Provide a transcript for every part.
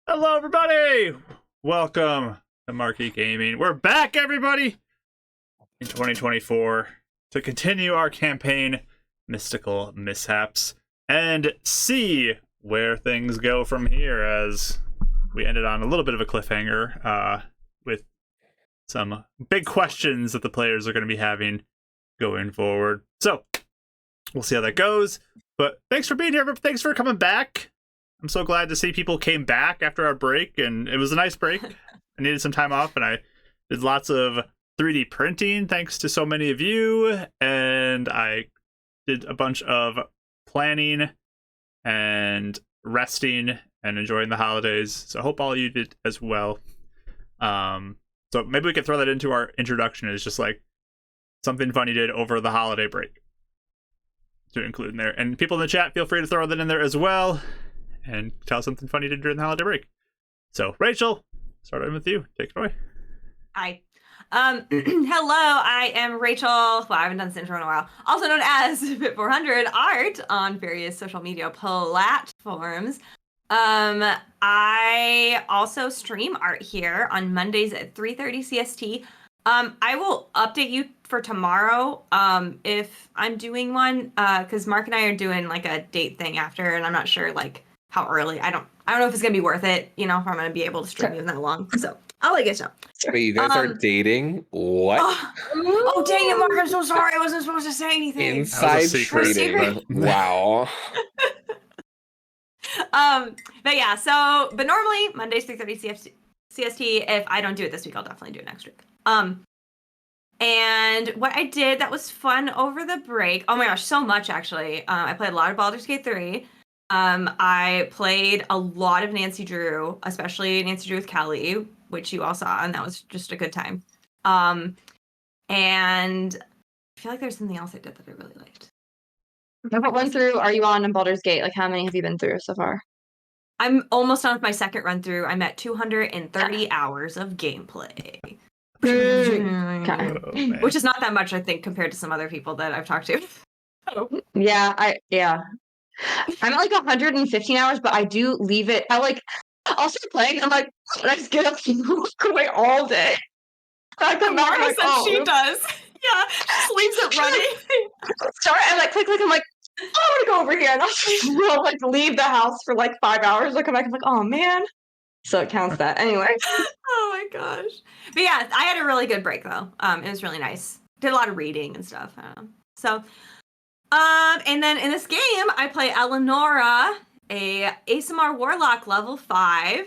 Hello, everybody! Welcome to Marquee Gaming. We're back, everybody, in 2024 to continue our campaign, Mystical Mishaps, and see where things go from here, as we ended on a little bit of a cliffhanger with some big questions that the players are going to be having going forward. So, we'll see how that goes. But thanks for being here. Thanks for coming back. I'm so glad to see people came back after our break, and it was a nice break. I needed some time off, and I did lots of 3D printing thanks to so many of you, and I did a bunch of planning and resting and enjoying the holidays. So I hope all of you did as well. So maybe we could throw that into our introduction as just like something fun you did over the holiday break to include in there. And people in the chat, feel free to throw that in there as well. And tell us something funny you did during the holiday break. So, Rachel, start with you. Take it away. Hi. Hello, I am Rachel. Well, I haven't done this intro in a while. Also known as Bit400 Art on various social media platforms. I also stream art here on Mondays at 3:30 CST. I will update you for tomorrow if I'm doing one, because Mark and I are doing like a date thing after, and I'm not sure like how early. I don't know if it's gonna be worth it, if I'm gonna be able to stream even that long. So I'll let you know. Wait, you guys are dating? What? Oh dang it, Mark! I'm so sorry. I wasn't supposed to say anything. Inside trading. Wow. But yeah. But normally Mondays 3:30 CST. If I don't do it this week, I'll definitely do it next week. And what I did that was fun over the break. Oh my gosh, so much actually. I played a lot of Baldur's Gate 3. I played a lot of Nancy Drew, especially Nancy Drew with Kelly, which you all saw, and that was just a good time. And I feel like there's something else I did that I really liked. What run through are you on in Baldur's Gate? Like, how many have you been through so far? I'm almost done with my second run through. I'm at 230 hours of gameplay. Okay. Which is not that much, I think, compared to some other people that I've talked to. Yeah, I'm at like 115 hours, but I do leave it. I'll start playing. I'm like, I just get up and walk away all day. I come back. Mara says she does. Yeah, she leaves it running. Start. I'm like, click. I'm like, I want to go over here, and I'll just like leave the house for like 5 hours. I come back. I'm like, oh man. So it counts that anyway. Oh my gosh. But yeah, I had a really good break though. It was really nice. Did a lot of reading and stuff. And then in this game, I play Eleonora, a ASMR Warlock level 5.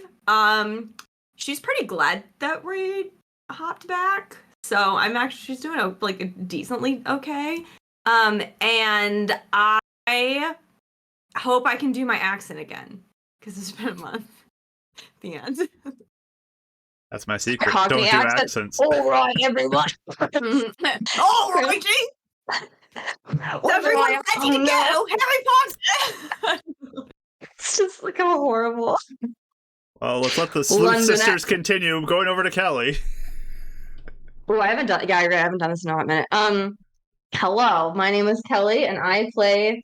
She's pretty glad that we hopped back. So she's doing a decently okay. And I hope I can do my accent again, because it's been a month. The end. That's my secret. Cockney Don't do accents. All right, everyone. All right, everyone ready to go. Harry Potter. It's just like how horrible. Well, let's let the Sleuth Sisters continue going over to Kelly. Oh, I haven't done. Yeah, I haven't done this in a hot minute. Hello, my name is Kelly, and I play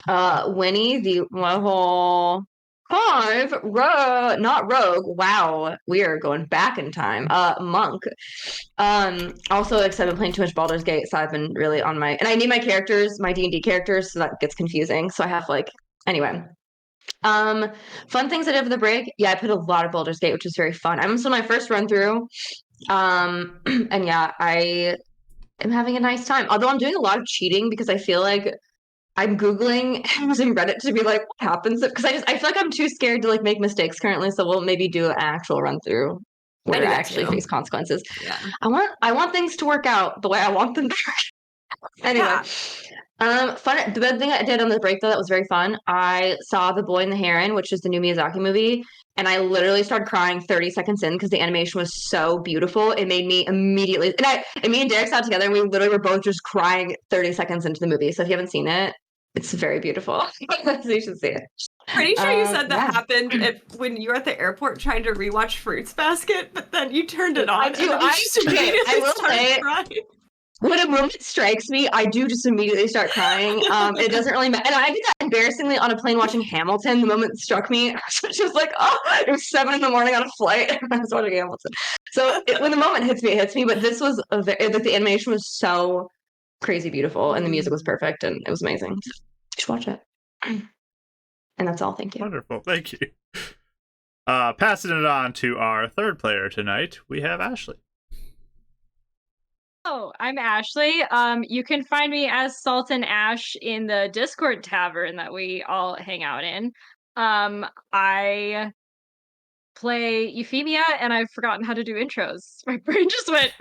Winnie, the level 5 not rogue. Wow, we are going back in time. Monk. Also, because I've been playing too much Baldur's Gate, so I've been really on my, and I need my characters, my D&D characters, so that gets confusing. So I have anyway. Fun things I did over the break. Yeah, I put a lot of Baldur's Gate, which was very fun. I'm still my first run through. And yeah, I am having a nice time. Although I'm doing a lot of cheating because I feel like I'm Googling and using Reddit to be like, what happens? Because I feel like I'm too scared to make mistakes currently. So we'll maybe do an actual run through where I actually face consequences. Yeah. I want things to work out the way I want them to work. Anyway. Yeah. Fun. The bad thing I did on the break though that was very fun. I saw The Boy and the Heron, which is the new Miyazaki movie, and I literally started crying 30 seconds in because the animation was so beautiful. It made me immediately, and me and Derek sat together and we literally were both just crying 30 seconds into the movie. So if you haven't seen it, it's very beautiful. So you should see it. Pretty sure you said that happened when you were at the airport trying to rewatch Fruits Basket, but then you turned it on. I will say it. when a moment strikes me, I do just immediately start crying. It doesn't really matter. And I did that embarrassingly on a plane watching Hamilton. The moment it struck me, I was just like, oh, it was 7 a.m. on a flight. I was watching Hamilton. So when the moment hits me, it hits me. But this was the animation was so crazy beautiful, and the music was perfect, and it was amazing. You should watch it. And that's all. Thank you. Wonderful. Thank you. Passing it on to our third player tonight, we have Ashley. Oh, I'm Ashley. You can find me as Sultan Ash in the Discord tavern that we all hang out in. I play Euphemia, and I've forgotten how to do intros. My brain just went.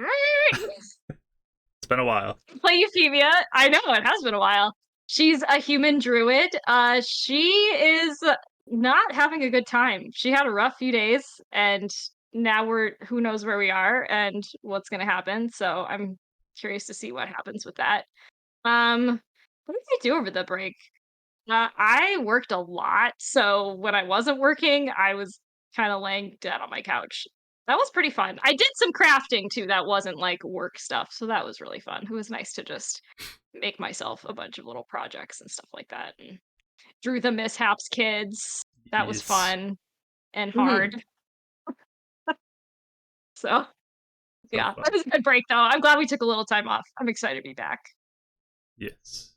It's been a while. Play Euphemia. I know it has been a while. She's a human druid. She is not having a good time. She had a rough few days, and now who knows where we are and what's going to happen. So I'm curious to see what happens with that. What did I do over the break? I worked a lot, so when I wasn't working, I was kind of laying dead on my couch. That was pretty fun. I did some crafting too. That wasn't like work stuff, so that was really fun. It was nice to just make myself a bunch of little projects and stuff like that. And drew the Mishaps kids. That was fun and hard. So yeah, that was a good break though. I'm glad we took a little time off. I'm excited to be back. Yes.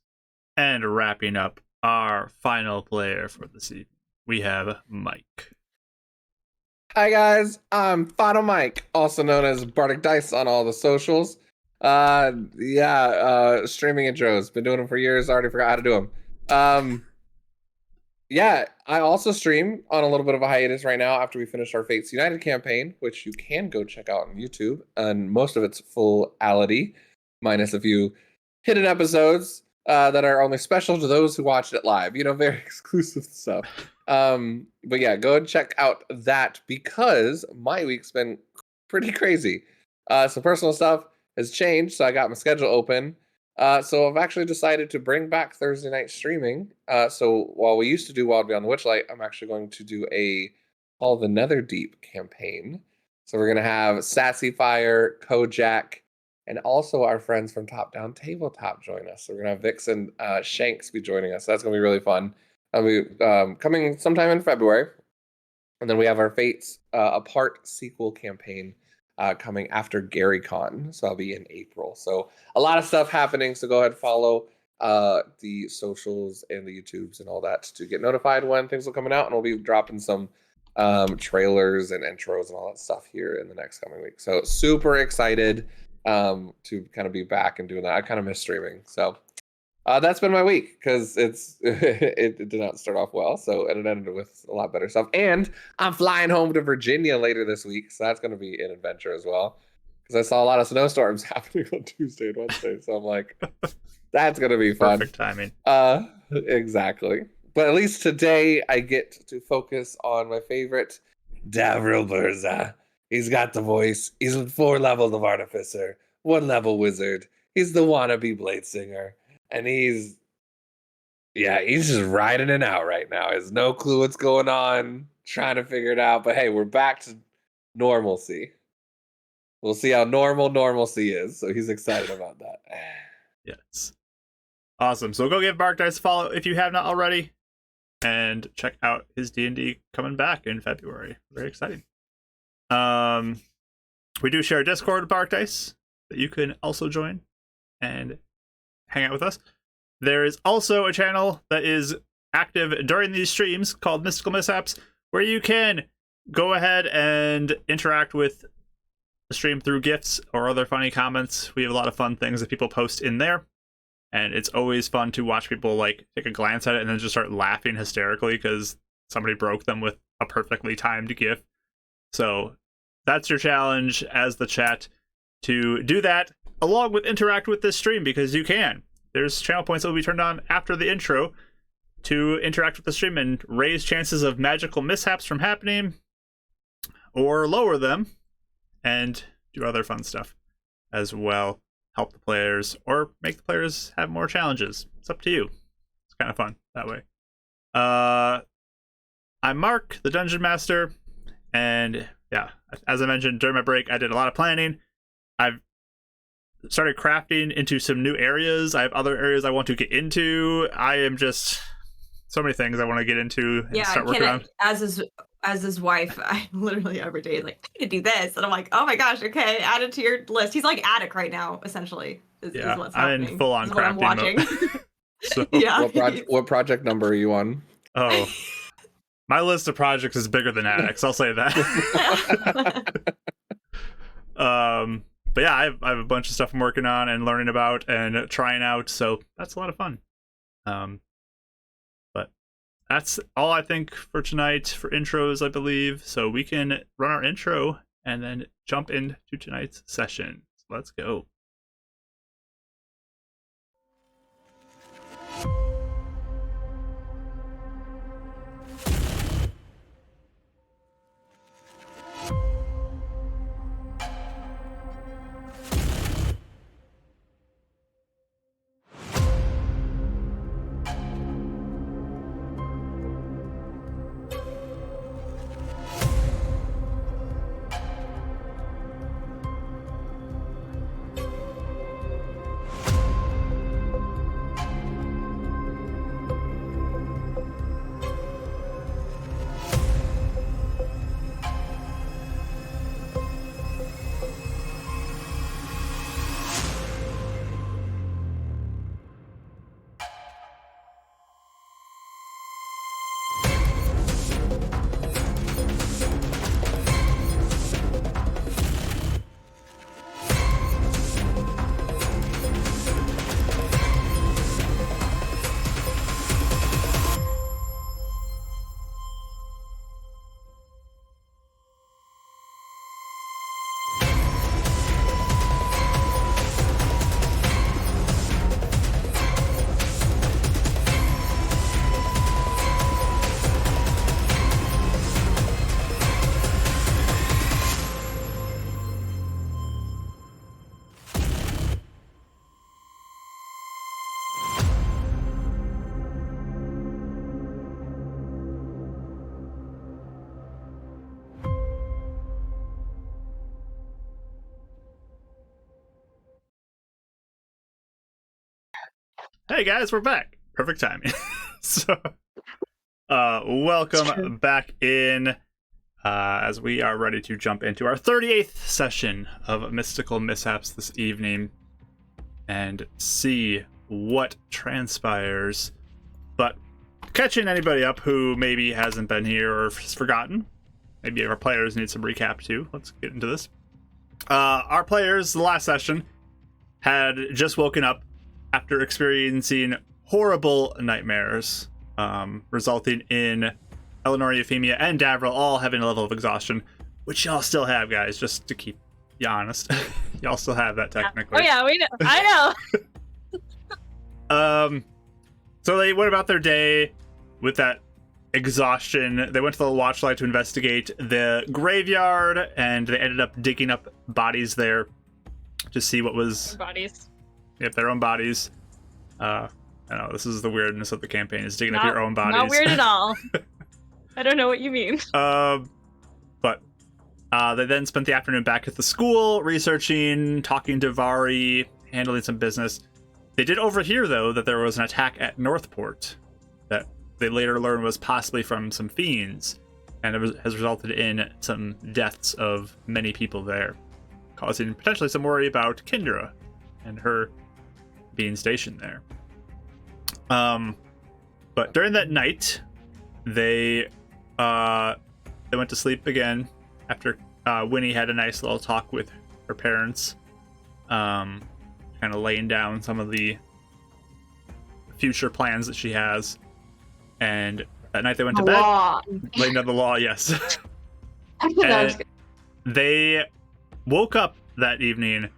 And wrapping up our final player for this evening, we have Mike. Hi guys, I'm Final Mike, also known as Bardic Dice on all the socials. Streaming intros. Been doing them for years. Already forgot how to do them. Yeah, I also stream on a little bit of a hiatus right now after we finish our Fates United campaign, which you can go check out on YouTube. And most of it's full-ality, minus a few hidden episodes that are only special to those who watched it live. You know, very exclusive stuff. But yeah, go and check out that because my week's been pretty crazy. Some personal stuff has changed, so I got my schedule open. So I've actually decided to bring back Thursday night streaming. So while we used to do Wild Beyond the Witchlight, I'm actually going to do a All the Netherdeep campaign. So we're going to have Sassy Fire, Kojak, and also our friends from Top Down Tabletop join us. So we're going to have Vix and Shanks be joining us. So that's going to be really fun. I'll be coming sometime in February. And then we have our Fates Apart sequel campaign coming after GaryCon. So I'll be in April. So a lot of stuff happening. So go ahead and follow the socials and the YouTubes and all that to get notified when things are coming out. And we'll be dropping some trailers and intros and all that stuff here in the next coming week. So super excited to kind of be back and doing that. I kind of miss streaming. So that's been my week because it did not start off well, so it ended with a lot better stuff. And I'm flying home to Virginia later this week, so that's going to be an adventure as well. Because I saw a lot of snowstorms happening on Tuesday and Wednesday, so I'm like, that's going to be fun. Perfect timing. Exactly. But at least today I get to focus on my favorite, Davril Burza. He's got the voice. He's 4 levels of Artificer, 1 level Wizard. He's the wannabe Blade Singer. And he's just riding it out right now. He has no clue what's going on, trying to figure it out. But hey, we're back to normalcy. We'll see how normalcy is. So he's excited about that. Yes. Awesome. So go give Bark Dice a follow if you have not already. And check out his D&D coming back in February. Very exciting. We do share a Discord with Bark Dice that you can also join and hang out with us. There is also a channel that is active during these streams called Mystical Mishaps, where you can go ahead and interact with the stream through gifts or other funny comments. We have a lot of fun things that people post in there, and it's always fun to watch people like take a glance at it and then just start laughing hysterically because somebody broke them with a perfectly timed gif. So that's your challenge as the chat to do that along with interact with this stream, because you can. There's channel points that will be turned on after the intro to interact with the stream and raise chances of magical mishaps from happening or lower them and do other fun stuff as well. Help the players or make the players have more challenges. It's up to you. It's kind of fun that way. I'm Mark, the Dungeon Master, and yeah, as I mentioned during my break, I did a lot of planning. I've started crafting into some new areas. I have other areas I want to get into. I am just so many things I want to get into and start working on. As his wife, I literally every day like, I need to do this, and I'm like, oh my gosh, okay, add it to your list. He's like attic right now, essentially. Is what's happening. I'm in full on crafting mode. So, yeah. What project number are you on? Oh, my list of projects is bigger than attics. I'll say that. But yeah, I have a bunch of stuff I'm working on and learning about and trying out. So that's a lot of fun. But that's all I think for tonight for intros, I believe. So we can run our intro and then jump into tonight's session. So let's go. Hey guys, we're back. Perfect timing. So, welcome back in as we are ready to jump into our 38th session of Mystical Mishaps this evening and see what transpires. But catching anybody up who maybe hasn't been here or has forgotten, maybe our players need some recap too. Let's get into this. Our players, the last session, had just woken up after experiencing horrible nightmares, resulting in Eleanor, Euphemia, and Davril all having a level of exhaustion, which y'all still have, guys, just to keep you honest. Y'all still have that technically. Oh yeah, we know. I know. So they went about their day with that exhaustion. They went to the watchlight to investigate the graveyard, and they ended up digging up bodies there to see what was... Bodies. Yep, their own bodies. I know, this is the weirdness of the campaign, is digging up your own bodies. Not weird at all. I don't know what you mean. But they then spent the afternoon back at the school, researching, talking to Vari, handling some business. They did overhear, though, that there was an attack at Northport that they later learned was possibly from some fiends, and it has resulted in some deaths of many people there, causing potentially some worry about Kendra and her being stationed there. But during that night, they went to sleep again after Winnie had a nice little talk with her parents, kind of laying down some of the future plans that she has. And that night they went to bed, laying down the law, yes. And they woke up that evening,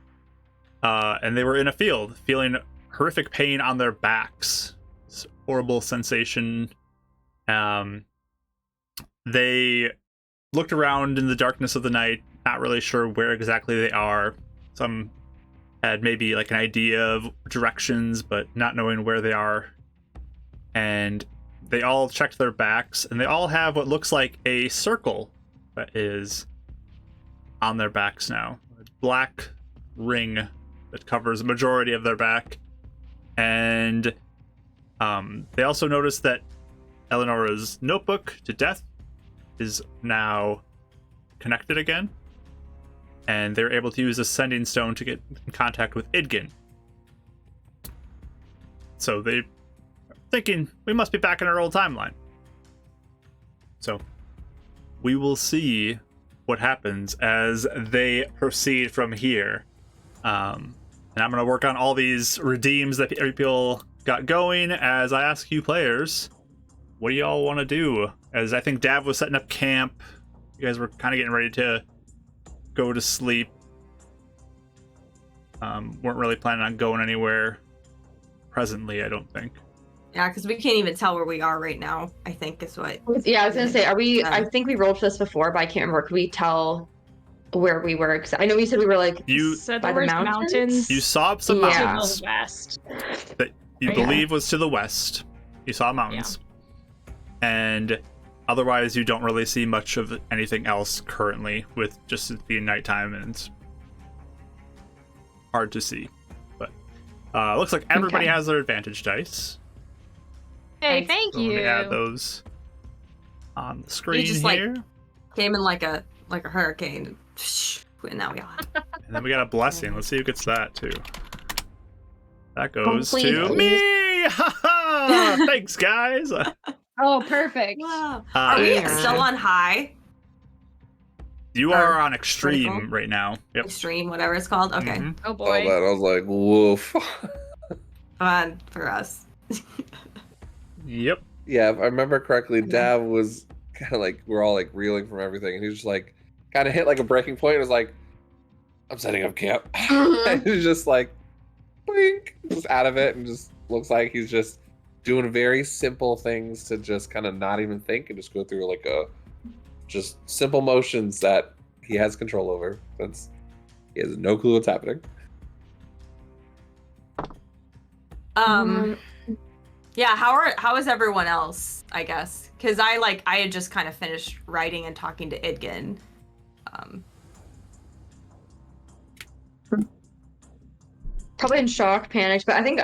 and they were in a field, feeling horrific pain on their backs. This horrible sensation. They looked around in the darkness of the night, not really sure where exactly they are. Some had maybe like an idea of directions, but not knowing where they are. And they all checked their backs, and they all have what looks like a circle that is on their backs now. A black ring that covers a majority of their back. And they also notice that Eleonora's notebook to death is now connected again. And they're able to use a sending stone to get in contact with Idgin. So they're thinking we must be back in our old timeline. So we will see what happens as they proceed from here. And I'm going to work on all these redeems that people got going as I ask you players, what do y'all want to do? As I think Dav was setting up camp. You guys were kind of getting ready to go to sleep. Weren't really planning on going anywhere presently, I don't think. Yeah, because we can't even tell where we are right now, I think is what. Yeah, I was gonna say, are we? I think we rolled for this before, but I can't remember. Could we tell where we were? I know you said we were like You said by there the was mountains. you saw some Yeah. to mountains the west. that you Okay. believe was to the west. You saw mountains. And otherwise you don't really see much of anything else currently, with just it being nighttime and it's hard to see. But looks like everybody Okay. has their advantage dice. Hey, thank So let you. me add those on the screen just, like, here. Came in like a hurricane. And now we all have. And then we got a blessing. Let's see who gets that too. That goes Complete. to me! Ha-ha! Thanks, guys! Oh, perfect. Wow. Are we Yeah. still on high? You are on extreme critical? right now. Yep. Extreme, whatever it's called? Okay. Mhm. Oh All boy. that, I was like, woof. Fun for us. Yep. Yeah, if I remember correctly, Dav was kind of like, we're all like reeling from everything, and he was just like, kind of hit like a breaking point. It was like, I'm setting up camp. And he's just like, blink, just out of it, and just looks like he's just doing very simple things to just kind of not even think and just go through like just simple motions that he has control over. Since he has no clue what's happening. Yeah, how is everyone else, I guess? Because I had just kind of finished writing and talking to Idgin. Probably in shock, panicked, but I think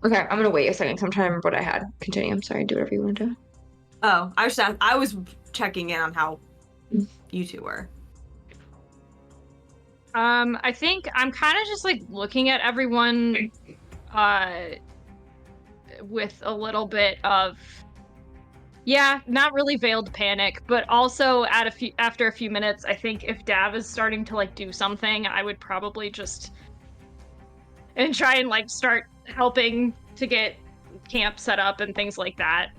Okay, I'm gonna wait a second because I'm trying to remember what I had. Continue. I'm sorry. Do whatever you want to do. Oh, I was checking in on how you two were. I think I'm kind of just like looking at everyone with a little bit of not really veiled panic, but also after a few minutes, I think if Dav is starting to like do something, I would probably just try and like start helping to get camp set up and things like that.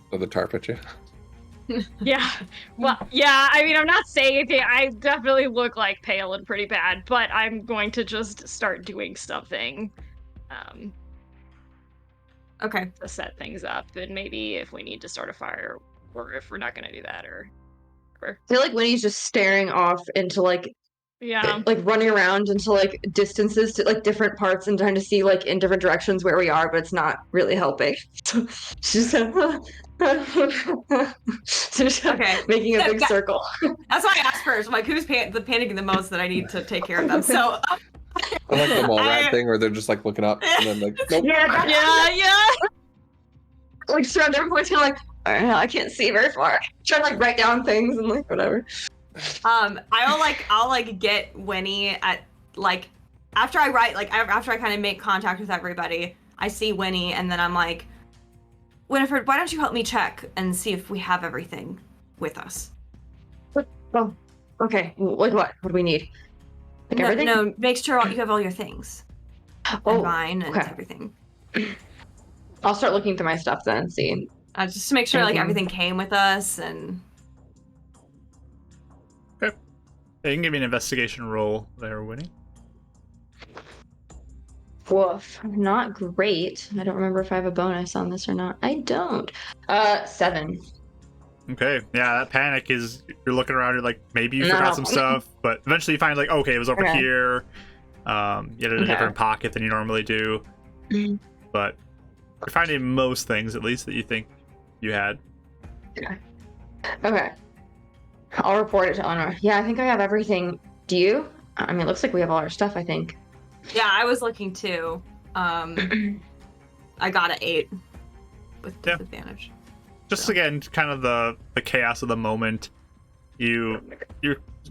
Throw the tarp at you. Yeah. Well, yeah, I mean, I'm not saying anything. I definitely look like pale and pretty bad, but I'm going to just start doing something Okay. to set things up. And maybe if we need to start a fire, or if we're not going to do that, or whatever. I feel like Winnie's just staring off into like running around into like distances to like different parts and trying to see like in different directions where we are, but it's not really helping. So she's just Okay. making a big circle. That's why I asked first. I'm like, who's panicking the most that I need to take care of them? So I like the mole rat thing where they're just like looking up and then like, nope. Yeah. Like surround everyone's kind of like, all right, I can't see very far. Trying to like write down things and like whatever. I'll get Winnie at like after I write, like after I kind of make contact with everybody, I see Winnie and then I'm like, Winifred, why don't you help me check and see if we have everything with us? Oh, okay. Like what? What do we need? Like everything? No, make sure you have all your things. Oh, And mine and okay. everything. I'll start looking through my stuff then, see. Just to make sure like Anything. everything came with us and Yeah, you can give me an investigation roll there, Winnie. Woof. Not great. I don't remember if I have a bonus on this or not. I don't. 7. Okay, yeah, that panic is, you're looking around, you're like, maybe you forgot some No. stuff, but eventually you find like, okay, it was over Okay. here. You had it in a Okay. different pocket than you normally do. Mhm. But you're finding most things, at least, that you think you had. Okay. I'll report it to Eleanor. Yeah, I think I have everything. Do you? I mean, it looks like we have all our stuff, I think. Yeah, I was looking too. I got an 8 with Yeah. disadvantage. Just So. again, kind of the chaos of the moment. You're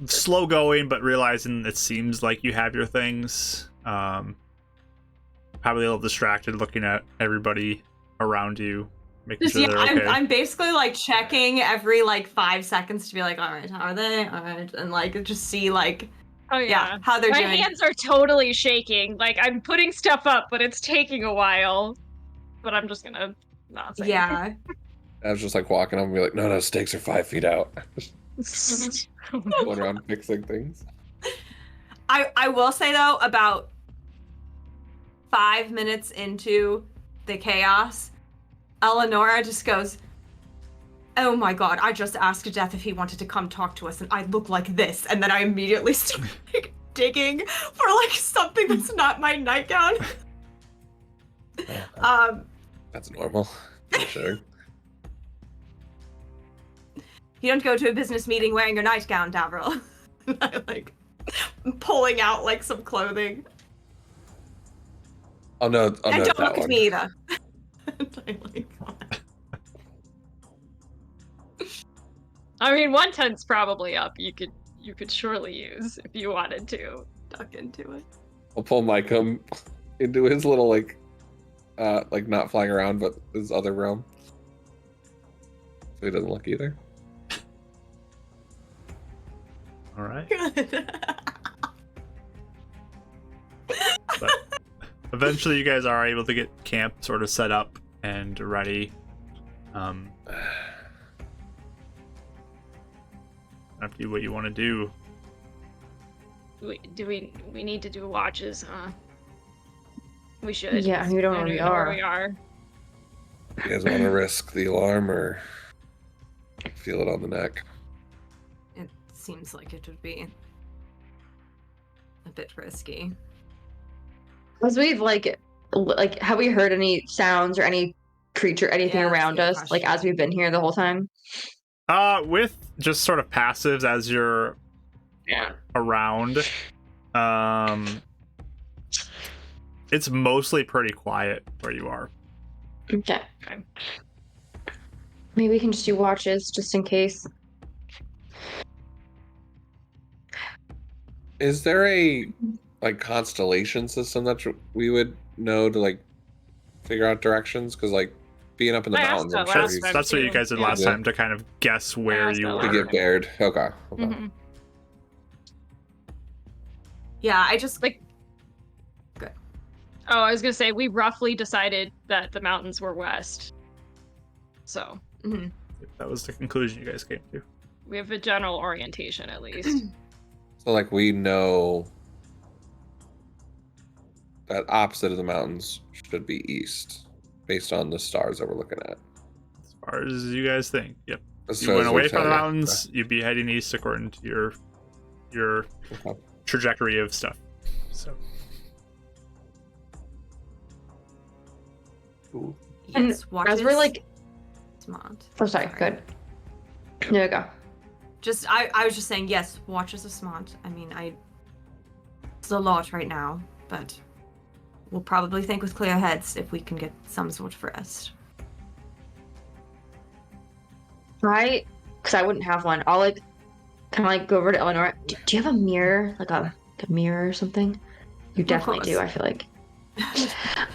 slow going, but realizing it seems like you have your things. Probably a little distracted, looking at everybody around you, making Just, sure yeah, they're okay. I'm basically like checking every like 5 seconds to be like, all right, how are they? All right, and like just see like, Oh yeah, how they're My doing. hands are totally shaking. Like I'm putting stuff up, but it's taking a while. But I'm just gonna not say Yeah. I was just like walking up and be like, no, stakes are 5 feet out. anything. Going around fixing things. I will say though, about 5 minutes into the chaos, Eleonora just goes, oh my god, I just asked Death if he wanted to come talk to us and I look like this, and then I immediately start like, digging for like something that's not my nightgown. That's normal. For sure. You don't go to a business meeting wearing your nightgown, Davril. I like pulling out like some clothing. Oh no! Oh And no! don't That look at one. me either. I'm like, I mean, 110's probably up. You could surely use if you wanted to. duck into it. I'll pull Micah into his little like not flying around, but his other realm, so he doesn't look either. All right. Good. But eventually, you guys are able to get camp sort of set up and ready. Up to you what you want to do. Do we need to do watches, huh? We should. Yeah, we don't know where we are. We are. You guys want to risk the alarm or feel it on the neck? It seems like it would be a bit risky. Because we've like have we heard any sounds or any creature, anything Yeah, that's a around good us, like question. as we've been here the whole time? With just sort of passives as you're around, it's mostly pretty quiet where you are. Okay. Maybe we can just do watches just in case. Is there a like constellation system that we would know to like figure out directions? Because like being up in the I asked mountains, I'm that sure last he's time. That's what you guys did last Yeah. time to kind of guess where asked you that were. to last get bared. Okay. Mhm. Yeah, I just Like- Oh, I was gonna say we roughly decided that the mountains were west. So mhm. That was the conclusion you guys came to. we have a general orientation at least. So like we know that opposite of the mountains should be east, based on the stars that we're looking at. As far as you guys think. Yep. As You far went as we away from tell the you. mountains, you'd be heading east according to your Okay. trajectory of stuff. So Cool. And Yes, as we're like, smart. oh sorry, good. There we go. Just I was just saying, yes, watches are smart. I mean, it's a lot right now, but we'll probably think with clear heads if we can get some sort of rest. Because I wouldn't have one. I'll like kind of like go over to Eleanor. Do you have a mirror, like a mirror or something? You definitely do. I course. feel like.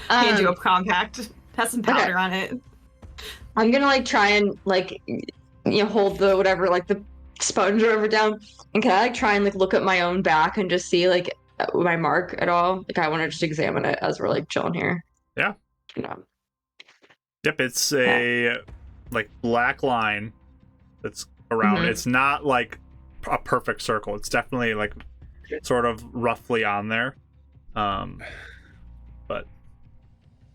Hand you Um, a compact. Has some powder on it. I'm gonna like try and like hold the whatever like the sponge or whatever down, and can I like try and like look at my own back and just see like my mark at all? Like I want to just examine it as we're like chilling here. Yeah. You know. yep, it's a like black line that's around. Mhm. It's not like a perfect circle. It's definitely like sort of roughly on there. But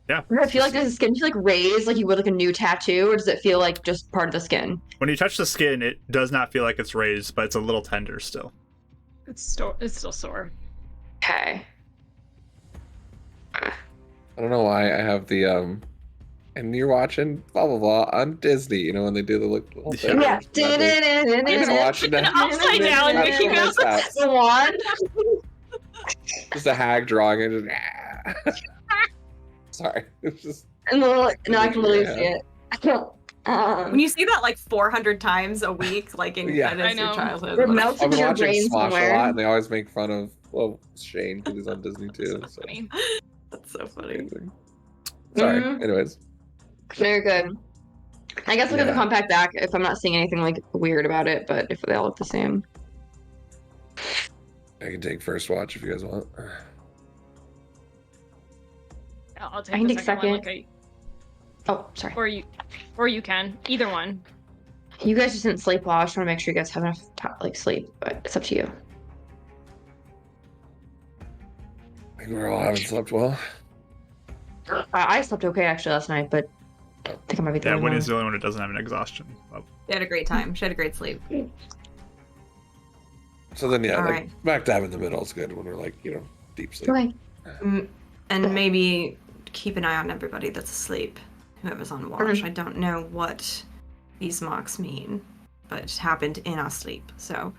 yeah. Does it feel like does the skin feel like raised like you would like a new tattoo, or does it feel like just part of the skin? When you touch the skin, it does not feel like it's raised, but it's a little tender still. It's still sore. Okay. I don't know why I have the and you're watching blah blah blah on Disney. You know when they do the whole thing. Yeah. You're just watching An upside down Mickey Mouse. The wand. Just a hag drawing it. Just, sorry, it's just And the little, no, I can literally Yeah. see it. When you see that like 400 times a week, like in Yeah. that I is your know. childhood. We're like- melting I've been your watching brain Smosh a somewhere. lot, and they always make fun of Shane because he's on Disney too. That's So. funny. That's so funny. Amazing. Sorry. Mhm. Anyways, Very good. I guess look at the Yeah. compact back if I'm not seeing anything like weird about it, but if they all look the same. I can take first watch if you guys want. I'll take I can the take second one. second. Like Oh, sorry. or you can. Either one. You guys just didn't sleep well. I just want to make sure you guys have enough like sleep, but it's up to you. I think we're all haven't slept well. I slept okay actually last night, but I think I might be the Yeah, only Winnie's one. the only one who doesn't have an exhaustion. Well, She had a great time. She had a great sleep. So then, yeah, All like right. back dab in the middle is good when we're like, deep sleep. Okay. And maybe keep an eye on everybody that's asleep. Whoever's on watch. Mhm. I don't know what these marks mean, but it happened in our sleep, so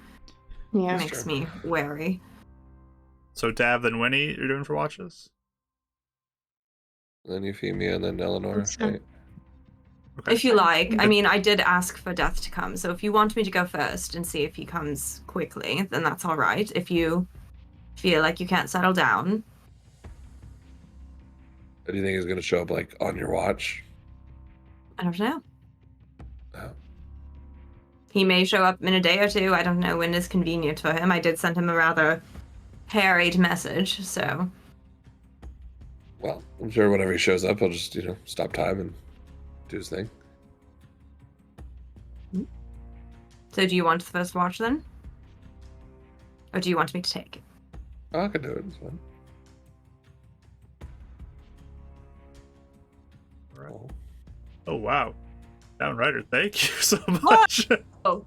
Yeah. it makes me wary. so Dav, then Winnie, you're doing for watches? And then Euphemia, and then Eleanor. That's fine. Right? Okay. If you like. I mean, I did ask for Death to come, so if you want me to go first and see if he comes quickly, then that's all right. If you feel like you can't settle down, Do you think he's gonna show up like on your watch? I don't know. Oh. He may show up in a day or two. I don't know when is convenient for him. I did send him a rather harried message, so Well, I'm sure whenever he shows up, he'll just stop time and do his thing. So do you want the first watch then? Or do you want me to take it? Oh, I can do it. It's fine. Alright. Oh. Oh wow, Downrighter, thank you so much. Whoa.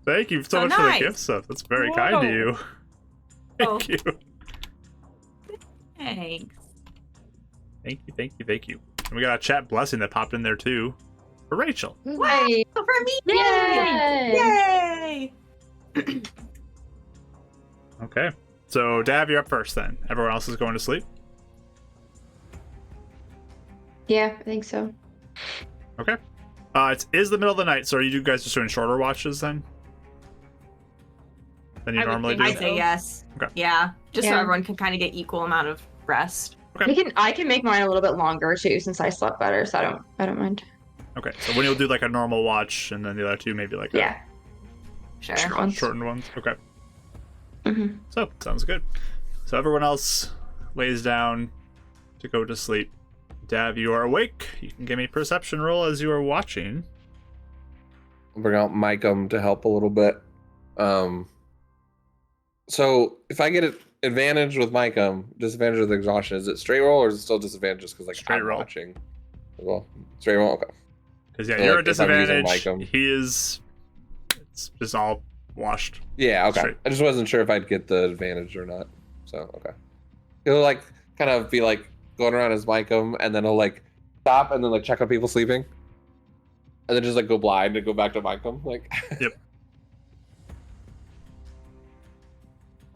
Thank you so So much for the nice. gift stuff. That's very kind of Whoa. you. Oh. Thank you. Thanks. Thank you. And we got a chat blessing that popped in there too. For Rachel. Wow, for me! Yay! Yay! Okay. So Dav, you're up first then. Everyone else is going to sleep. Yeah, I think so. Okay. It is the middle of the night, so are you guys just doing shorter watches then? Than you I would normally think do? I'd say yes. Okay. Yeah, just so Yeah. everyone can kind of get equal amount of rest. I can make mine a little bit longer too, since I slept better, so I don't mind. Okay. So when you'll do like a normal watch, and then the other two maybe like Yeah. Sure. Sure. Ones. shortened ones. Okay. Mm-hmm. So sounds good. So everyone else lays down to go to sleep. Dav, you are awake. You can give me a perception roll as you are watching. I'll bring out Micum to help a little bit. So if I get an advantage with Micum, disadvantage with exhaustion, is it straight roll or is it still disadvantage just because like Straight I'm roll. watching? Well, straight roll. Okay. Because yeah, So, you're like, at if I'm using disadvantage. Micum. He is. It's just all washed. Yeah. Okay. Straight. I just wasn't sure if I'd get the advantage or not. So okay. He'll like kind of be like going around his Micum, and then he'll like stop and then like check on people sleeping, and then just like go blind and go back to Micum. Like. Yep.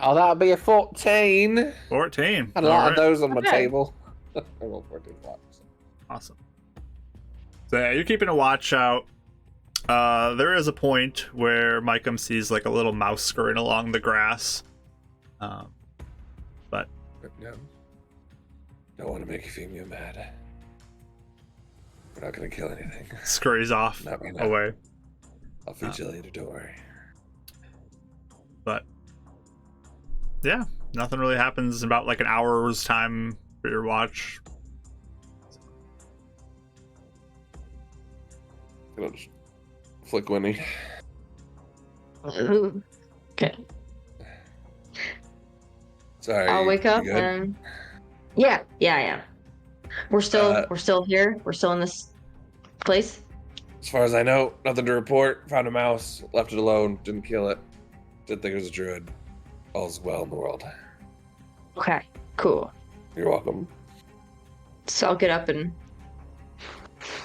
Oh, that'll be a 14. 14. Had a lot of Alright. those on my Okay. table. I rolled 14 blocks. Awesome. So yeah, you're keeping a watch out. There is a point where Micum sees like a little mouse scurrying along the grass. But No. Don't want to make Euphemia mad. We're not going to kill anything. scurries off Not me now. away. I'll feed you later, don't worry. But yeah, nothing really happens in about like an hour's time for your watch. Gonna just flick Winnie. Okay. Sorry. I'll wake you up good? and yeah. We're still here. We're still in this place. As far as I know, nothing to report. Found a mouse, left it alone, didn't kill it. Didn't think it was a druid. All's well in the world. Okay, cool. You're welcome. So I'll get up and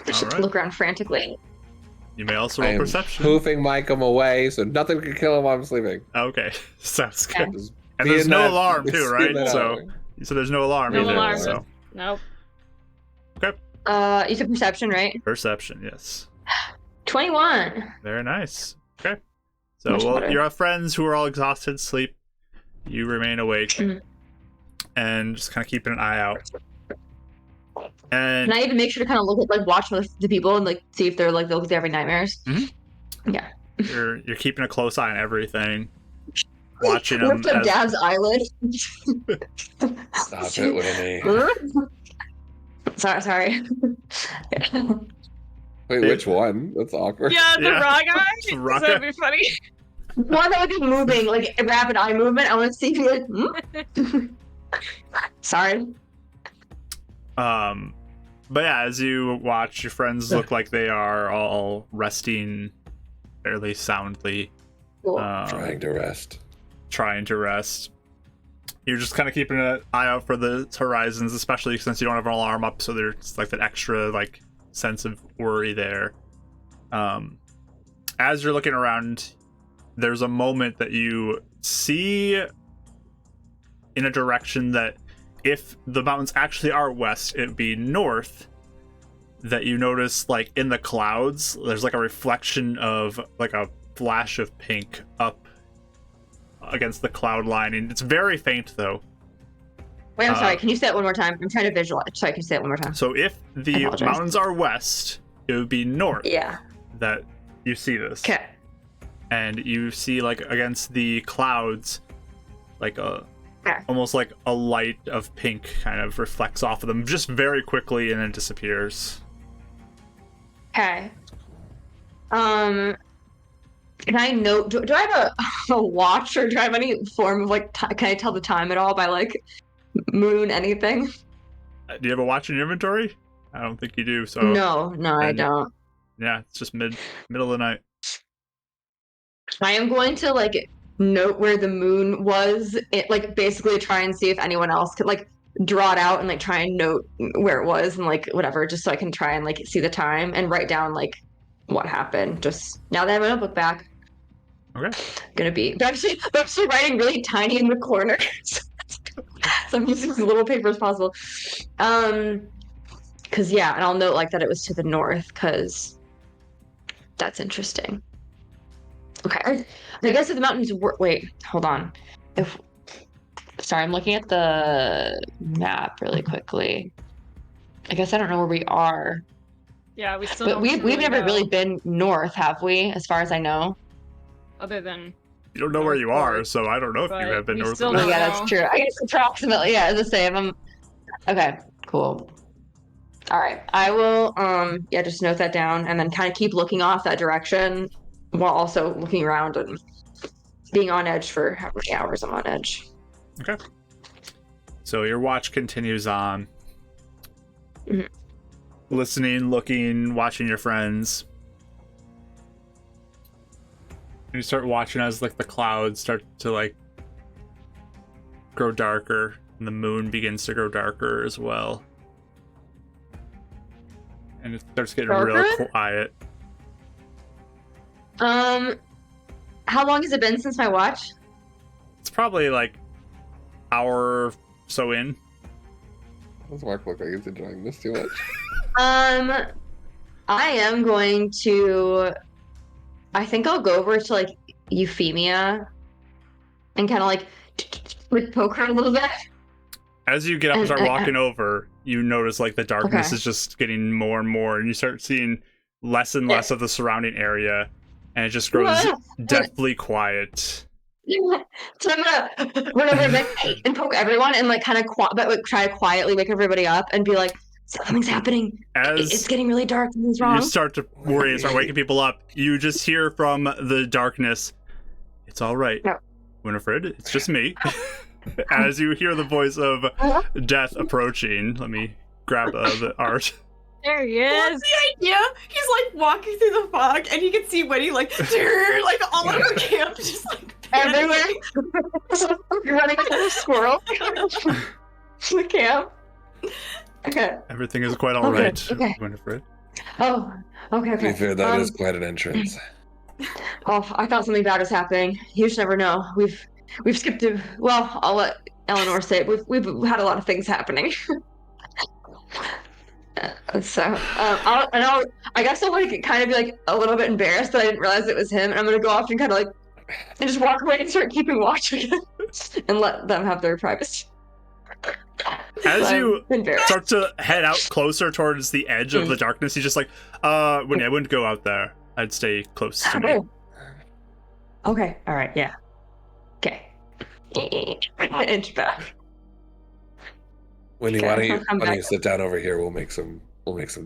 Just All right. look around frantically. You may also I roll am perception. poofing Micah away, so nothing can kill him while I'm sleeping. Okay, sounds Okay. good. Just And there's being no that- alarm too, being right? that So out. there's no alarm No either. alarm. So Nope. You said perception, right? perception, yes. 21. Very nice. Okay. So Much better. you have friends who are all exhausted, sleep. You remain awake Mhm. and just kind of keeping an eye out. And Can I even make sure to kind of look at, like, watch the people and like see if they're like they're having nightmares? Mhm. Yeah. you're keeping a close eye on everything, watching them. Lift up As, Dav's eyelid. Stop it, Winnie. Sorry. Wait, which one? That's awkward. Yeah, the Yeah. raw guy. The raw That'd guy. be funny. One that would be moving, like a rapid eye movement. I want to see if you like. Sorry. But yeah, as you watch, your friends look like they are all resting fairly soundly. Cool. Trying to rest. Trying to rest. You're just kind of keeping an eye out for the horizons, especially since you don't have an alarm up, so there's like that extra like sense of worry there. As you're looking around, there's a moment that you see in a direction that if the mountains actually are west, it'd be north. That you notice, like in the clouds, there's like a reflection of like a flash of pink up against the cloud line, and it's very faint though. Wait, I'm sorry. Can you say it one more time? I'm trying to visualize. Sorry, can you say it one more time? So if the apologize. mountains are west, it would be north Yeah. that you see this. Okay. And you see like against the clouds, like a Okay. almost like a light of pink kind of reflects off of them just very quickly and then disappears. Okay. Can I know? Do I have a watch, or do I have any form of like? Can I tell the time at all by like moon anything? Do you have a watch in your inventory? I don't think you do. So No, I then- don't. yeah, it's just middle of the night. I am going to like note where the moon was. Like basically try and see if anyone else could like draw it out and like try and note where it was and like whatever, just so I can try and like see the time and write down like what happened. Just now that I have my notebook back. Okay. I'm actually writing really tiny in the corner. So I'm using as little paper as possible. Cause yeah, and I'll note like that it was to the north, cause that's interesting. Okay. I guess if the mountains were wait, hold on. Sorry, I'm looking at the map really quickly. I guess I don't know where we are. Yeah, we still. But don't we've never know, really been north, have we? As far as I know. other than You don't know where you are, North, so I don't know if you but have been we north. still or Oh, don't south. yeah, know. that's true. I guess approximately, yeah, the same. Okay, cool. All right, I will, yeah, just note that down and then kind of keep looking off that direction while also looking around and being on edge for how many hours I'm on edge. Okay. So your watch continues on. Mhm. Listening, looking, watching your friends. And you start watching as like the clouds start to like grow darker and the moon begins to grow darker as well. And it starts getting real Darker? quiet. How long has it been since my watch? It's probably like hour so in. Does Mark look like he's enjoying this too much? I am going to. I think I'll go over to like Euphemia and kind of like poke her a little bit. As you get up and start And- walking over, you notice like the darkness Okay. is just getting more and more, and you start seeing less and less of the surrounding area, and it just grows deathly quiet. So I'm gonna run over and, like, and poke everyone and like kind of but like try to quietly wake everybody up and be like, something's happening. It's As getting really dark. Something's wrong. you start to worry and start waking people up, you just hear from the darkness, "It's all right, No. Winifred. It's just me." As you hear the voice of death approaching, let me grab the art. there he What's is. the idea? He's like walking through the fog, and you can see Winnie like, like all over camp, just like Everywhere. panicking. You're running like a squirrel. The camp. Okay. Everything is quite all Okay, right, okay. Winifred. Oh, okay, To be okay. fair, that is quite an entrance. Oh, I thought something bad was happening. You just never know. We've skipped a well, I'll let Eleanor say it. We've had a lot of things happening. So I guess I'll like kind of be like a little bit embarrassed that I didn't realize it was him, and I'm gonna go off and kind of like and just walk away and start keeping watch again and let them have their privacy. As you I'm embarrassed. start to head out closer towards the edge of the darkness, he's just like, Winnie, I wouldn't go out there. I'd stay close to me. Oh. Okay. All right. Yeah. Okay. Inch back. Winnie, Okay, why don't I'll come you back. sit down over here? We'll make some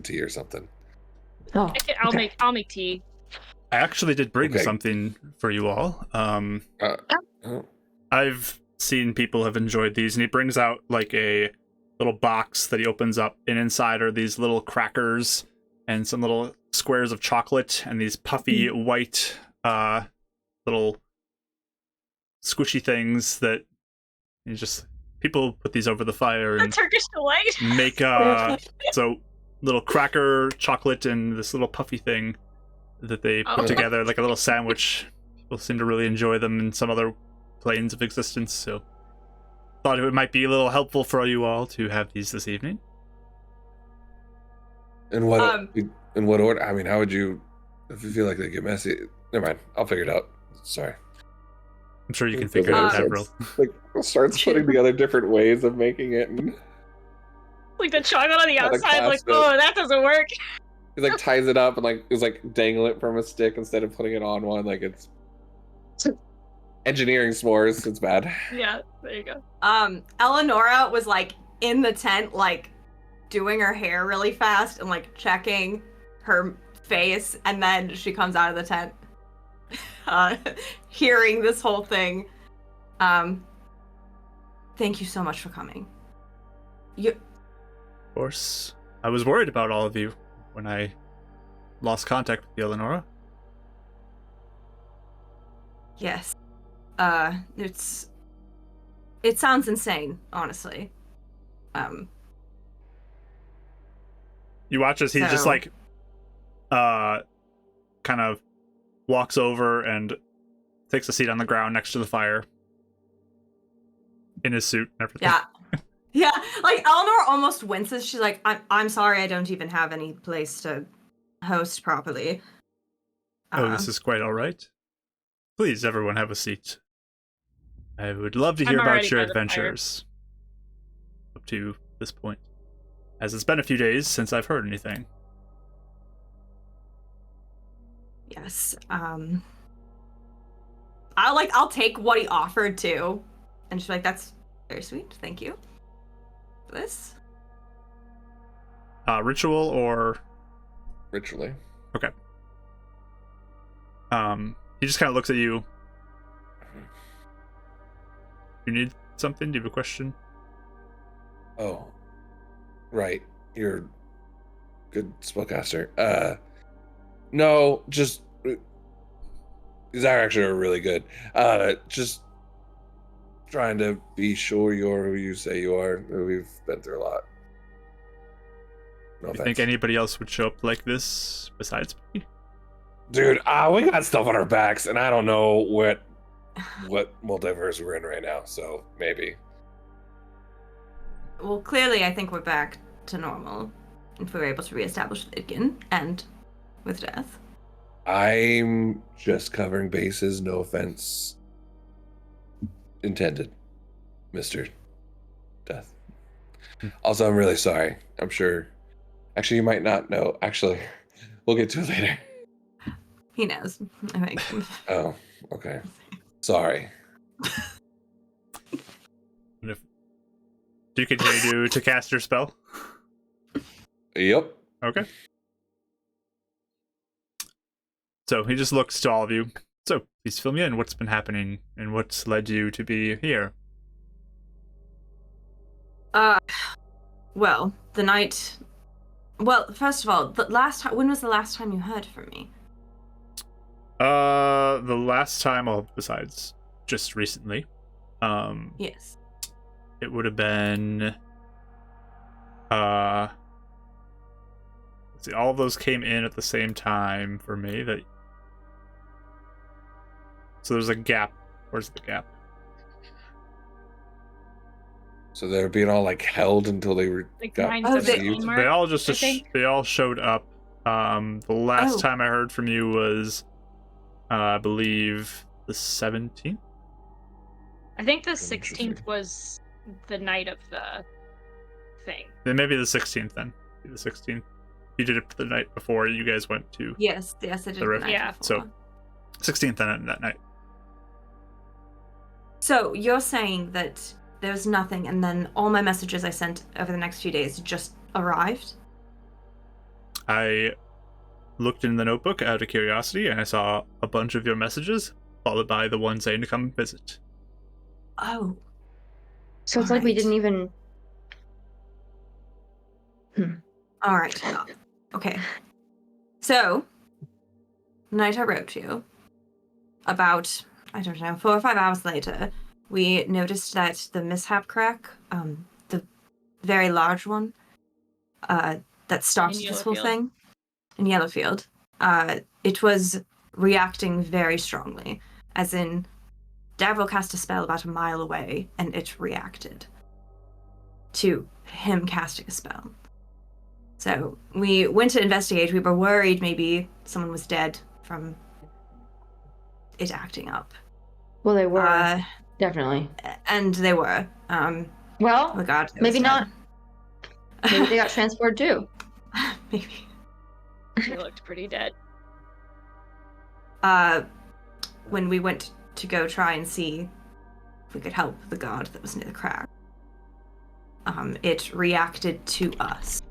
tea or something. Oh, I'll okay. make tea. I actually did bring Okay. something for you all. Oh, I've seen people have enjoyed these, and he brings out like a little box that he opens up, and inside are these little crackers and some little squares of chocolate and these puffy white little squishy things that you just people put these over the fire The and Turkish delight. make so little cracker chocolate and this little puffy thing that they put Oh. together like a little sandwich. People seem to really enjoy them in some other planes of existence, so thought it might be a little helpful for you all to have these this evening. in what order? I mean, how would you? If you feel like they get messy, never mind. I'll figure it out. Sorry. I'm sure you can figure it out, Avril. Like starts putting together different ways of making it, and Like the chocolate on the Not a outside, like, classic. oh, that doesn't work. he like ties it up and like is like dangling it from a stick instead of putting it on one. Like it's engineering s'mores. It's bad. Yeah, there you go. Eleonora was like in the tent, like doing her hair really fast and like checking her face, and then she comes out of the tent, hearing this whole thing. Thank you so much for coming. Of course. I was worried about all of you when I lost contact with you, Eleonora. Yes. It sounds insane, honestly. You watch as he just So- like kind of walks over and takes a seat on the ground next to the fire in his suit and everything. Yeah. Yeah, like Eleanor almost winces. She's like, I'm sorry, I don't even have any place to host properly. Oh, this is quite all right. Please, everyone, have a seat. I would love to hear I'm about already your by the fire. adventures up to this point, as it's been a few days since I've heard anything. Yes. I'll take what he offered too. And she's like, that's very sweet. Thank you for this. Ritual or Ritually. okay. He just kind of looks at you. You need something? Do you have a question? Oh, right. You're a good spellcaster. No, just these are actually really good. Just trying to be sure you're who you say you are. We've been through a lot. No You offense. think anybody else would show up like this besides me? Dude, we got stuff on our backs, and I don't know what multiverse we're in right now. So maybe. Well, clearly, I think we're back to normal. If we were able to reestablish Vidkin and with death. I'm just covering bases. No offense intended, Mr. Death. Also, I'm really sorry. I'm sure. Actually, you might not know. Actually, we'll get to it later. He knows, I think. Oh, okay. Sorry. And if, do you continue to cast your spell? Yep. Okay. So he just looks to all of you. So please fill me in. What's been happening and what's led you to be here? Well, the night. Well, first of all, the last time. When was the last time you heard from me? The last time, besides just recently, Yes. it would have been, let's See, all of those came in at the same time for me. So there's a gap. Where's the gap? So they're being all like held until they were Like got 917 received. mark. They all just I think. they all showed up. The last Oh. time I heard from you was, I believe, the 17th. I think the Interesting. 16th was the night of the thing. Then maybe the 16th. Then the 16th. You did it the night before you guys went to Yes, I did The rift. the night Yeah, before. so- 16th that night. So you're saying that there's nothing, and then all my messages I sent over the next few days just arrived? I looked in the notebook out of curiosity, and I saw a bunch of your messages, followed by the one saying to come visit. Oh, So it's like we Alright. didn't even. all right. Okay. So, the night I wrote you, about, I don't know, 4 or 5 hours later, we noticed that the mishap crack, the very large one, that started this whole Yellowfield. thing in Yellowfield, it was reacting very strongly, as in, Davil cast a spell about a mile away, and it reacted to him casting a spell. So we went to investigate. We were worried maybe someone was dead from it acting up. Well, they were Uh, definitely. and they were. Well, Oh my god. it maybe was not. dead. Maybe they got transported too. Maybe. They looked pretty dead. When we went to go try and see if we could help the guard that was near the crack, it reacted to us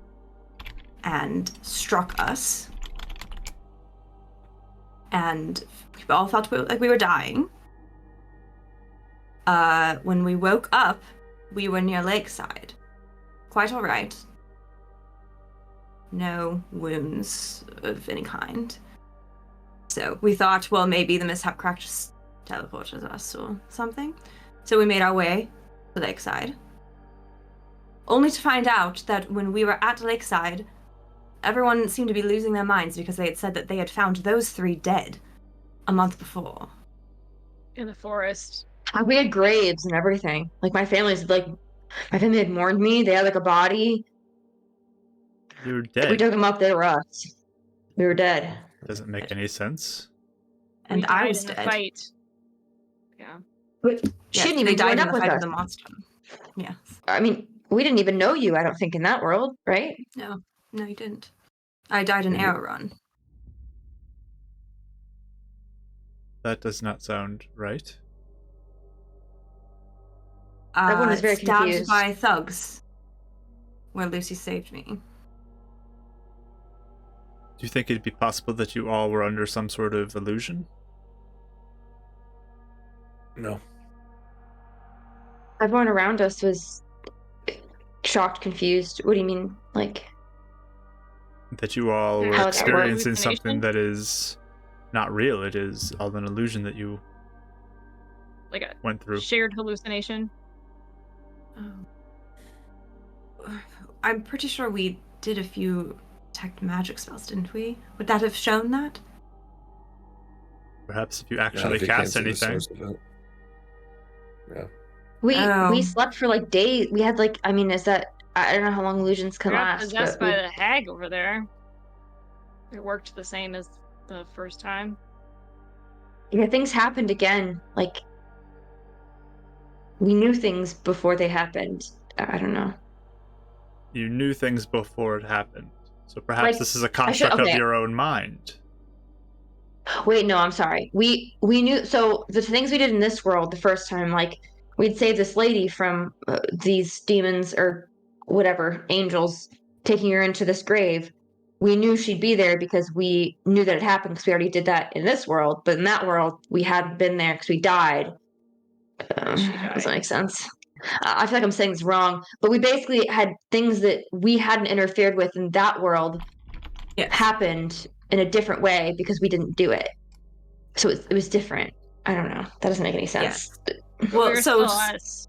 and struck us, and we all felt like we were dying. When we woke up, we were near Lakeside. Quite all right. No wounds of any kind. So we thought, well, maybe the mishap crack just teleported us or something. So we made our way to Lakeside. Only to find out that when we were at Lakeside, everyone seemed to be losing their minds because they had said that they had found those 3 dead a month before. In the forest. We had graves and everything. Like my family had mourned me. They had like a body. You were We dead. took them up. They were us. We were dead. Doesn't make any sense. And We I died was in the dead. fight. Yeah. But she Yes, didn't they even died join in up the with fight us. of the monster. Yes. I mean, we didn't even know you. I don't think in that world, right? No, you didn't. I died in Mhm. Arrow Run. That does not sound right. Everyone was very Stabbed confused. by thugs, where Lucy saved me. Do you think it'd be possible that you all were under some sort of illusion? No. Everyone around us was shocked, confused. What do you mean? Like, That you all How were that experiencing works. something that is not real. It is all an illusion that you Like a went through. shared hallucination. I'm pretty sure we did a few detect magic spells, didn't we? Would that have shown that? Perhaps if you Yeah, actually if you can't cast see the anything. source of it. Yeah. we Oh. slept for like days. We had like, I mean, is that, I don't know how long illusions We can got last, possessed but by the hag over there. It worked the same as the first time. yeah, things happened again. Like, we knew things before they happened. I don't know. You knew things before it happened. So perhaps Like, this is a construct of okay. your own mind. Wait, no, I'm sorry. We knew, so the things we did in this world the first time, like we'd save this lady from these demons or whatever angels taking her into this grave. We knew she'd be there because we knew that it happened because we already did that in this world. But in that world, we hadn't been there because we died. She died. Doesn't make sense. I feel like I'm saying this wrong, but we basically had things that we hadn't interfered with in that world Yes. happened in a different way because we didn't do it. So it was different. I don't know. That doesn't make any sense. But Well, we were so still us.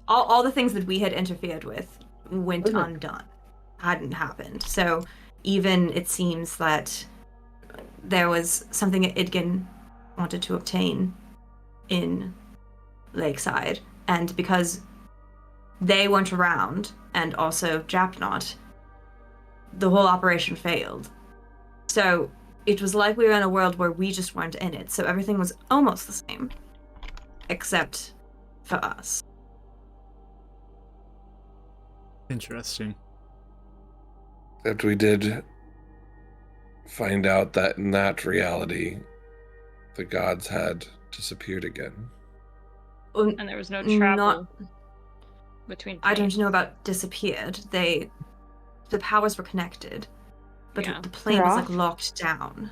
all the things that we had interfered with went Mhm. undone. hadn't happened. So even it seems that there was something that Idgen wanted to obtain in Lakeside, and because they weren't around, and also Japnot, the whole operation failed. So it was like we were in a world where we just weren't in it, so everything was almost the same, except for us. Interesting. Except we did find out that in that reality, the gods had disappeared again. And there was no travel between I don't planes. know about disappeared. The powers were connected, but Yeah. the plane was like Rough. locked down.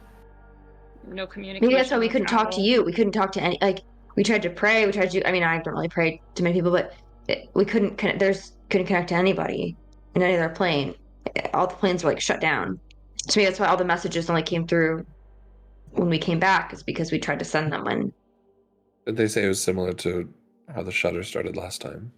No communication. Maybe that's why we no couldn't talk to travel. you. We couldn't talk to any. Like we tried to pray. We tried to. I mean, I don't really pray to many people, but we couldn't. Couldn't connect to anybody in any other plane. All the planes were like shut down. To me, that's why all the messages only came through when we came back. Is because we tried to send them when. Did they say it was similar to how the shutter started last time?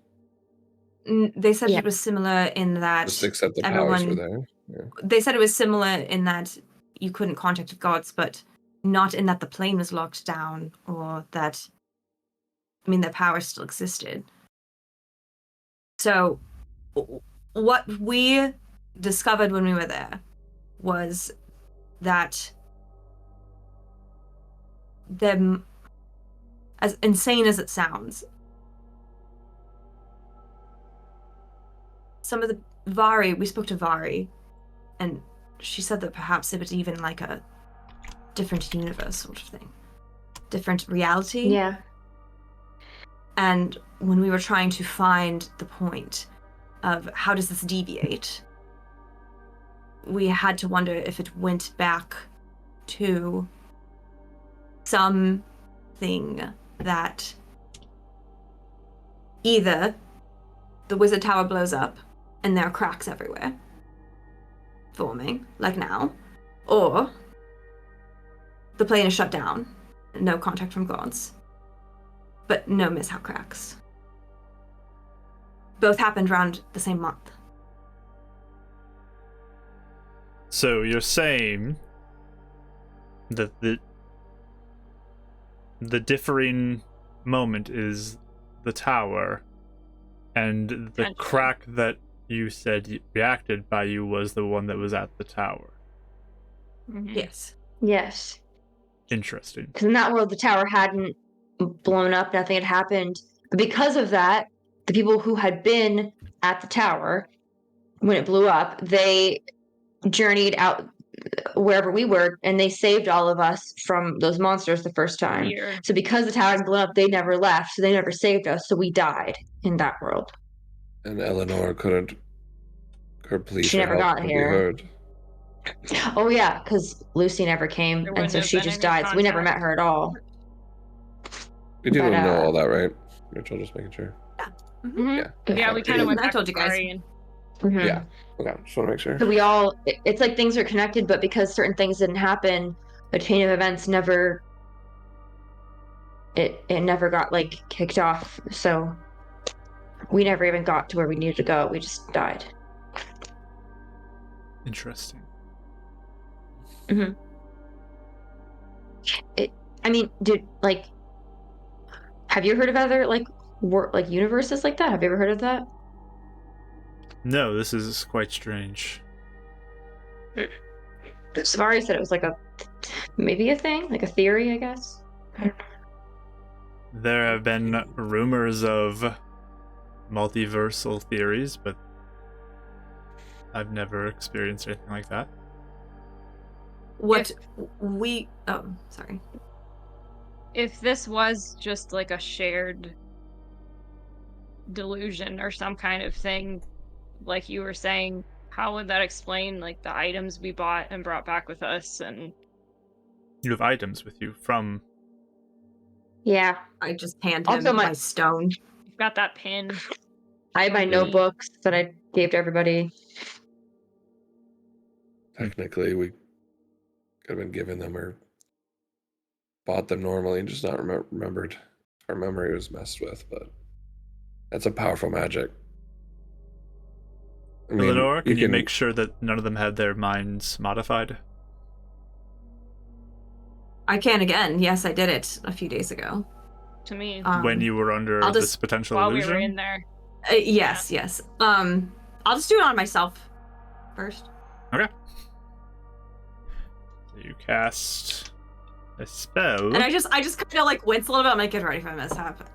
They said Yeah. it was similar in that Just except the everyone. powers were there. Yeah. They said it was similar in that you couldn't contact the gods, but not in that the plane was locked down or that. I mean, their power still existed. So, what we discovered when we were there was that them, as insane as it sounds, some of the Vari, we spoke to Vari, and she said that perhaps it was even like a different universe sort of thing, different reality. Yeah. And when we were trying to find the point of how does this deviate, we had to wonder if it went back to something that either the wizard tower blows up and there are cracks everywhere forming, like now, or the plane is shut down, no contact from gods, but no mishap cracks. Both happened around the same month. So you're saying that the differing moment is the tower, and the Potentially. crack that you said reacted by you was the one that was at the tower. Mhm. Yes. Yes. Interesting. Because in that world, the tower hadn't blown up. Nothing had happened. But because of that, the people who had been at the tower when it blew up, they journeyed out wherever we were, and they saved all of us from those monsters the first time. Here. So because the tower had blown up, they never left, so they never saved us. So we died in that world. And Eleanor couldn't. Her plea She for never help got could be here. heard. Oh yeah, because Lucy never came, There and wouldn't so have she been just any died. So we never met contact. her at all. You didn't But, know all that, right? Rachel, just making sure. Mhm. Yeah. Yeah, we kind of went I back told to you guys. Ari and Mhm. Yeah. Okay, just want to make sure. So we all, it's like things are connected, but because certain things didn't happen, the chain of events never, it never got like kicked off. So we never even got to where we needed to go. We just died. Interesting. I mean, have you heard of other like universes like that? Have you ever heard of that? No, this is quite strange. Savari said it was like maybe a thing, like a theory, I guess. There have been rumors of multiversal theories, but I've never experienced anything like that. What we... Oh, sorry. if this was just like a shared delusion or some kind of thing, like you were saying, how would that explain like the items we bought and brought back with us? And You have items with you from... Yeah. I just hand Also him my- my stone. you've got that pin. I had my Mhm. notebooks that I gave to everybody. Technically, we could have been given them or bought them normally and just not remembered. Our memory was messed with, but that's a powerful magic. I mean, Eleanor, can you make sure that none of them had their minds modified? I can again. Yes, I did it a few days ago. To me, When you were under I'll this just- potential while illusion? we were in there. Yes, yes. I'll just do it on myself first. Okay. So you cast a spell. And I just kind of like wince a little bit. I'm like, get ready for a mishap.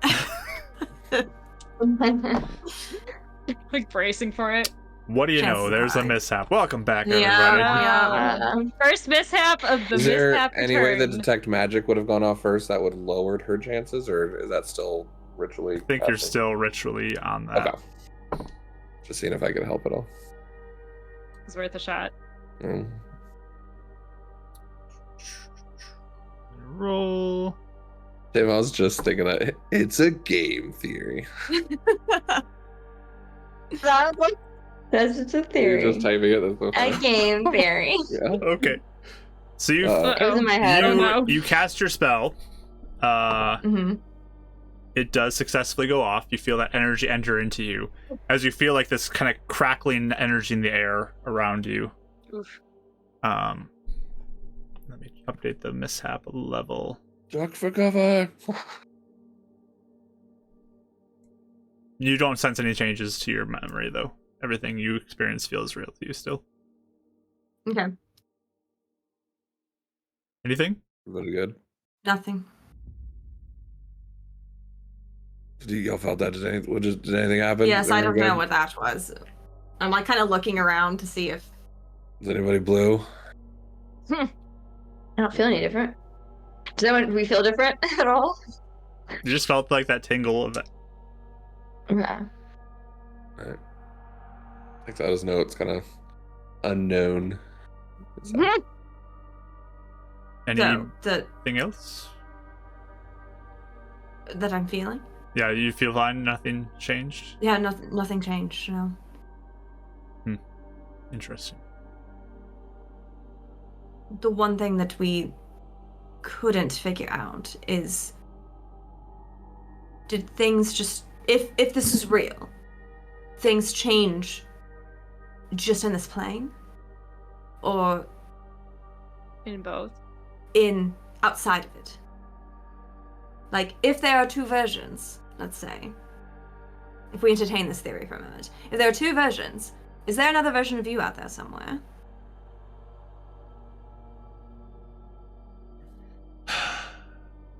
Like bracing for it. What do you know? Chances There's a are. mishap. Welcome back, Yeah. everybody. First mishap of the Is there mishap any way that return. detect magic would have gone off first that would have lowered her chances, or is that still ritually? I think you're casting? still ritually on that. Okay. Just seeing if I could help at all. It's worth a shot. Mm. Roll. Tim, I was just thinking that it's a game theory. That's just a You're theory. just typing it. That's so A funny. game theory. Yeah. Okay. So you Uh, It was in my head. I don't know. you cast your spell. Mm-hmm. It does successfully go off. You feel that energy enter into you as you feel like this kind of crackling energy in the air around you. Oof. Let me update the mishap level. Duck for cover. You don't sense any changes to your memory, though. Everything you experience feels real to you still. Okay. Anything? Really good. Nothing. Y'all felt that? Did anything happen? Yes, I don't Everyone know good? what that was. I'm like kind of looking around to see if. Is anybody blue? I don't feel any different. Do we feel different at all? You just felt like that tingle of Yeah. Alright. Takes out his notes, kind of unknown. So Anything else? that I'm feeling. Yeah, you feel fine. Nothing changed. Yeah, nothing changed. No. Interesting. The one thing that we couldn't figure out is, did things just, if this is real, things change just in this plane, or In both. in outside of it? Like, if there are two versions, let's say, if we entertain this theory for a moment, if there are two versions, is there another version of you out there somewhere?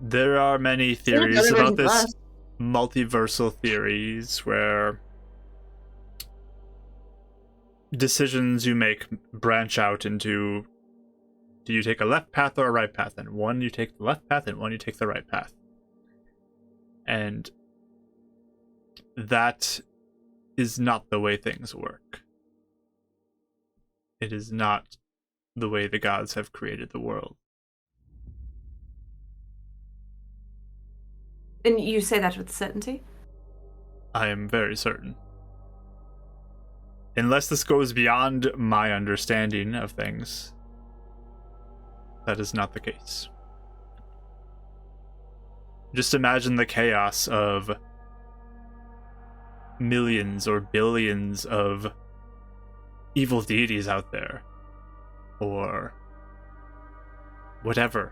There are many There's theories another about version of this. us. Multiversal theories where decisions you make branch out into, do you take a left path or a right path? And one you take the left path and one you take the right path. And that is not the way things work. It is not the way the gods have created the world. And you say that with certainty? I am very certain. Unless this goes beyond my understanding of things, that is not the case. Just imagine the chaos of millions or billions of evil deities out there, or whatever.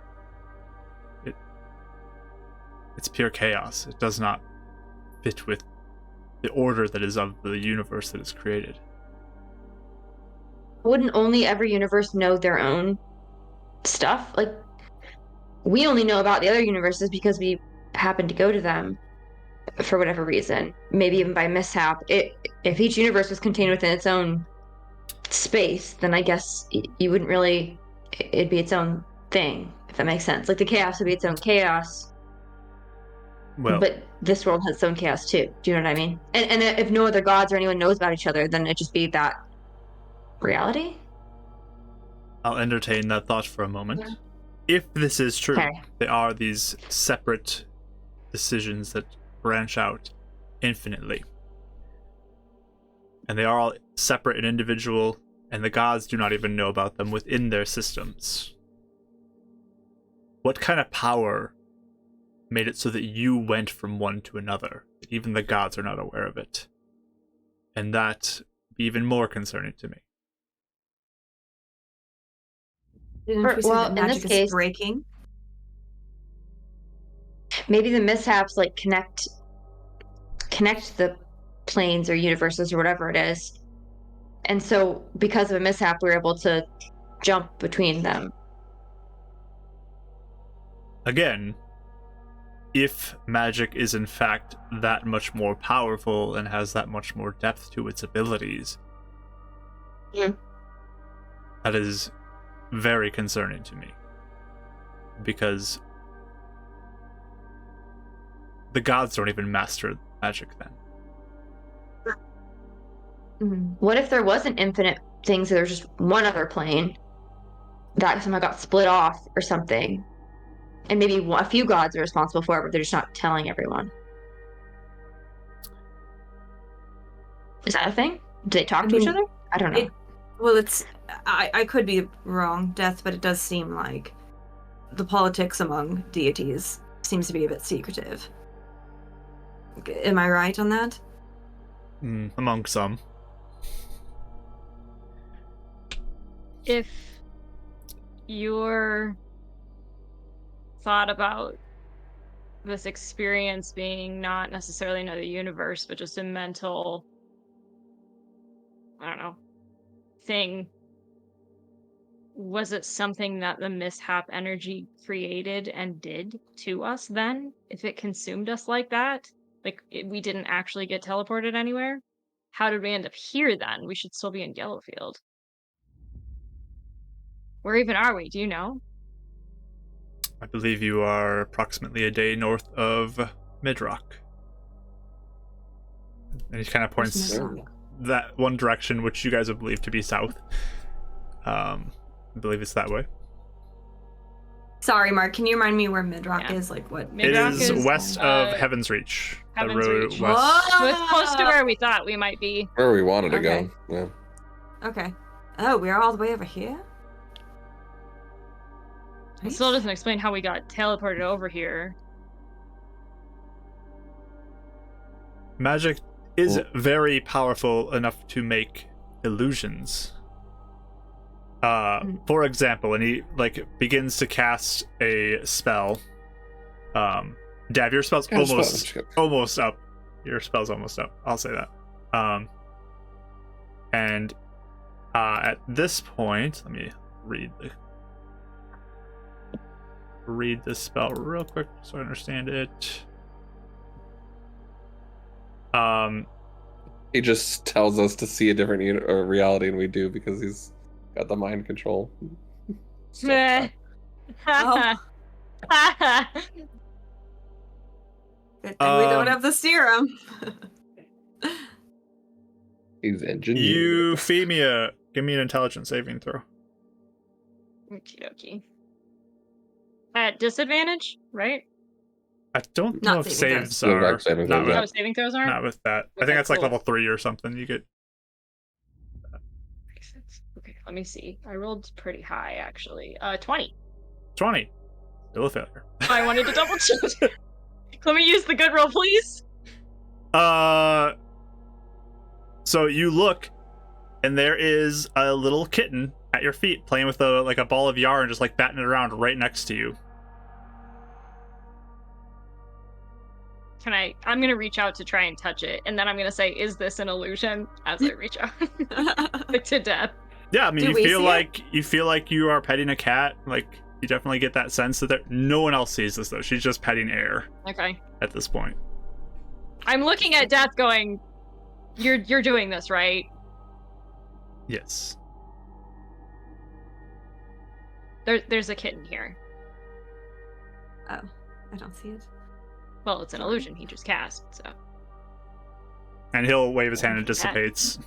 It's pure chaos. It does not fit with the order that is of the universe that is created. Wouldn't only every universe know their own stuff? Like, we only know about the other universes because we happen to go to them for whatever reason. Maybe even by mishap. If each universe was contained within its own space, then I guess you wouldn't really. It'd be its own thing, if that makes sense. Like the chaos would be its own chaos. Well, But this world has its own chaos too. Do you know what I mean? And if no other gods or anyone knows about each other, then it'd just be that reality. I'll entertain that thought for a moment. If this is true, Okay. there are these separate decisions that branch out infinitely. And they are all separate and individual, and the gods do not even know about them within their systems. What kind of power made it so that you went from one to another? Even the gods are not aware of it. And that even more concerning to me. Didn't Or- we say well, that in magic this is case- breaking? Maybe the mishaps like connect the planes or universes or whatever it is. And so because of a mishap, we were able to jump between them. Again, if magic is in fact that much more powerful and has that much more depth to its abilities, Yeah. that is very concerning to me. Because the gods don't even master magic then. What if there wasn't infinite things, so there's just one other plane that somehow got split off or something? And maybe a few gods are responsible for it, but they're just not telling everyone. Is that a thing? Do they talk to each mean, other? I don't know. Well, it's I could be wrong, Death, but it does seem like the politics among deities seems to be a bit secretive. Am I right on that? Among some. If your thought about this experience being not necessarily another universe, but just a mental, I don't know, thing, was it something that the mishap energy created and did to us then? If it consumed us like that? Like, we didn't actually get teleported anywhere? How did we end up here then? We should still be in Yellowfield. Where even are we? Do you know? I believe you are approximately a day north of Midrock. And he kind of points that one direction, which you guys would believe to be south. I believe it's that way. Sorry, Mark. Can you remind me where Midrock Yeah. is? Like what? Midrock It is west of Heaven's Reach. Heaven's the road Reach. west. So it's close to where we thought we might be. Where we wanted to Okay. go. Yeah. Okay. Oh, we're all the way over here? It still doesn't explain how we got teleported over here. Magic is very powerful enough to make illusions. For example, and he begins to cast a spell. Dav, your spell's almost up. Your spell's almost up. I'll say that. And at this point, let me read this spell real quick so I understand it. He just tells us to see a different reality than we do because he's got the mind control. Meh. Oh. Good thing we don't have the serum. He's engineered. Euphemia, give me an intelligence saving throw. Okie dokie. At disadvantage, right? I don't Not know if saving saves throws. are. Not saving Not throws, with, yeah. Oh, saving throws aren't? not with that. I Okay, think that's like cool. level 3 or something. You get. Makes sense. Okay, let me see. I rolled pretty high, actually. 20. 20. Still a failure. I wanted to double check. Let me use the good roll, please. So you look, and there is a little kitten at your feet playing with a ball of yarn, just batting it around right next to you. I'm gonna reach out to try and touch it, and then I'm gonna say, is this an illusion? As I reach out. To death. Yeah, I mean, Do we see you feel like you are petting a cat. You definitely get that sense that no one else sees this though. She's just petting air Okay. at this point. I'm looking at Death going, you're doing this, right? Yes. There's a kitten here. Oh, I don't see it. Well, it's an illusion he just cast, so. And he'll wave his hand and dissipates.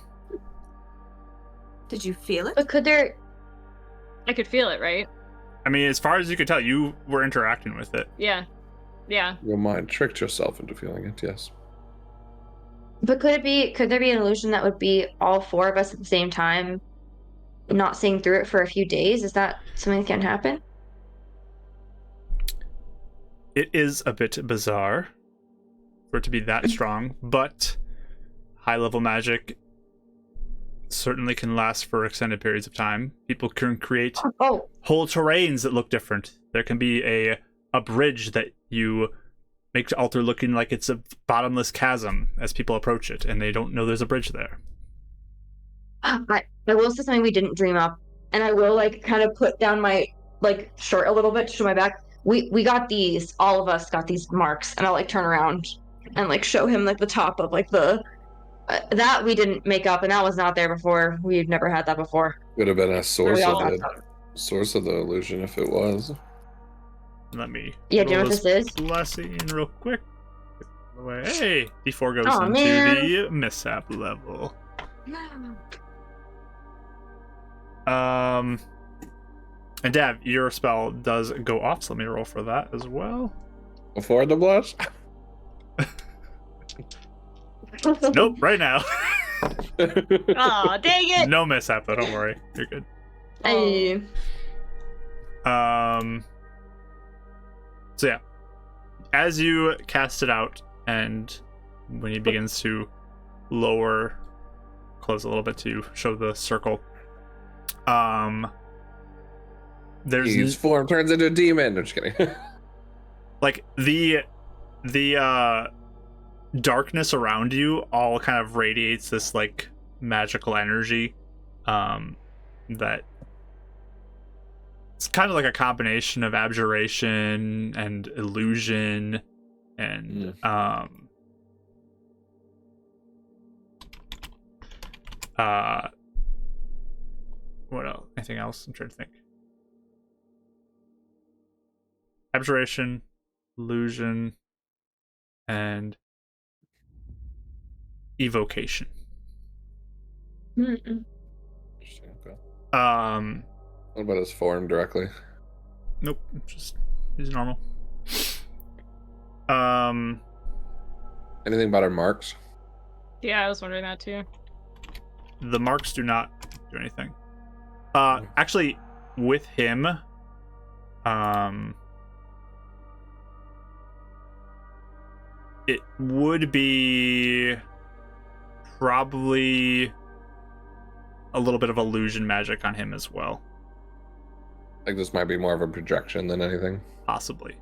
Did you feel it? But could there? I could feel it, right? I mean, as far as you could tell, you were interacting with it. Yeah. Yeah. Your mind tricked yourself into feeling it. Yes. But could there be an illusion that would be all four of us at the same time, not seeing through it for a few days? Is that something that can happen? It is a bit bizarre for it to be that strong, but high level magic certainly can last for extended periods of time. People can create Oh, whole terrains that look different. There can be a bridge that you make to alter looking like it's a bottomless chasm as people approach it, and they don't know there's a bridge there. I will say something we didn't dream up, and I will like kind of put down my like shirt a little bit to show my back. We got these, all of us got these marks, and I'll like turn around and like show him like the top of like the that we didn't make up, and that was not there before. We've never had that before. Would have been a source We all of got the some. illusion if it was. Let me Yeah, do you know roll what this is? blessing real quick. Hey, D4 goes Aw, into man. the mishap level. And Dav, your spell does go off, so let me roll for that as well. Before the blush? Nope, right now. Aw, dang it! No mishap though, don't worry. You're good. Hey. So yeah, as you cast it out, and when he begins to close a little bit to show the circle, there's His form turns into a demon. I'm just kidding. like the darkness around you all kind of radiates this like magical energy, that it's kind of like a combination of abjuration and illusion and what else? Anything else? I'm trying to think. Abjuration, illusion, and evocation. Okay. What about his form directly? Nope, just he's normal. Anything about our marks? Yeah, I was wondering that too. The marks do not do anything. Actually, with him, it would be probably a little bit of illusion magic on him as well. Like this might be more of a projection than anything. Possibly.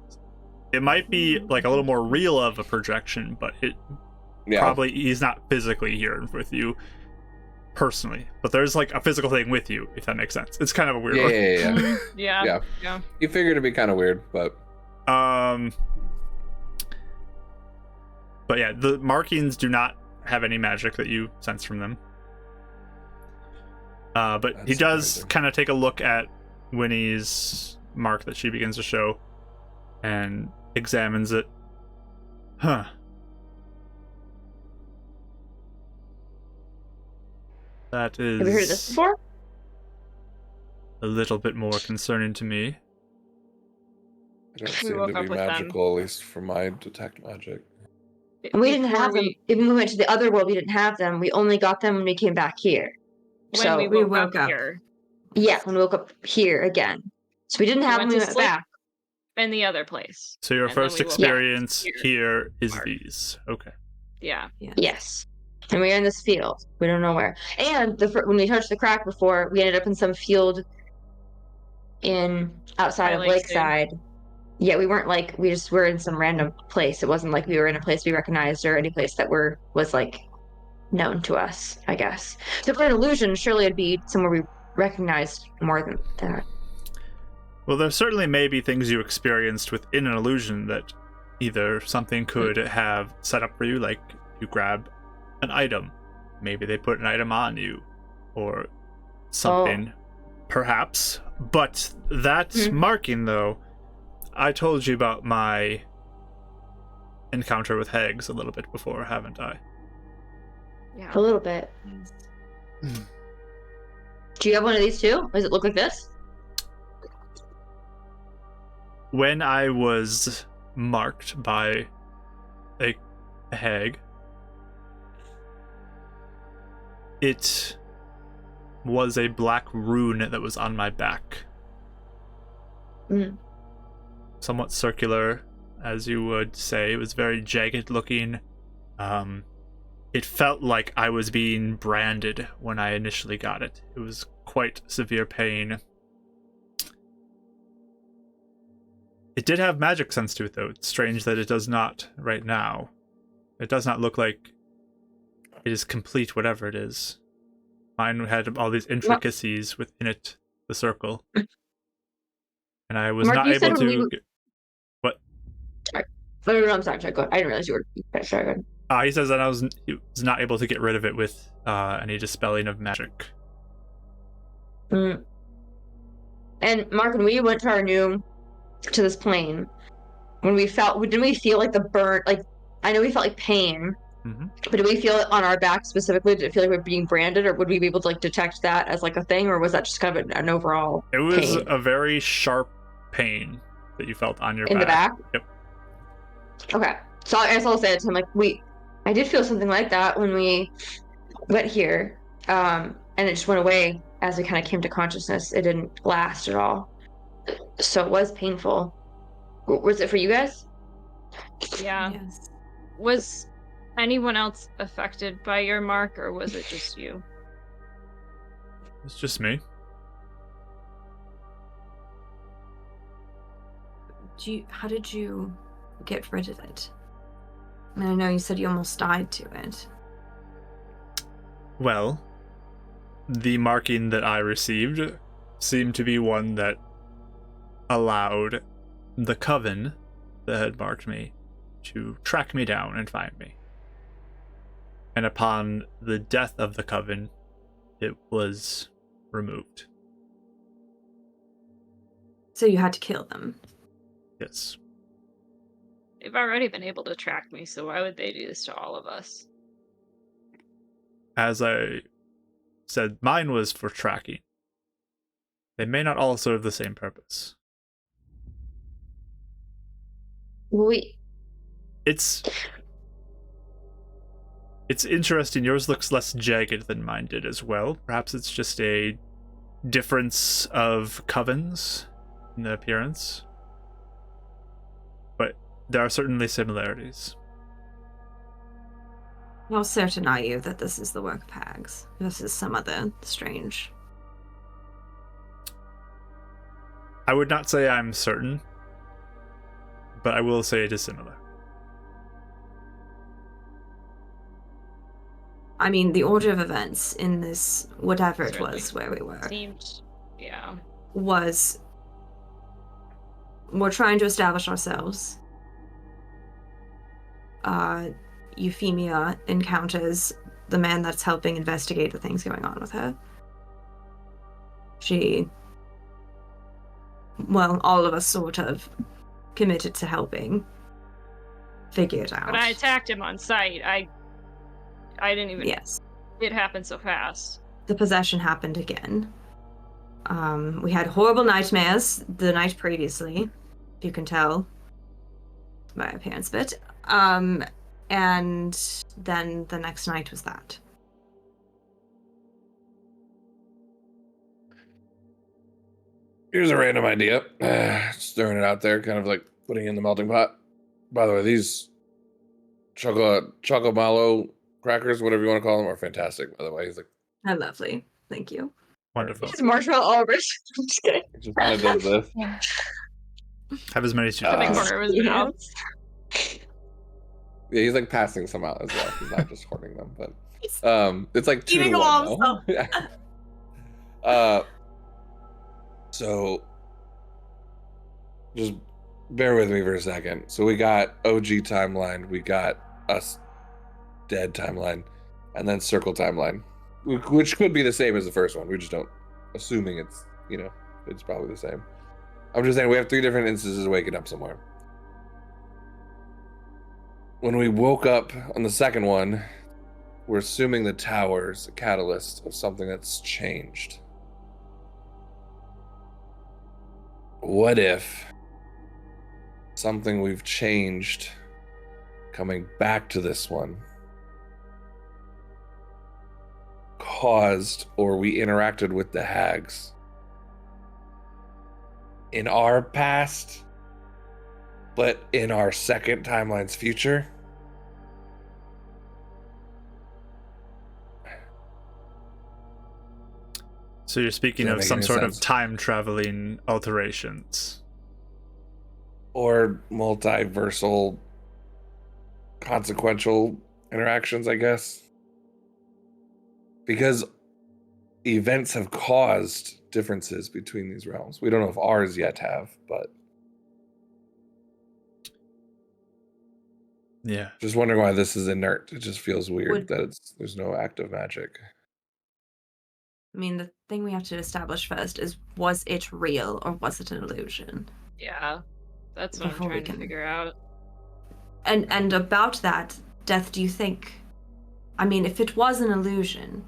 It might be like a little more real of a projection, but it Yeah. probably he's not physically here with you personally. But there's like a physical thing with you, if that makes sense. It's kind of a weird Yeah, one. yeah. Yeah. Yeah. Yeah. You figured it'd be kind of weird, but But yeah, the markings do not have any magic that you sense from them. But he That's does amazing. kind of take a look at Winnie's mark that she begins to show and examines it. Huh. That is Have you heard of this before? a little bit more concerning to me. it don't We seem woke to up be with them. magical, at least for my detect magic. And we didn't Before have them. Even when we went to the other world, we didn't have them. We only got them when we came back here. When So we we woke woke up. here yeah, when we woke up here again. So we didn't have them went when we to went sleep. back. in the other place. So your And then first we woke up experience here. here is Mark. these. Okay. Yeah. Yes. And we are in this field. We don't know where. And when we touched the crack before, we ended up in some field outside By of Lakeside. Lakeside. Yeah, we weren't like we just were in some random place. It wasn't like we were in a place we recognized or any place that was like known to us, I guess. So if we're an illusion, surely it'd be somewhere we recognized more than that. Well, there certainly may be things you experienced within an illusion that either something could have set up for you, like you grab an item. Maybe they put an item on you, or something, perhaps. But that marking, though, I told you about my encounter with hags a little bit before, haven't I? A little bit. Do you have one of these too? Does it look like this? When I was marked by a hag, it was a black rune that was on my back. Somewhat circular, as you would say. It was very jagged looking. it felt like I was being branded when I initially got it. It was quite severe pain. It did have magic sense to it, though. It's strange that it does not right now. It does not look like it is complete, whatever it is. Mine had all these intricacies within it, the circle. And I was Mark, not you said able when to... you- What? No, I'm sorry. Go ahead. I didn't realize you were. Sorry, go ahead. He says that he was not able to get rid of it with any dispelling of magic. Mm. And Mark, when we went to this plane, didn't we feel like the burn? Like, I know we felt like pain, Mm-hmm. but did we feel it on our back specifically? Did it feel like we're being branded, or would we be able to like detect that as like a thing, or was that just kind of an overall It was pain a very sharp pain that you felt on your in the back? Yep. Okay, so I guess I'll say it to him like I did feel something like that when we went here, and it just went away as we kind of came to consciousness. It didn't last at all, so it was painful. Was it for you guys? Yeah. Yes. Was anyone else affected by your mark, or was it just you? It's just me. How did you get rid of it? I mean, I know you said you almost died to it. Well, the marking that I received seemed to be one that allowed the coven that had marked me to track me down and find me. And upon the death of the coven, it was removed. So you had to kill them. Yes. They've already been able to track me, so why would they do this to all of us? As I said, mine was for tracking. They may not all serve the same purpose. It's interesting. Yours looks less jagged than mine did as well. Perhaps it's just a difference of covens in the appearance. But there are certainly similarities. How certain are you that this is the work of hags versus some other strange? I would not say I'm certain, but I will say it is similar. I mean, the order of events in this, whatever it Certainly. was where we were, Seemed, yeah. was we're trying to establish ourselves. Euphemia encounters the man that's helping investigate the things going on with her. All of us sort of committed to helping figure it out. But I attacked him on sight. I didn't even... Yes. It happened so fast. The possession happened again. We had horrible nightmares the night previously, if you can tell by appearance bit. And then the next night was that. Here's a random idea. Just throwing it out there, kind of like putting it in the melting pot. By the way, these chocolate mallow crackers, whatever you want to call them, are fantastic. By the way, he's like, How lovely. Thank you. Wonderful. It's marshmallow all over. I'm just kidding. it just kind of does this. Have as many as you In the can. corner of his mouth. Yeah, he's like passing some out as well. He's not just hoarding them, but it's like 2 Eating to 1. all though. Yeah. So just bear with me for a second. So we got OG timeline, we got us dead timeline, and then circle timeline, which could be the same as the first one. We just don't, assuming it's, it's probably the same. I'm just saying we have 3 different instances of waking up somewhere. When we woke up on the second one, we're assuming the tower's a catalyst of something that's changed. What if something we've changed coming back to this one caused, or we interacted with the hags in our past, but in our second timeline's future? So you're speaking Does that of make some any sort sense? of time traveling alterations. Or multiversal consequential interactions, I guess. Because events have caused differences between these realms. We don't know if ours yet have, but Yeah. just wondering why this is inert. It just feels weird Would- that there's no active magic. I mean, the thing we have to establish first is, was it real or was it an illusion? Yeah, that's what I'm Before we trying to can- figure out. And about that, Death, do you think... I mean, if it was an illusion,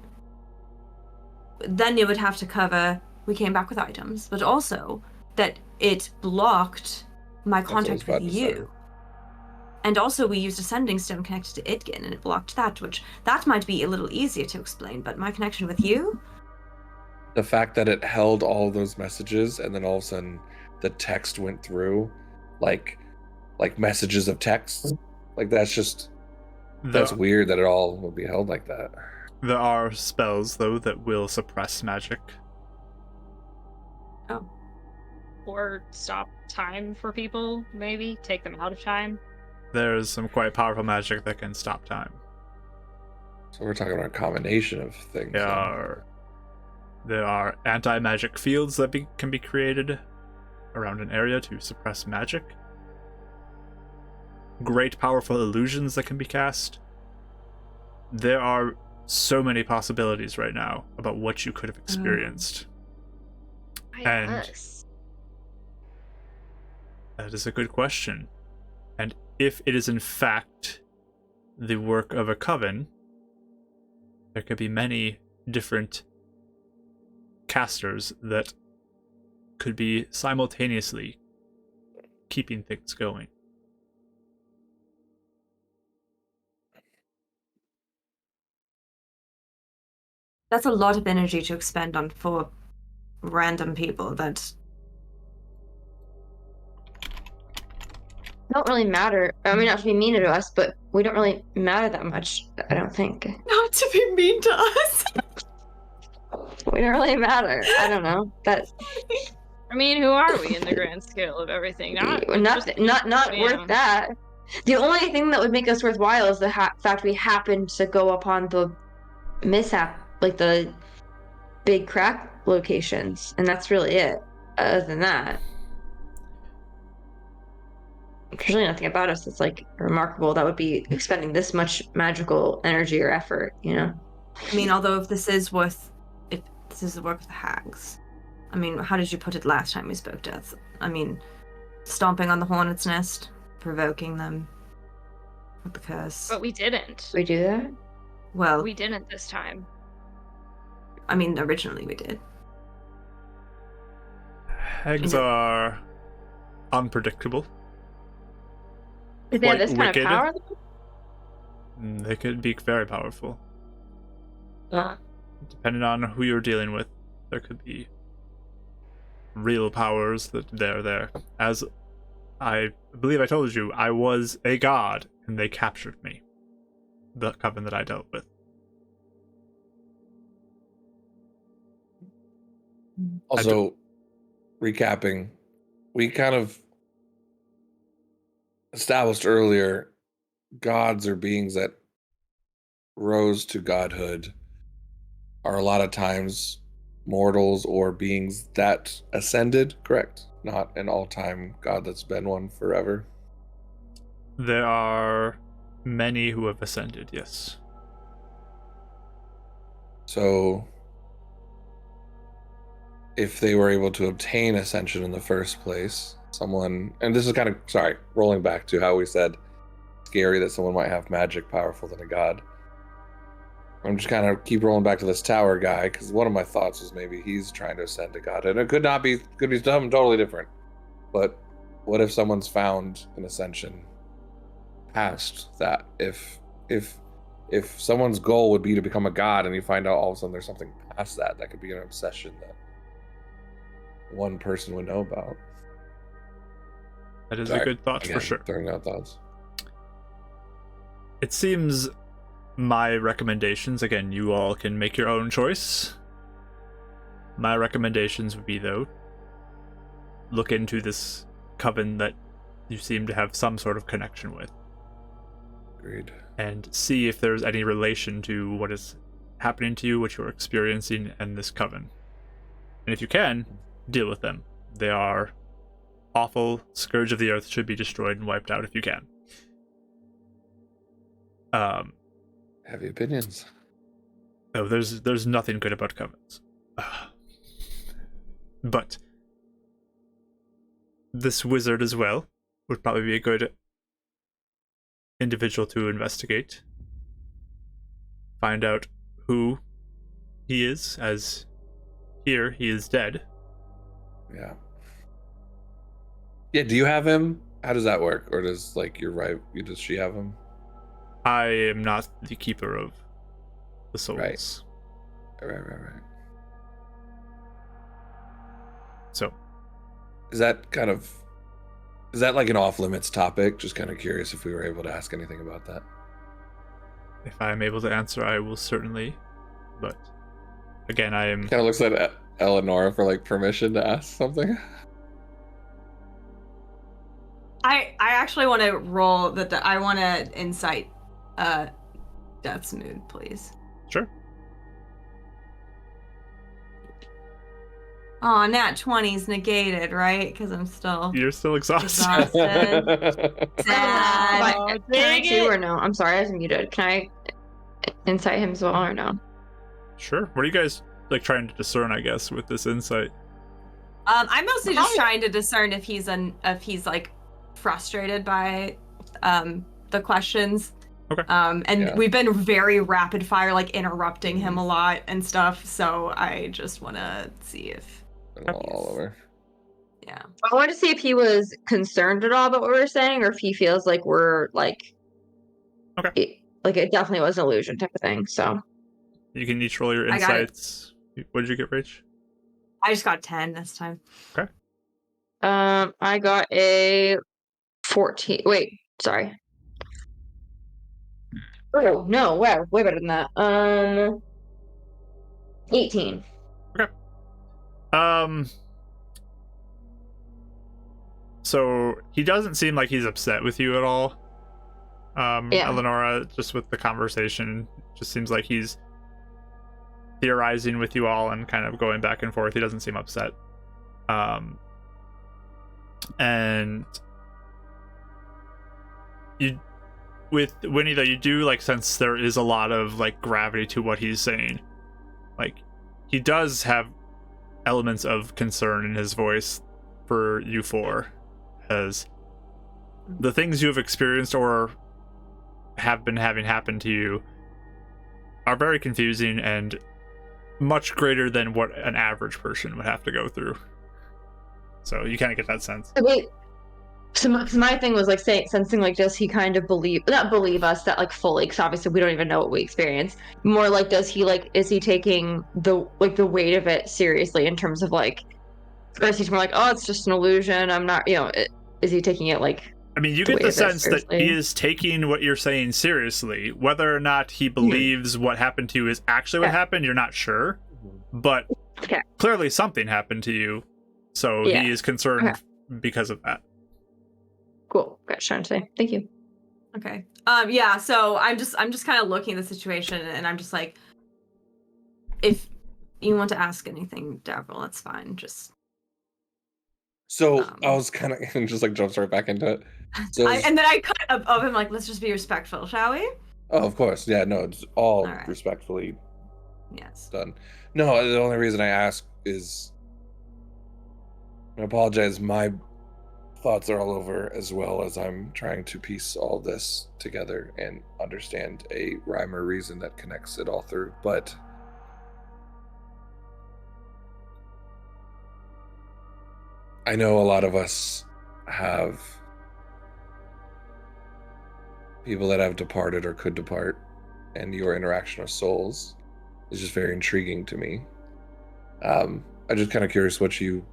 then it would have to cover, we came back with items, but also that it blocked my what I was contact about with to say. you. And also we used a sending stone connected to Idgin, and it blocked that, which that might be a little easier to explain, but my connection with you? The fact that it held all those messages and then all of a sudden the text went through like messages of text. Like that's weird that it all would be held like that. There are spells, though, that will suppress magic. Oh. Or stop time for people, maybe take them out of time. There's some quite powerful magic that can stop time. So we're talking about a combination of things. There are anti-magic fields that can be created around an area to suppress magic. Great powerful illusions that can be cast. There are so many possibilities right now about what you could have experienced. And- Yes. That is a good question. And if it is in fact the work of a coven, there could be many different casters that could be simultaneously keeping things going. That's a lot of energy to expend on 4 random people that... Don't really matter. I mean, not to be mean to us, but we don't really matter that much. I don't think Not to be mean to us! we don't really matter. I don't know. That I mean, who are we in the grand scale of everything? Not not yeah. worth that. The only thing that would make us worthwhile is the fact we happened to go upon the mishap, like the big crack locations, and that's really it. Other than that, there's really nothing about us that's like remarkable that would be expending this much magical energy or effort, you know? I mean, although if this is the work of the hags, I mean, how did you put it last time we spoke, Death? I mean, stomping on the hornet's nest, provoking them with the curse. But we didn't. We do that? Well, We didn't this time. I mean, originally we did. Hags are unpredictable. Did they have Quite this kind wicked. of power? They could be very powerful. Uh, Depending on who you're dealing with, there could be real powers that they're there. As I believe I told you, I was a god, and they captured me. The coven that I dealt with. Also, recapping, we kind of established earlier gods or beings that rose to godhood are a lot of times mortals or beings that ascended, correct? Not an all-time god that's been one forever. There are many who have ascended, yes. So if they were able to obtain ascension in the first place, someone, and this is kind of, sorry, rolling back to how we said scary that someone might have magic powerful than a god. I'm just kind of keep rolling back to this tower guy because one of my thoughts was maybe he's trying to ascend to god, and it could be something totally different. But what if someone's found an ascension past that? If someone's goal would be to become a god, and you find out all of a sudden there's something past that could be an obsession that one person would know about. That is Sorry, a good thought again, for sure. Throwing out thoughts. It seems my recommendations, again, you all can make your own choice, My recommendations would be, though, look into this coven that you seem to have some sort of connection with. Agreed. And see if there's any relation to what is happening to you, what you're experiencing, and this coven. And if you can, deal with them. They are awful, scourge of the earth, should be destroyed and wiped out if you can. Heavy opinions. Oh, there's nothing good about covens. But this wizard as well would probably be a good individual to investigate. Find out who he is, as here he is dead. Yeah. Yeah, do you have him? How does that work? Or does does she have him? I am not the keeper of the souls. Right. So Is that like an off limits topic? Just kind of curious if we were able to ask anything about that. if I am able to answer, I will certainly. But again, I am. Kind of looks at Eleanor for like permission to ask something. I actually want to roll I want to insight Death's mood, please. Sure. Oh, nat 20's negated, right? Because I'm still You're still exhausted. exhausted. Sad. Oh, Can I dang too it. or no? I'm sorry, I was muted. Can I insight him as well or no? Sure. What are you guys like trying to discern, I guess, with this insight? I'm mostly just trying to discern if he's like frustrated by the questions. Okay. And Yeah. we've been very rapid fire, like interrupting him a lot and stuff. So I just want to see if, All over. yeah. I wanted to see if he was concerned at all about what we were saying, or if he feels like we're like, Okay. like it definitely was an illusion type of thing. So You can each roll your I got it. insights. What did you get, Rach? I just got 10 this time. I got a 14. Wait, sorry. Oh no, wow, way better than that. 18. So he doesn't seem like he's upset with you at all. Yeah. Eleonora, just with the conversation, just seems like he's theorizing with you all and kind of going back and forth. He doesn't seem upset. And you, with Winnie though, you do like sense there is a lot of like gravity to what he's saying. Like he does have elements of concern in his voice for you four, as the things you have experienced or have been having happen to you are very confusing and much greater than what an average person would have to go through. So you kind of get that sense. Wait. So my thing was like sensing like, does he kind of not believe us that like fully, because obviously we don't even know what we experience. More like, does he like, is he taking the weight of it seriously in terms of like, or is he more like, oh, it's just an illusion, I'm not, is he taking it like? I mean, you the get weight the of it sense that he seriously? is taking what you're saying seriously. Whether or not he believes what happened to you is actually what Yeah. happened, you're not sure. But Okay. clearly something happened to you, so Yeah. he is concerned Okay. because of that. Cool. Got trying to say. Thank you. Okay. Yeah, so I'm just kind of looking at the situation and I'm just like, if you want to ask anything, Davril, that's fine. Just So I was kind of just like jumps right back into it. So and then I cut of him like, let's just be respectful, shall we? oh, of course, yeah, no, it's all Alright. respectfully Yes. done. No, the only reason I ask is I apologize. My thoughts are all over as well as I'm trying to piece all this together and understand a rhyme or reason that connects it all through. But I know a lot of us have people that have departed or could depart, and your interaction with souls is just very intriguing to me. I'm just kind of curious what you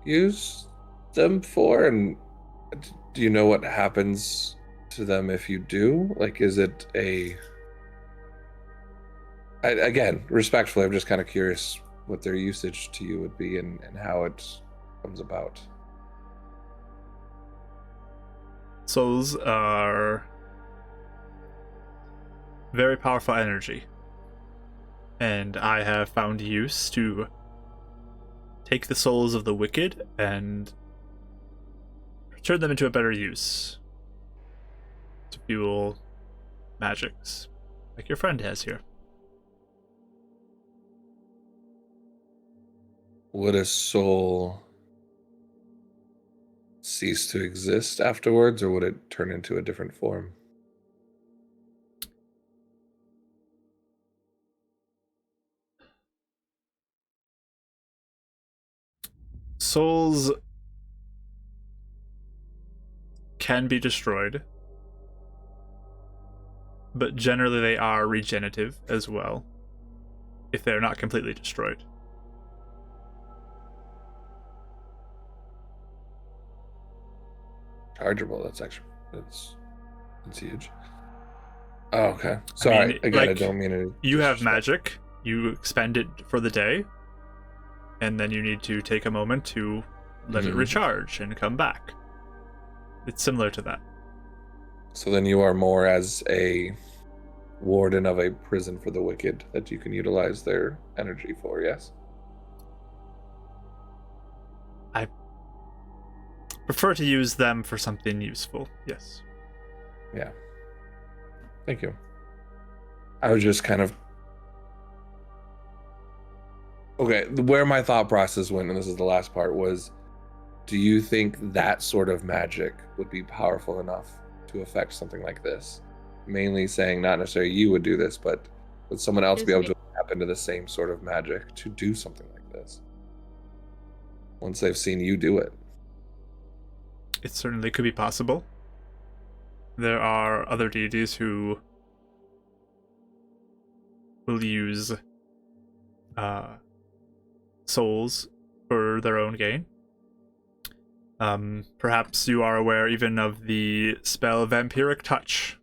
use them for, and do you know what happens to them if you do? Like, is it a Again, respectfully, I'm just kind of curious what their usage to you would be and how it comes about. Souls are very powerful energy, and I have found use to take the souls of the wicked and turn them into a better use to fuel magics, like your friend has here. Would a soul cease to exist afterwards, or would it turn into a different form? Souls can be destroyed, but generally they are regenerative as well, if they're not completely destroyed. Chargeable. That's huge. Oh, okay. Sorry. I mean, Again, I like, don't mean it. You have magic, you expend it for the day, and then you need to take a moment to let it recharge and come back. It's similar to that. So then you are more as a warden of a prison for the wicked that you can utilize their energy for, yes? I prefer to use them for something useful, yes. Yeah. Thank you. I was just kind of... Okay, where my thought process went, and this is the last part, was, do you think that sort of magic would be powerful enough to affect something like this? Mainly saying not necessarily you would do this, but would someone else be able to tap into the same sort of magic to do something like this? Once they've seen you do it. It certainly could be possible. There are other deities who will use souls for their own gain. Perhaps you are aware even of the spell Vampiric Touch,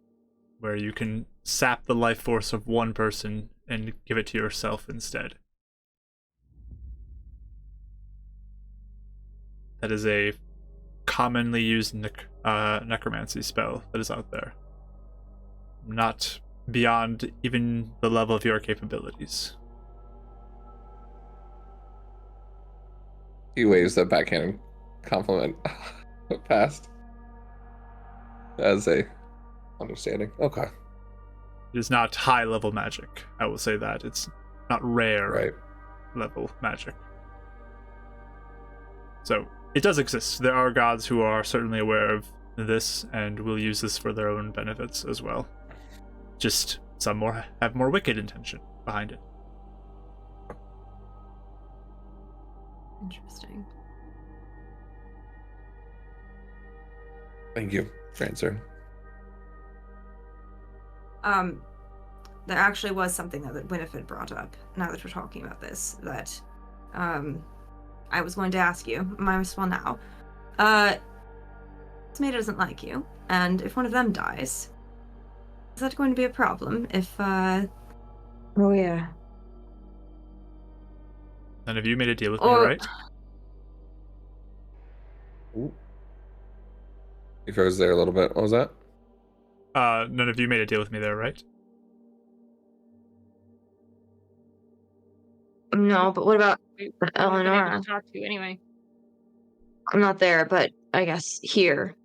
where you can sap the life force of one person and give it to yourself instead. That is a commonly used necromancy spell that is out there. Not beyond even the level of your capabilities. He waves that backhand compliment past as a understanding. Okay. It is not high level magic, I will say that. It's not rare level magic. So, it does exist. There are gods who are certainly aware of this and will use this for their own benefits as well. Just some have more wicked intention behind it. Interesting. Thank you for answering. There actually was something that Winifred brought up, now that we're talking about this, that I was going to ask you. Might as well now. Tomato doesn't like you, and if one of them dies, is that going to be a problem? If Oh yeah. None of you made a deal with me, right? Ooh. He froze there a little bit. What was that? None of you made a deal with me there, right? No, but what about We would've been able Eleonora? to talk to you anyway. I'm not there, but I guess here.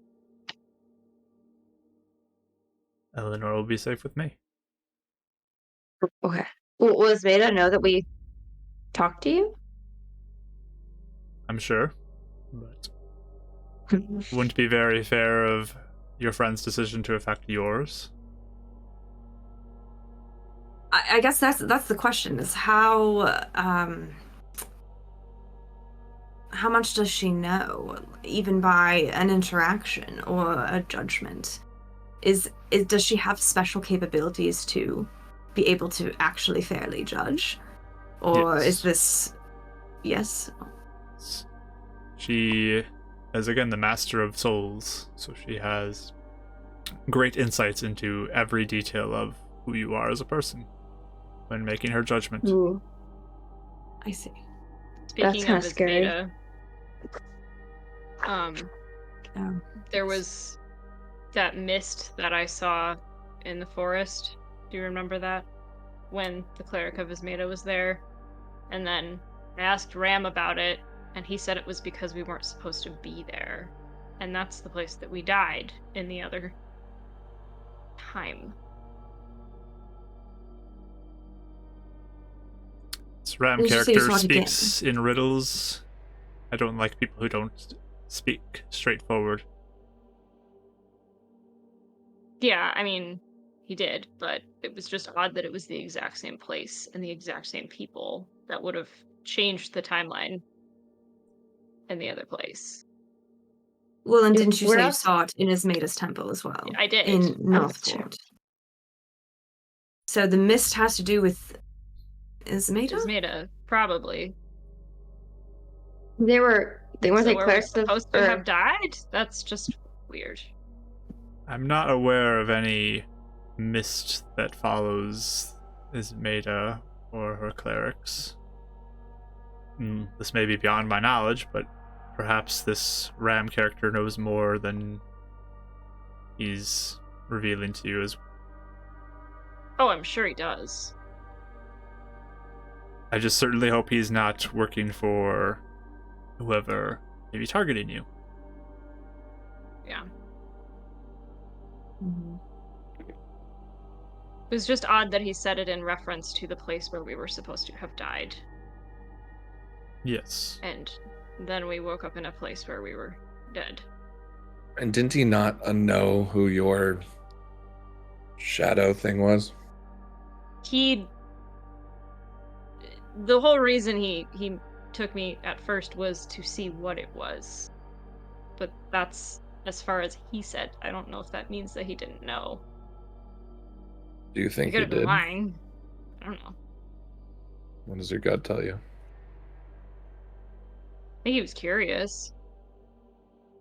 Eleanor will be safe with me. Okay. Well, was Veda know that we talked to you? I'm sure. But wouldn't be very fair of your friend's decision to affect yours. I guess that's the question: is how much does she know, even by an interaction or a judgment? Does she have special capabilities to be able to actually fairly judge, or Yes. is this? Yes. She is again the master of souls, so she has great insights into every detail of who you are as a person. when making her judgment. Ooh, I see. Speaking kinda of scary. Ismeda, there was that mist that I saw in the forest. Do you remember that? When the cleric of Ismeda was there. And then I asked Ram about it, and he said it was because we weren't supposed to be there. And that's the place that we died in the other time. This Ram Did you say you character saw it again? speaks in riddles. I don't like people who don't speak straightforward. Yeah, I mean, he did, but it was just odd that it was the exact same place and the exact same people that would have changed the timeline in the other place. Well, and didn't you Where say you else? saw it in Ismaida's temple as well? I did. In That's true. Northport. So the mist has to do with Ismaida? Ismeda, probably. They weren't So they were we clerics of supposed to have died? That's just weird. I'm not aware of any mist that follows Ismeda or her clerics. This may be beyond my knowledge, but perhaps this Ram character knows more than he's revealing to you. As Oh, I'm sure he does. I just certainly hope he's not working for whoever may be targeting you. Yeah. Mhm. It was just odd that he said it in reference to the place where we were supposed to have died. Yes. And then we woke up in a place where we were dead. And didn't he not know who your shadow thing was? The whole reason he took me at first was to see what it was. But that's as far as he said. I don't know if that means that he didn't know. Do you He think could he have been did? lying. I don't know. What does your gut tell you? I think he was curious.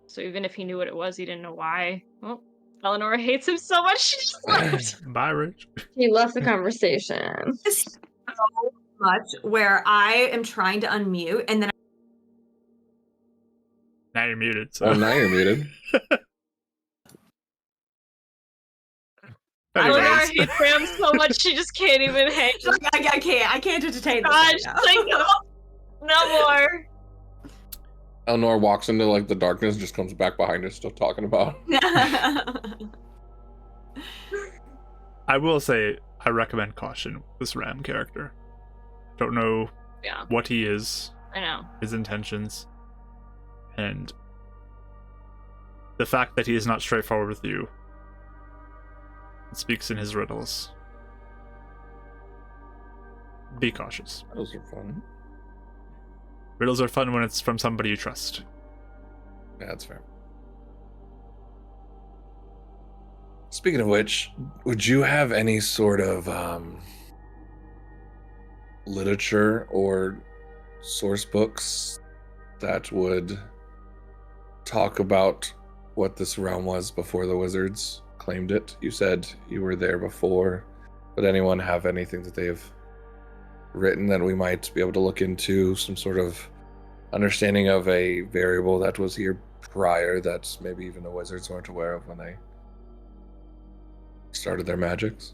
So even if he knew what it was, he didn't know why. Well, Eleanor hates him so much she just left. Bye, Rich. He left the conversation. So much where I am trying to unmute and then Now you're muted. So. Oh, now you're muted. Eleanor Anyways. hates Ram so much she just can't even hang. she's like, I can't entertain this God, right she's now. like, no more. Eleanor walks into like the darkness, just comes back behind her, still talking about. I will say I recommend caution with this Ram character. Don't know Yeah, what he is, I know. his intentions, and the fact that he is not straightforward with you. Speaks in his riddles. Be cautious. Those are fun. Riddles are fun when it's from somebody you trust. Yeah, that's fair. Speaking of which, would you have any sort of literature or source books that would talk about what this realm was before the wizards claimed it? You said you were there before, but anyone have anything that they've written that we might be able to look into, some sort of understanding of a variable that was here prior that maybe even the wizards weren't aware of when they started their magics?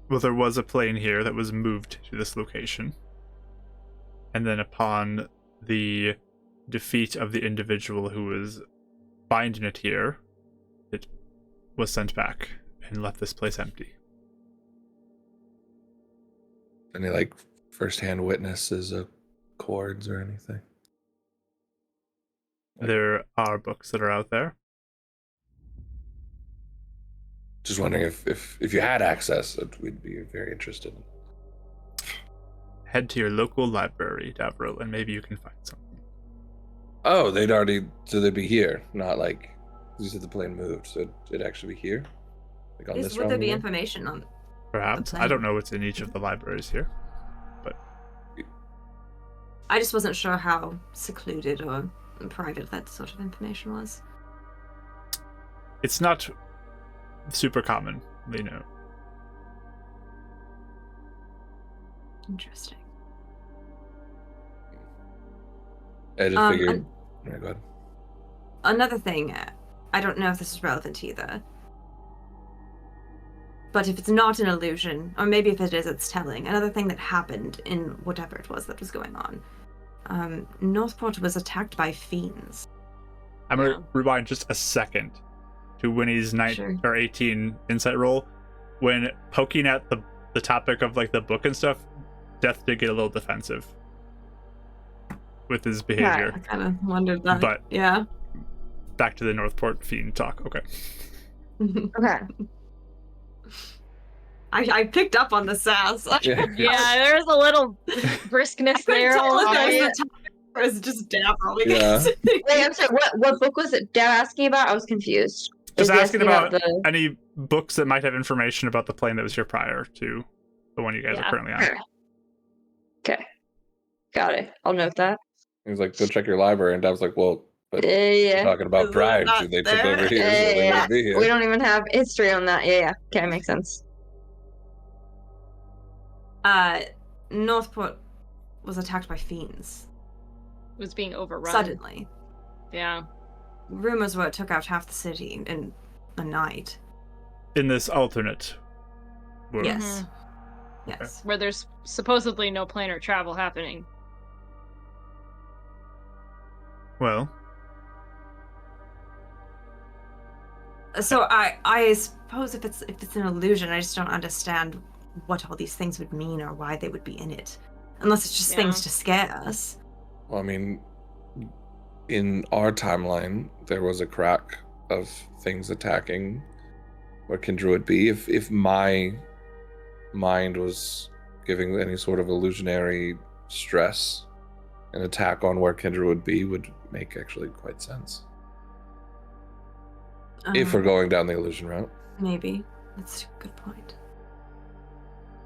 Well, there was a plane here that was moved to this location. And then upon the defeat of the individual who was binding it here, it was sent back and left this place empty. Any like first-hand witnesses of chords or anything? There are books that are out there. Just wondering if you had access, we'd be very interested. Head to your local library, Davril, and maybe you can find something. Oh, so they'd be here, not like you said the plane moved, so it'd actually be here, like on this Would there be realm? information on Perhaps. plane. I don't know what's in each of the libraries here. I just wasn't sure how secluded or private that sort of information was. It's not super common, you know. Interesting. I just figured. Right, go ahead. Another thing, I don't know if this is relevant either, but if it's not an illusion, or maybe if it is, it's telling. Another thing that happened in whatever it was that was going on. Northport was attacked by fiends. I'm gonna rewind just a second to Winnie's 18 insight roll. When poking at the topic of like the book and stuff, Death did get a little defensive with his behavior. I kind of wondered that. But yeah. Back to the Northport fiend talk. Okay. Okay. I picked up on the sass. Yeah. Yeah, there's a little briskness there. It's just Dapper. Yeah. Wait, I'm sorry. What book was it Dad asking about? I was confused. Just Was he asking about the... any books that might have information about the plane that was here prior to the one you guys are currently on. Okay. Got it. I'll note that. He was like, "Go check your library," and I was like, "Well, but we're Yeah. talking about prior to they took over here, so they Yeah. would be here." We don't even have history on that. Yeah. Okay, makes sense. Northport was attacked by fiends. Was being overrun. Suddenly. Yeah. Rumors were it took out half the city in a night. In this alternate world. Yes. Mhm. Yes. Where there's supposedly no planar travel happening. Well, So I suppose if it's an illusion, I just don't understand what all these things would mean or why they would be in it. Unless it's just things to scare us. Well, I mean, in our timeline, there was a crack of things attacking where Kindred would be. If my mind was giving any sort of illusionary stress, an attack on where Kindred would be would make actually quite sense. If we're going down the illusion route. Maybe. That's a good point.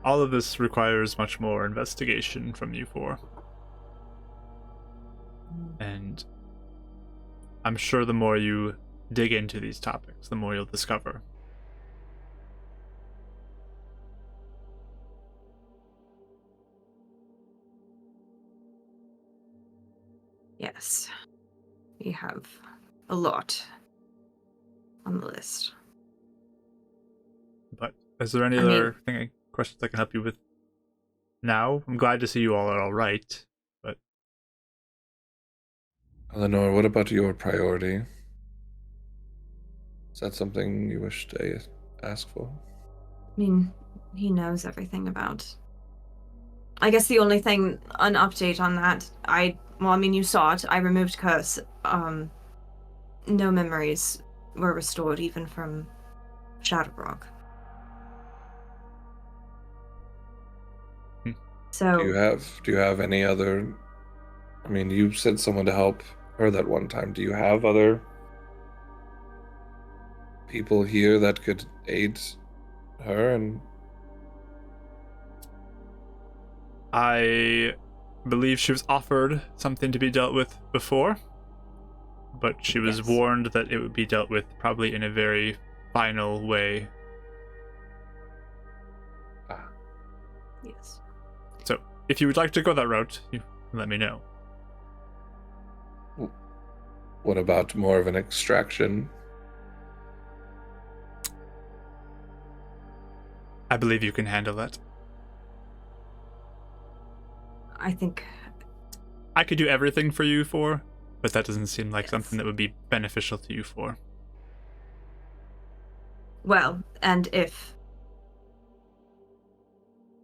all of this requires much more investigation from you four. And I'm sure the more you dig into these topics, the more you'll discover. Yes. We have a lot on the list. But is there any other questions I can help you with now? I'm glad to see you all are all right, but... Eleanor, what about your priority? Is that something you wish to ask for? I mean, he knows everything about... I guess the only thing, an update on that, you saw it, I removed Curse. No memories were restored, even from Shadowrock. So... Do you have any other... I mean, you sent someone to help her that one time. Do you have other people here that could aid her? And I believe she was offered something to be dealt with before, but she was warned that it would be dealt with probably in a very final way. Yes. So, if you would like to go that route, you let me know. what about more of an extraction? I believe you can handle that. I think... I could do everything for you four, but that doesn't seem like something that would be beneficial to you four. Well, and if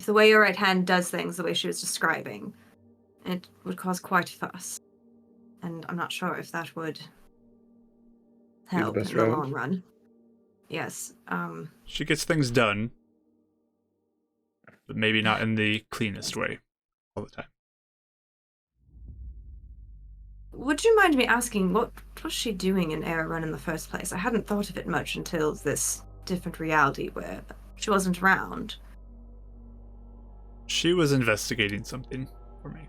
the way your right hand does things the way she was describing, it would cause quite a fuss. And I'm not sure if that would help in the long run. Yes. She gets things done, but maybe not in the cleanest way all the time. Would you mind me asking, what was she doing in Error Run in the first place? I hadn't thought of it much until this different reality where she wasn't around. She was investigating something for me.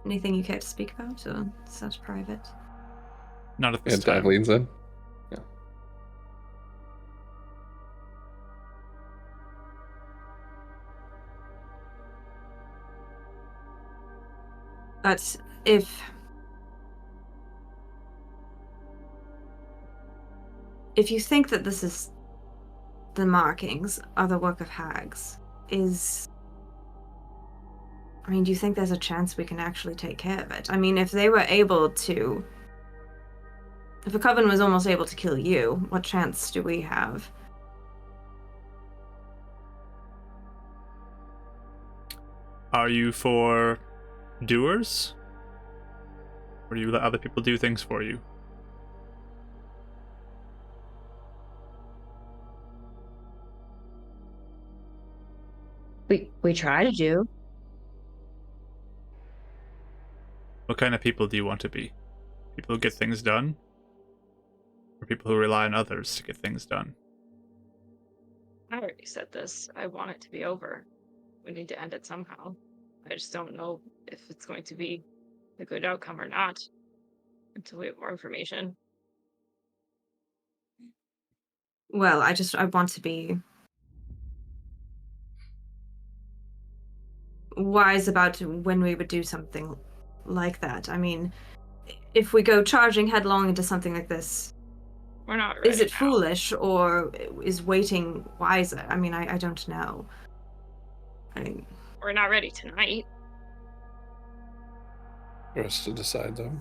Anything you care to speak about, or is that private? Not at this And time. leans in. Yeah. But if you think that this is the markings are the work of hags, do you think there's a chance we can actually take care of it? I mean, if they were able to... If a coven was almost able to kill you, what chance do we have? Are you for doers? Or do you let other people do things for you? We try to do. What kind of people do you want to be? People who get things done? Or people who rely on others to get things done? I already said this. I want it to be over. We need to end it somehow. I just don't know if it's going to be a good outcome or not until we have more information. Well, I want to be wise about when we would do something like that. I mean, if we go charging headlong into something like this, We're not ready is it now. foolish or is waiting wiser? I mean, I don't know. We're not ready tonight. For us to decide, though.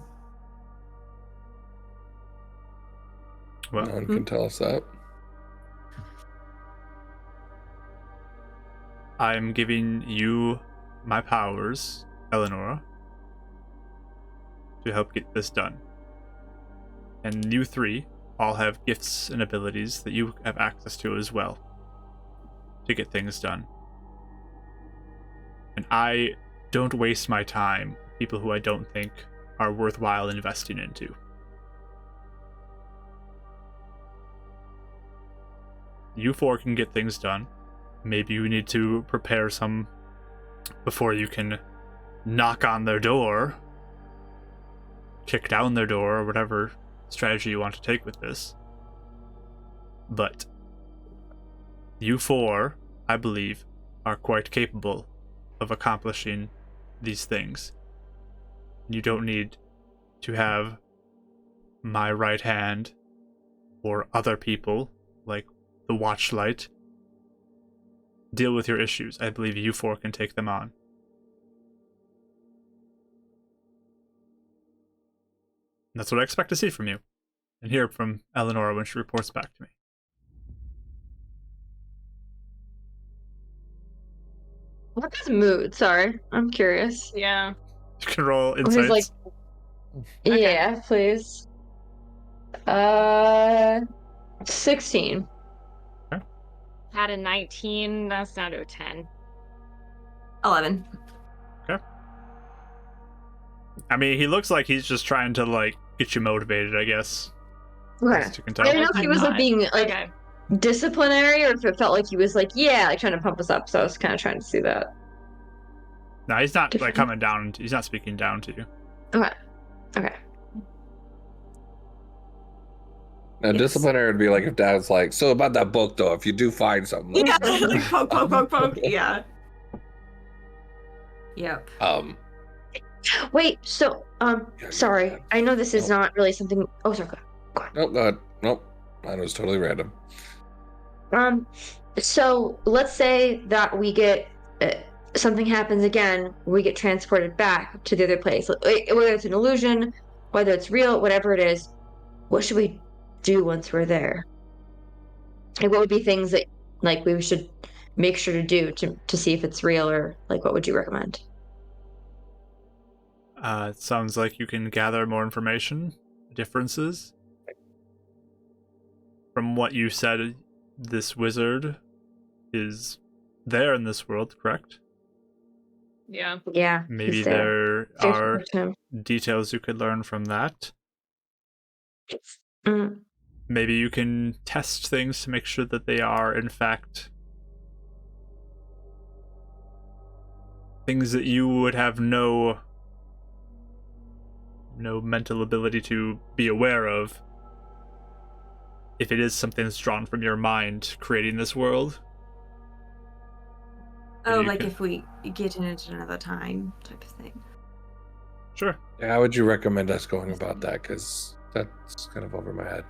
Well, No one can tell us that. I'm giving you my powers, Eleonora, to help get this done. And you three all have gifts and abilities that you have access to as well to get things done. And I don't waste my time with people who I don't think are worthwhile investing into. You four can get things done. Maybe you need to prepare some before you can knock on their door, kick down their door, or whatever strategy you want to take with this. But you four, I believe, are quite capable of accomplishing these things. You don't need to have my right hand or other people, like the Watchlight, deal with your issues. I believe you four can take them on. That's what I expect to see from you, and hear from Eleonora when she reports back to me. What's his mood? Sorry, I'm curious. Yeah. You can roll Or he's insights. Okay. Yeah, please. 16. Had a 19. That's down to a 10. 11. I mean, he looks like he's just trying to, like, get you motivated, I guess. Okay. As you can I tell. don't know if he was like being like Okay. disciplinary or if it felt like he was like, yeah, like trying to pump us up. So I was kind of trying to see that. No, he's not, like, Different. coming down. He's not speaking down to you. Okay. Now, Yes. disciplinary would be like if Dad's like, so about that book, though, if you do find something. Like, Yeah, like poke, poke, poke, poke. Yeah. Yep. Wait, so Yeah, sorry. yeah. I know this is Oh. not really something. Oh, sorry. Nope, go ahead. Nope. Mine was totally random. So let's say that we get something happens again, we get transported back to the other place, whether it's an illusion, whether it's real, whatever it is. What should we do once we're there? Like, what would be things that like we should make sure to do to see if it's real, or like what would you recommend? It sounds like you can gather more information, differences. From what you said, this wizard is there in this world, correct? Yeah. Yeah, Maybe he's there. there are Him. details you could learn from that. Mm. Maybe you can test things to make sure that they are, in fact, things that you would have no mental ability to be aware of if it is something that's drawn from your mind creating this world. Oh, you like could- if we get in it at another time type of thing. Sure. Yeah, how would you recommend us going about that? Because that's kind of over my head.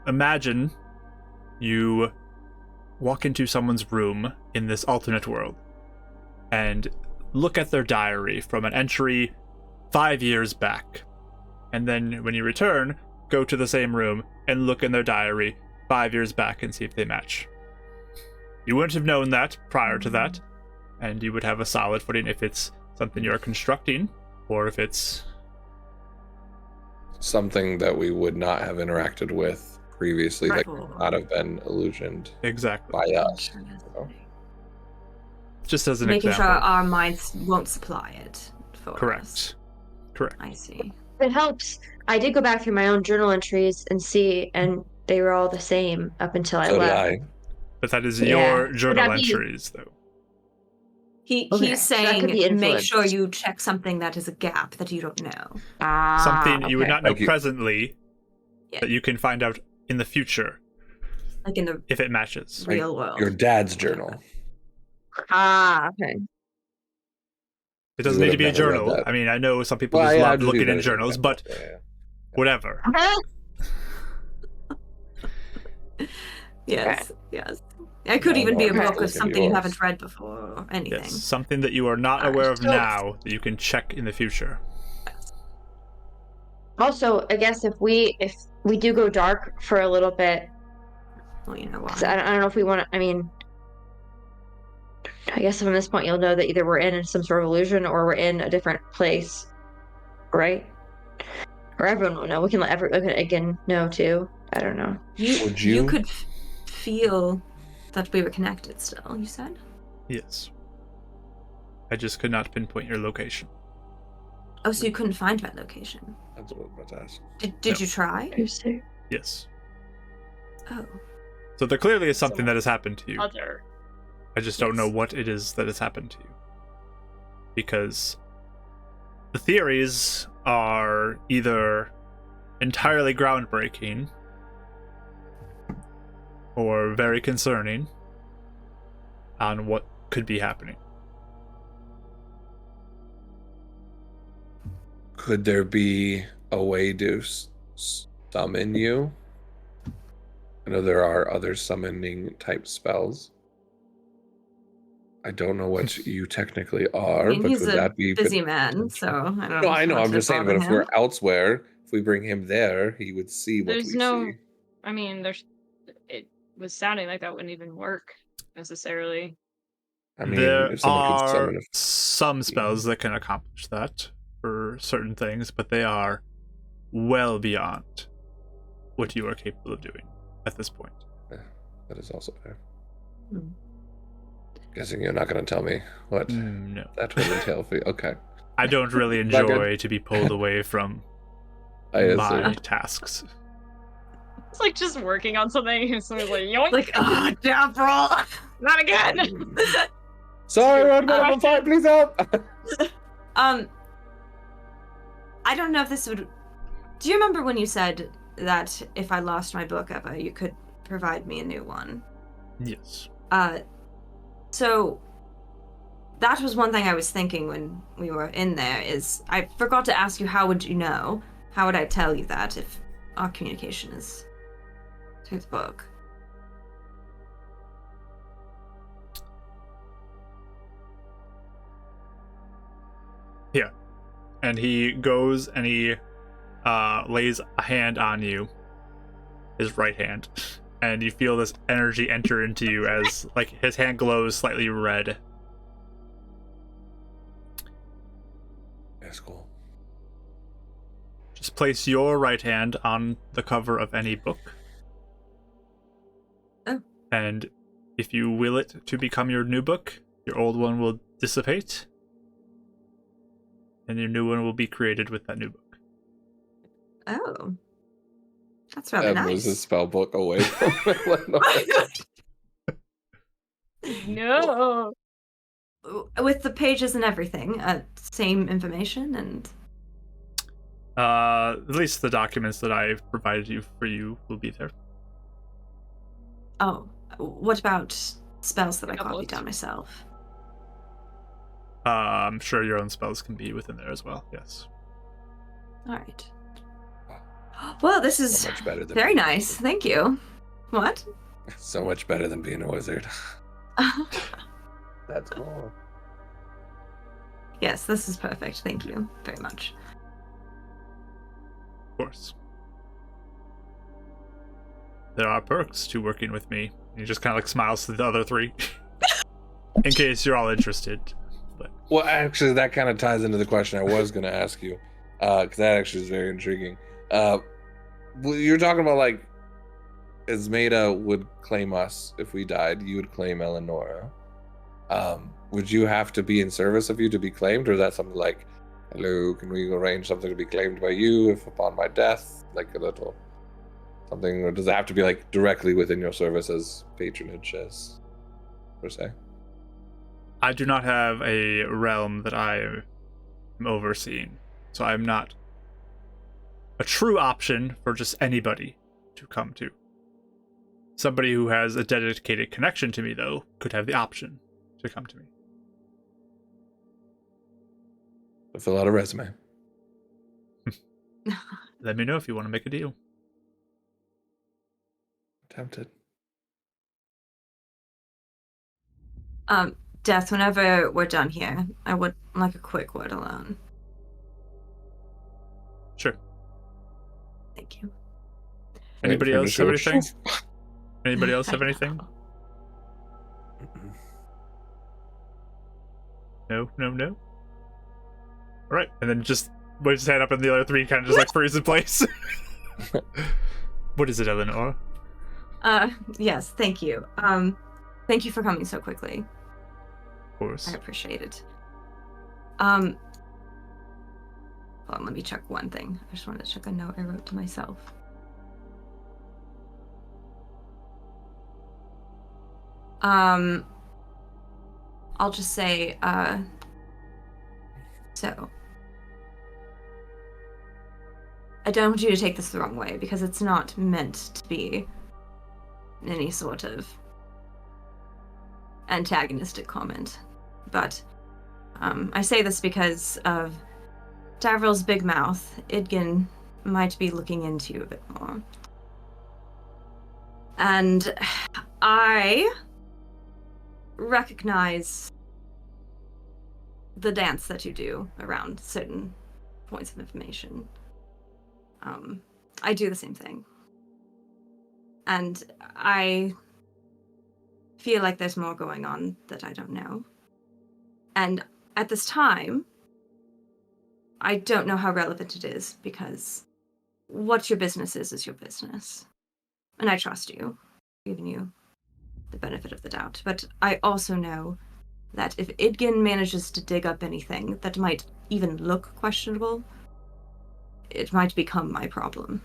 Imagine you walk into someone's room in this alternate world and look at their diary from an entry 5 years back. And then when you return, go to the same room and look in their diary 5 years back and see if they match. You wouldn't have known that prior to that, and you would have a solid footing if it's something you're constructing, or if it's something that we would not have interacted with previously that Right. could not have been illusioned exactly. by us. know? Just as an Making sure example. our minds won't supply it for us. Correct. Correct. I see. It helps. I did go back through my own journal entries and see, and they were all the same up until I So did left. I. But that is Yeah. your Would journal that be- entries, though. Okay, He's so that could be saying make sure influenced. you check something that is a gap that you don't know. Something you would okay. not know Like you- presently, Yeah. that you can find out in the future Like in the if it matches. Like real world. Your dad's journal. Okay. It doesn't You need would to be a have never read journal. that. I mean, I know some people Well, just yeah, love I'm just looking using in that as an journals, example. but Yeah. whatever. Yes, yes. It could No, even no, be a I'm book not of looking at something you yours. haven't read before or anything. Yes, something that you are not Alright, aware of so- now that you can check in the future. Also, I guess if we do go dark for a little bit, Well, you know 'cause why. I don't know if we want to. I mean, I guess from this point you'll know that either we're in some sort of illusion or we're in a different place, right? Or everyone will know. We can let everyone again know too. I don't know. Would You you- could feel that we were connected still, you said? Yes. I just could not pinpoint your location. Oh, so you couldn't find my location. That's what I was about to ask. Did No. you try? Yes. Oh. So there clearly is something that has happened to you. Other. I just don't know Yes. what it is that has happened to you. Because the theories are either entirely groundbreaking or very concerning on what could be happening. Could there be a way to summon you? I know there are other summoning type spells. I don't know what you technically are, I mean, but he's could a that be busy man, so I don't know. No, I know. how I'm to just saying, bother but if him. we're elsewhere, if we bring him there, he would see what There's we no- see. I mean, it was sounding like that wouldn't even work necessarily. I mean, There if someone could are summon a some spells that can accomplish that for certain things, but they are well beyond what you are capable of doing at this point. that is also fair. Hmm. Guessing you're not going to tell me what No. that would entail for you. Okay. I don't really Not good. enjoy to be pulled away from I my assume. tasks. It's like just working on something and someone's like, yoink, Like, ah, Deborah! not again. Sorry, run on fire, please help! I don't know if this would. Do you remember when you said that if I lost my book ever, you could provide me a new one? Yes. So that was one thing I was thinking when we were in there. Is I forgot to ask you, how would you know? How would I tell you that if our communication is through the book? Here. And he goes and he lays a hand on you, his right hand, and you feel this energy enter into you as like his hand glows slightly red. That's cool. Just place your right hand on the cover of any book. Oh. And if you will it to become your new book, your old one will dissipate. And your new one will be created with that new book. Oh, that's rather That nice. moves his spell book away from Eleanor. No. With the pages and everything, same information and. At least the documents that I've provided you for you will be there. Oh, what about spells that I Couple copied of- down myself? I'm sure your own spells can be within there as well. Yes. All right. Well, this is So much better than very being a nice. wizard. Thank you. What? So much better than being a wizard. That's cool. Yes, this is perfect. Thank you very much. Of course. There are perks to working with me. He just kind of like smiles to the other three. In case you're all interested. But Well, actually, that kind of ties into the question I was going to ask you, because that actually is very intriguing. Well, you're talking about like, Esmeda would claim us if we died. You would claim Eleonora. Would you have to be in service of you to be claimed, or is that something like, hello, can we arrange something to be claimed by you if upon my death, like a little something, or does it have to be like directly within your service as patronage, as per se? I do not have a realm that I am overseeing, so I'm not a true option for just anybody to come to. Somebody who has a dedicated connection to me, though, could have the option to come to me. To fill out a resume. Let me know if you want to make a deal. Tempted. Death, whenever we're done here, I would like a quick word alone. Sure. Thank you. Anybody Waiting for else him have to show anything? himself. Anybody else have I anything? know. No. All right, and then just waves his hand up, and the other three kind of just like freeze in place. What is it, Eleanor? Yes, thank you. Thank you for coming so quickly. Of course. I appreciate it. Hold on, let me check one thing. I just wanted to check a note I wrote to myself. I'll just say, so. I don't want you to take this the wrong way, because it's not meant to be any sort of antagonistic comment. But I say this because of Davril's big mouth. Idgen might be looking into you a bit more. And I recognize the dance that you do around certain points of information. I do the same thing. And I feel like there's more going on that I don't know. And at this time, I don't know how relevant it is, because what your business is your business. And I trust you, giving you the benefit of the doubt. But I also know that if Idgen manages to dig up anything that might even look questionable, it might become my problem.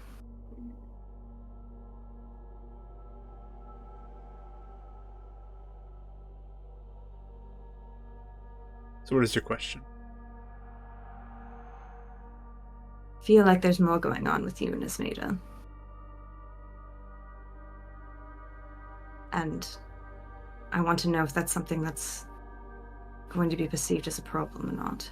So what is your question? Feel like there's more going on with you and Esmeda. And I want to know if that's something that's going to be perceived as a problem or not.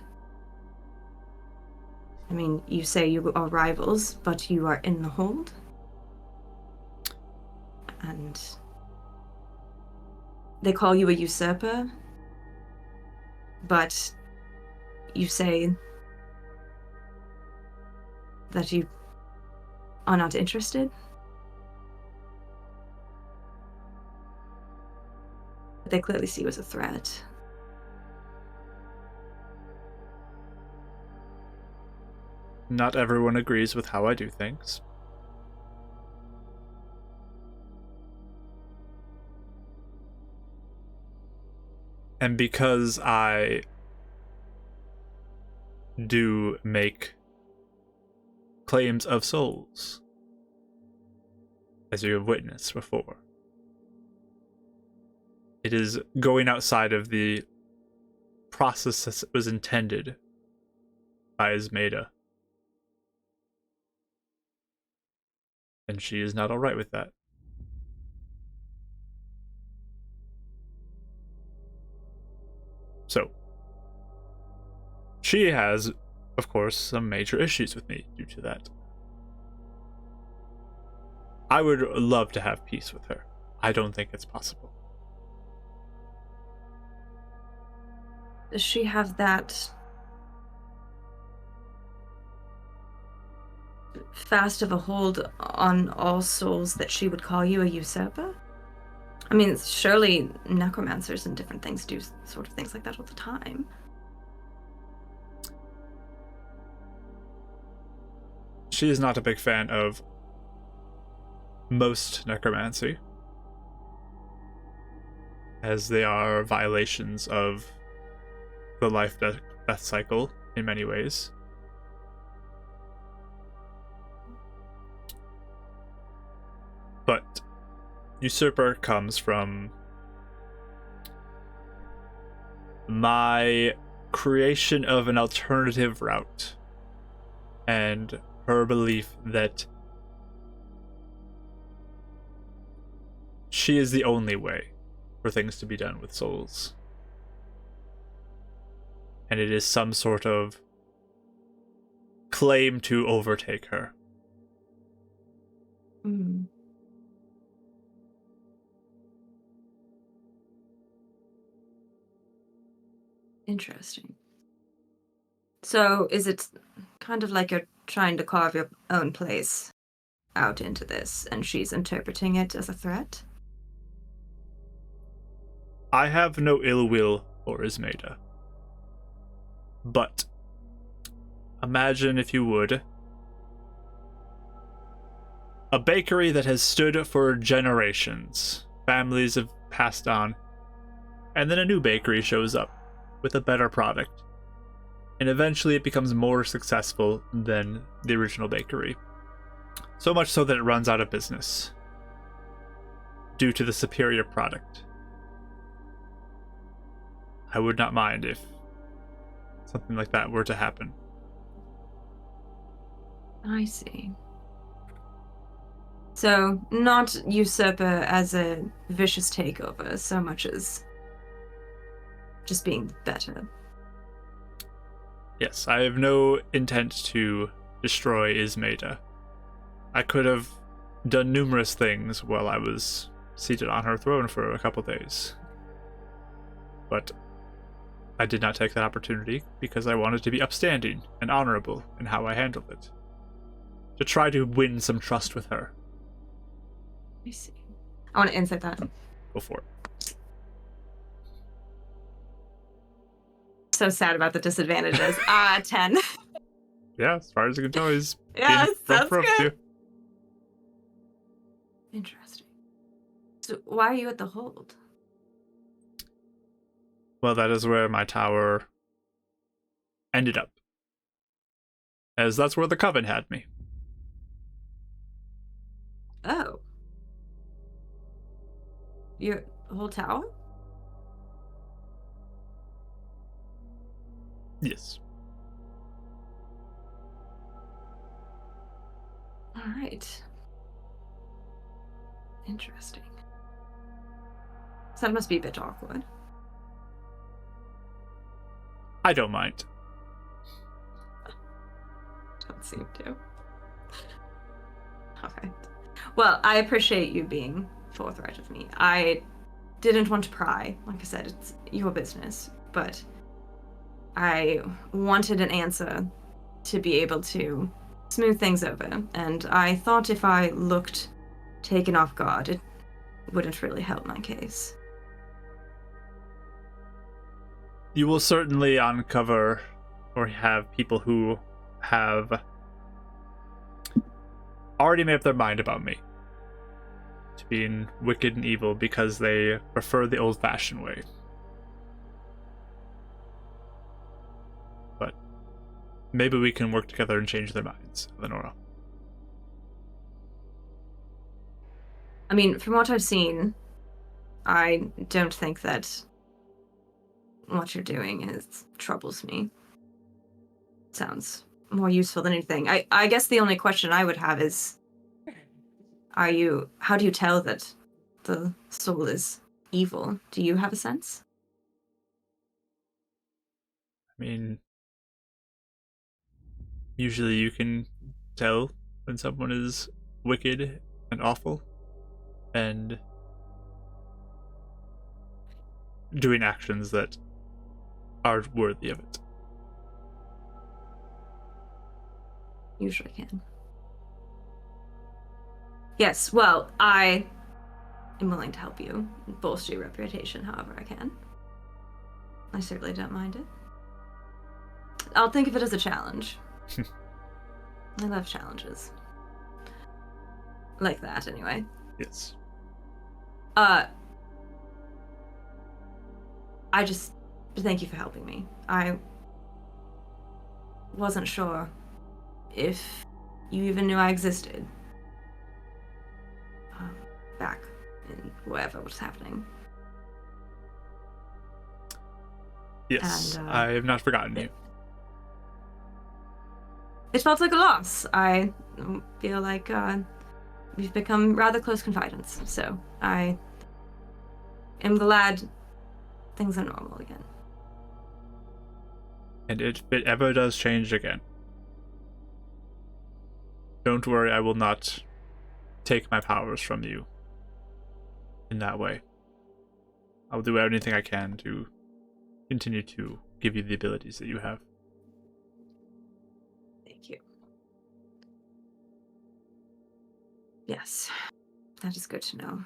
I mean, you say you are rivals, but you are in the hold. And they call you a usurper, but you say that you are not interested. But they clearly see you as a threat. Not everyone agrees with how I do things. And because I do make claims of souls, as you have witnessed before, it is going outside of the process that was intended by Esmeda. And she is not alright with that. So, she has, of course, some major issues with me due to that. I would love to have peace with her. I don't think it's possible. Does she have that fast of a hold on all souls that she would call you a usurper? I mean, surely necromancers and different things do sort of things like that all the time. She is not a big fan of most necromancy, as they are violations of the life-death cycle in many ways. But usurper comes from my creation of an alternative route and her belief that she is the only way for things to be done with souls. And it is some sort of claim to overtake her. Hmm. Interesting. So is it kind of like you're trying to carve your own place out into this, and she's interpreting it as a threat? I have no ill will for Ismeda. But imagine, if you would, a bakery that has stood for generations. Families have passed on, and then a new bakery shows up with a better product. And eventually it becomes more successful than the original bakery. So much so that it runs out of business due to the superior product. I would not mind if something like that were to happen. I see. So, not usurper as a vicious takeover so much as just being better. Yes, I have no intent to destroy Ismeda. I could have done numerous things while I was seated on her throne for a couple days. But I did not take that opportunity because I wanted to be upstanding and honorable in how I handled it. To try to win some trust with her. I see. I want to insight that. Go for it. So sad about the disadvantages. 10. Yeah, as far as I can tell, he's Yeah, being sounds rough good. too. Interesting. So why are you at the hold? Well, that is where my tower ended up. As that's where the Coven had me. Oh. Your whole tower? Yes. All right. Interesting. So that must be a bit awkward. I don't mind. Don't seem to. All right. Well, I appreciate you being forthright with me. I didn't want to pry. Like I said, it's your business. But I wanted an answer to be able to smooth things over. And I thought if I looked taken off guard, it wouldn't really help my case. You will certainly uncover or have people who have already made up their mind about me to being wicked and evil because they prefer the old-fashioned way. But maybe we can work together and change their minds, Lenora. I mean, from what I've seen, I don't think that what you're doing troubles me. Sounds more useful than anything. I guess the only question I would have is, how do you tell that the soul is evil? Do you have a sense? I mean, usually you can tell when someone is wicked and awful and doing actions that are worthy of it. Usually can. Yes, well, I am willing to help you bolster your reputation however I can. I certainly don't mind it. I'll think of it as a challenge. I love challenges. Like that, anyway. Yes. I just thank you for helping me. I wasn't sure if you even knew I existed. Back in whatever was happening. Yes, And, I have not forgotten you. It felt like a loss. I feel like we've become rather close confidants, so I am glad things are normal again. And if it ever does change again, don't worry, I will not take my powers from you in that way. I will do anything I can to continue to give you the abilities that you have. Thank you. Yes, that is good to know.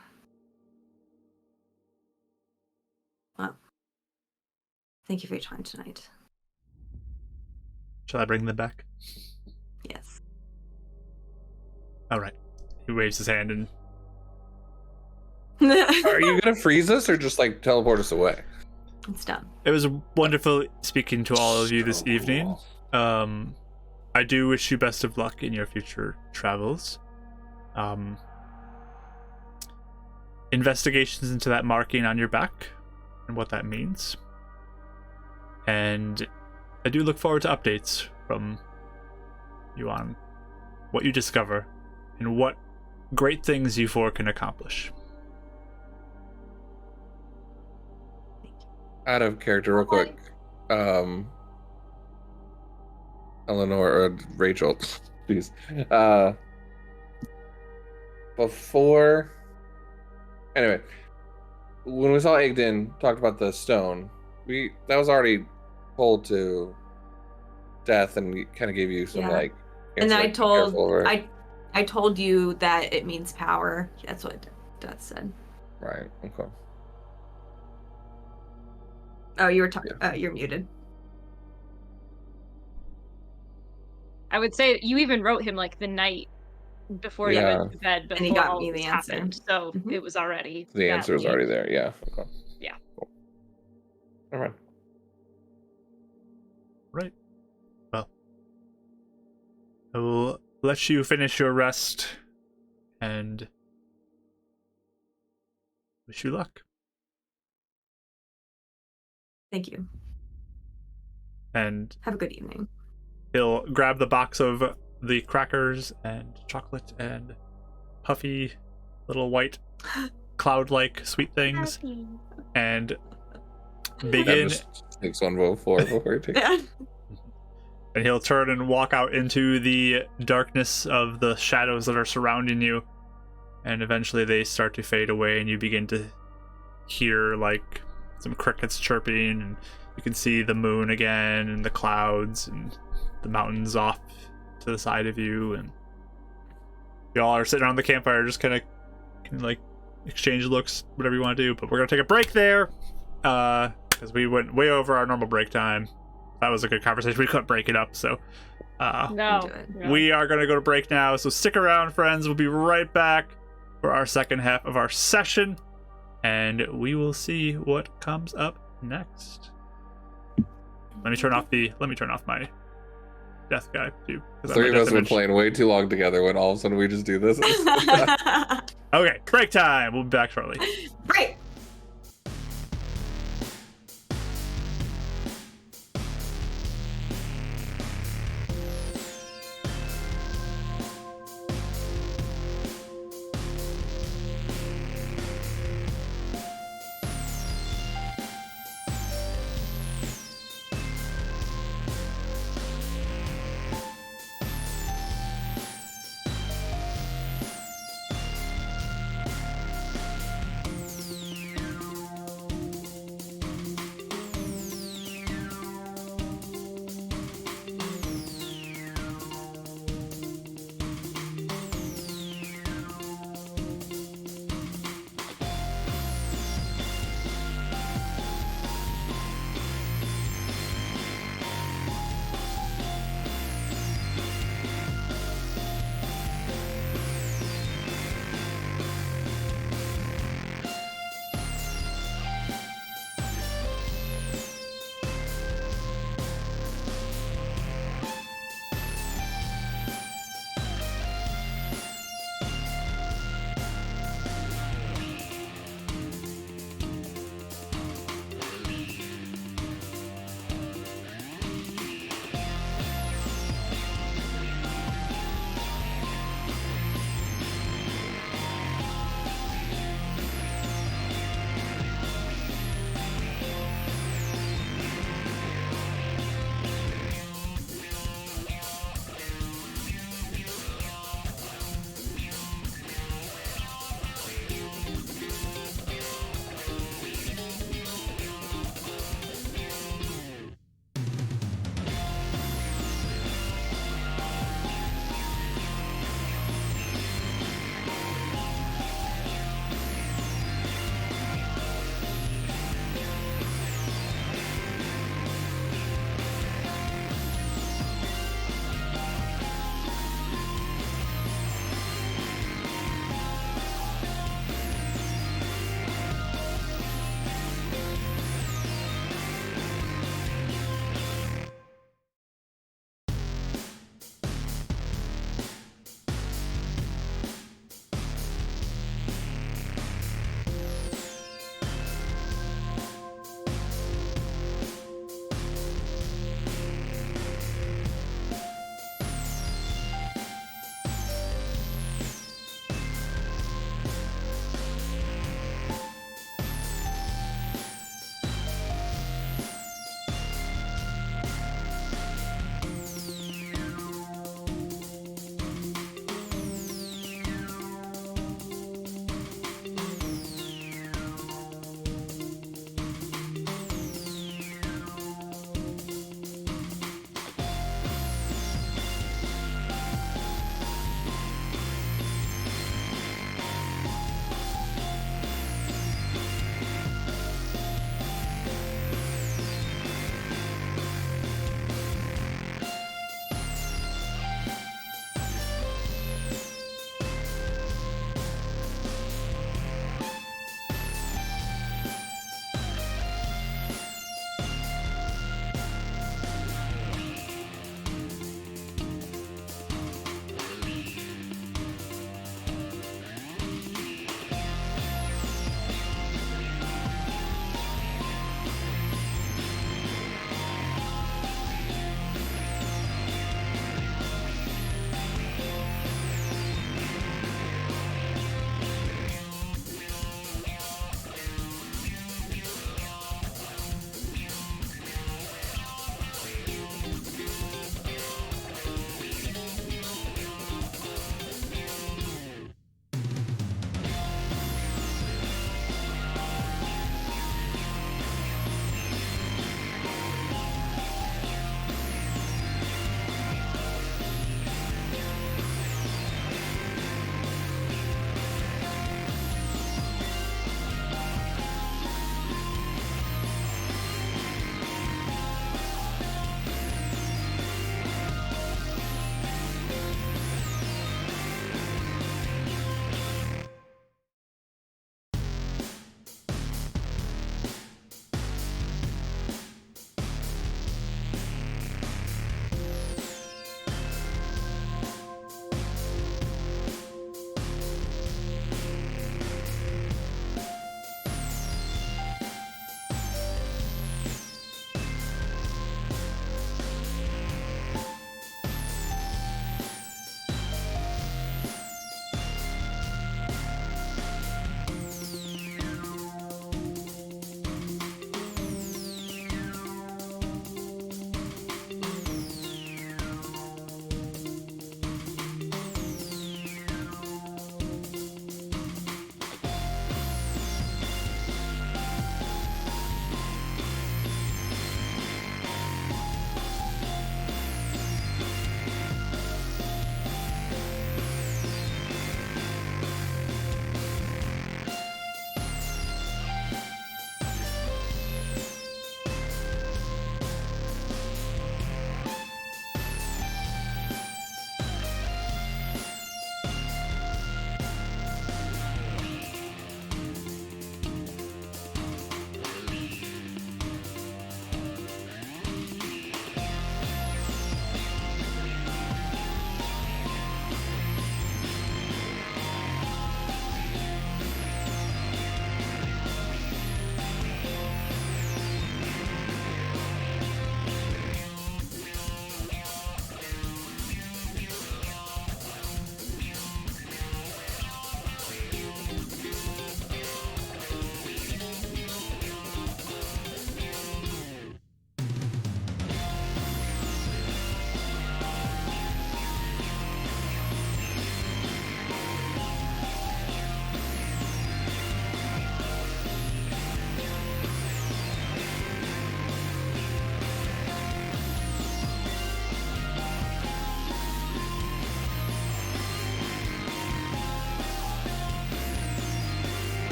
Well, thank you for your time tonight. Shall I bring them back? Yes. All right. He waves his hand and Are you gonna freeze us or just like teleport us away? It's done. it was wonderful speaking to all of you this evening. I do wish you best of luck in your future travels. Investigations into that marking on your back and what that means. And I do look forward to updates from you on what you discover and what great things you four can accomplish. Out of character, real quick. Eleanor or Rachel, please. Before, anyway, when we saw Egden talked about the stone, that was already pulled to death, and we kind of gave you some like. And I like, be careful over- I told you that it means power. That's what Death said. Right. Okay. Oh, you were talking. You're muted. I would say you even wrote him like the night before you went to bed, before And he got all me this the answer. happened. So Mhm. it was already The that answer was late. already there. Yeah. Okay. Yeah. Cool. All right. Right. Well, I will let you finish your rest and wish you luck. Thank you. And Have a good evening. he'll grab the box of the crackers and chocolate and puffy little white cloud-like sweet things and begin. Just takes one vote for before he takes. Yeah. And he'll turn and walk out into the darkness of the shadows that are surrounding you. And eventually they start to fade away and you begin to hear like some crickets chirping, and you can see the moon again and the clouds and the mountains off to the side of you, and y'all are sitting around the campfire just kind of like exchange looks, whatever you want to do. But we're gonna take a break there because we went way over our normal break time. That was a good conversation. We couldn't break it up, so No. we are gonna go to break now. So stick around, friends. We'll be right back for our second half of our session, and we will see what comes up next. Let me turn off my death guy too. Three of us have been playing way too long together when all of a sudden we just do this. Okay, break time. We'll be back shortly. Right.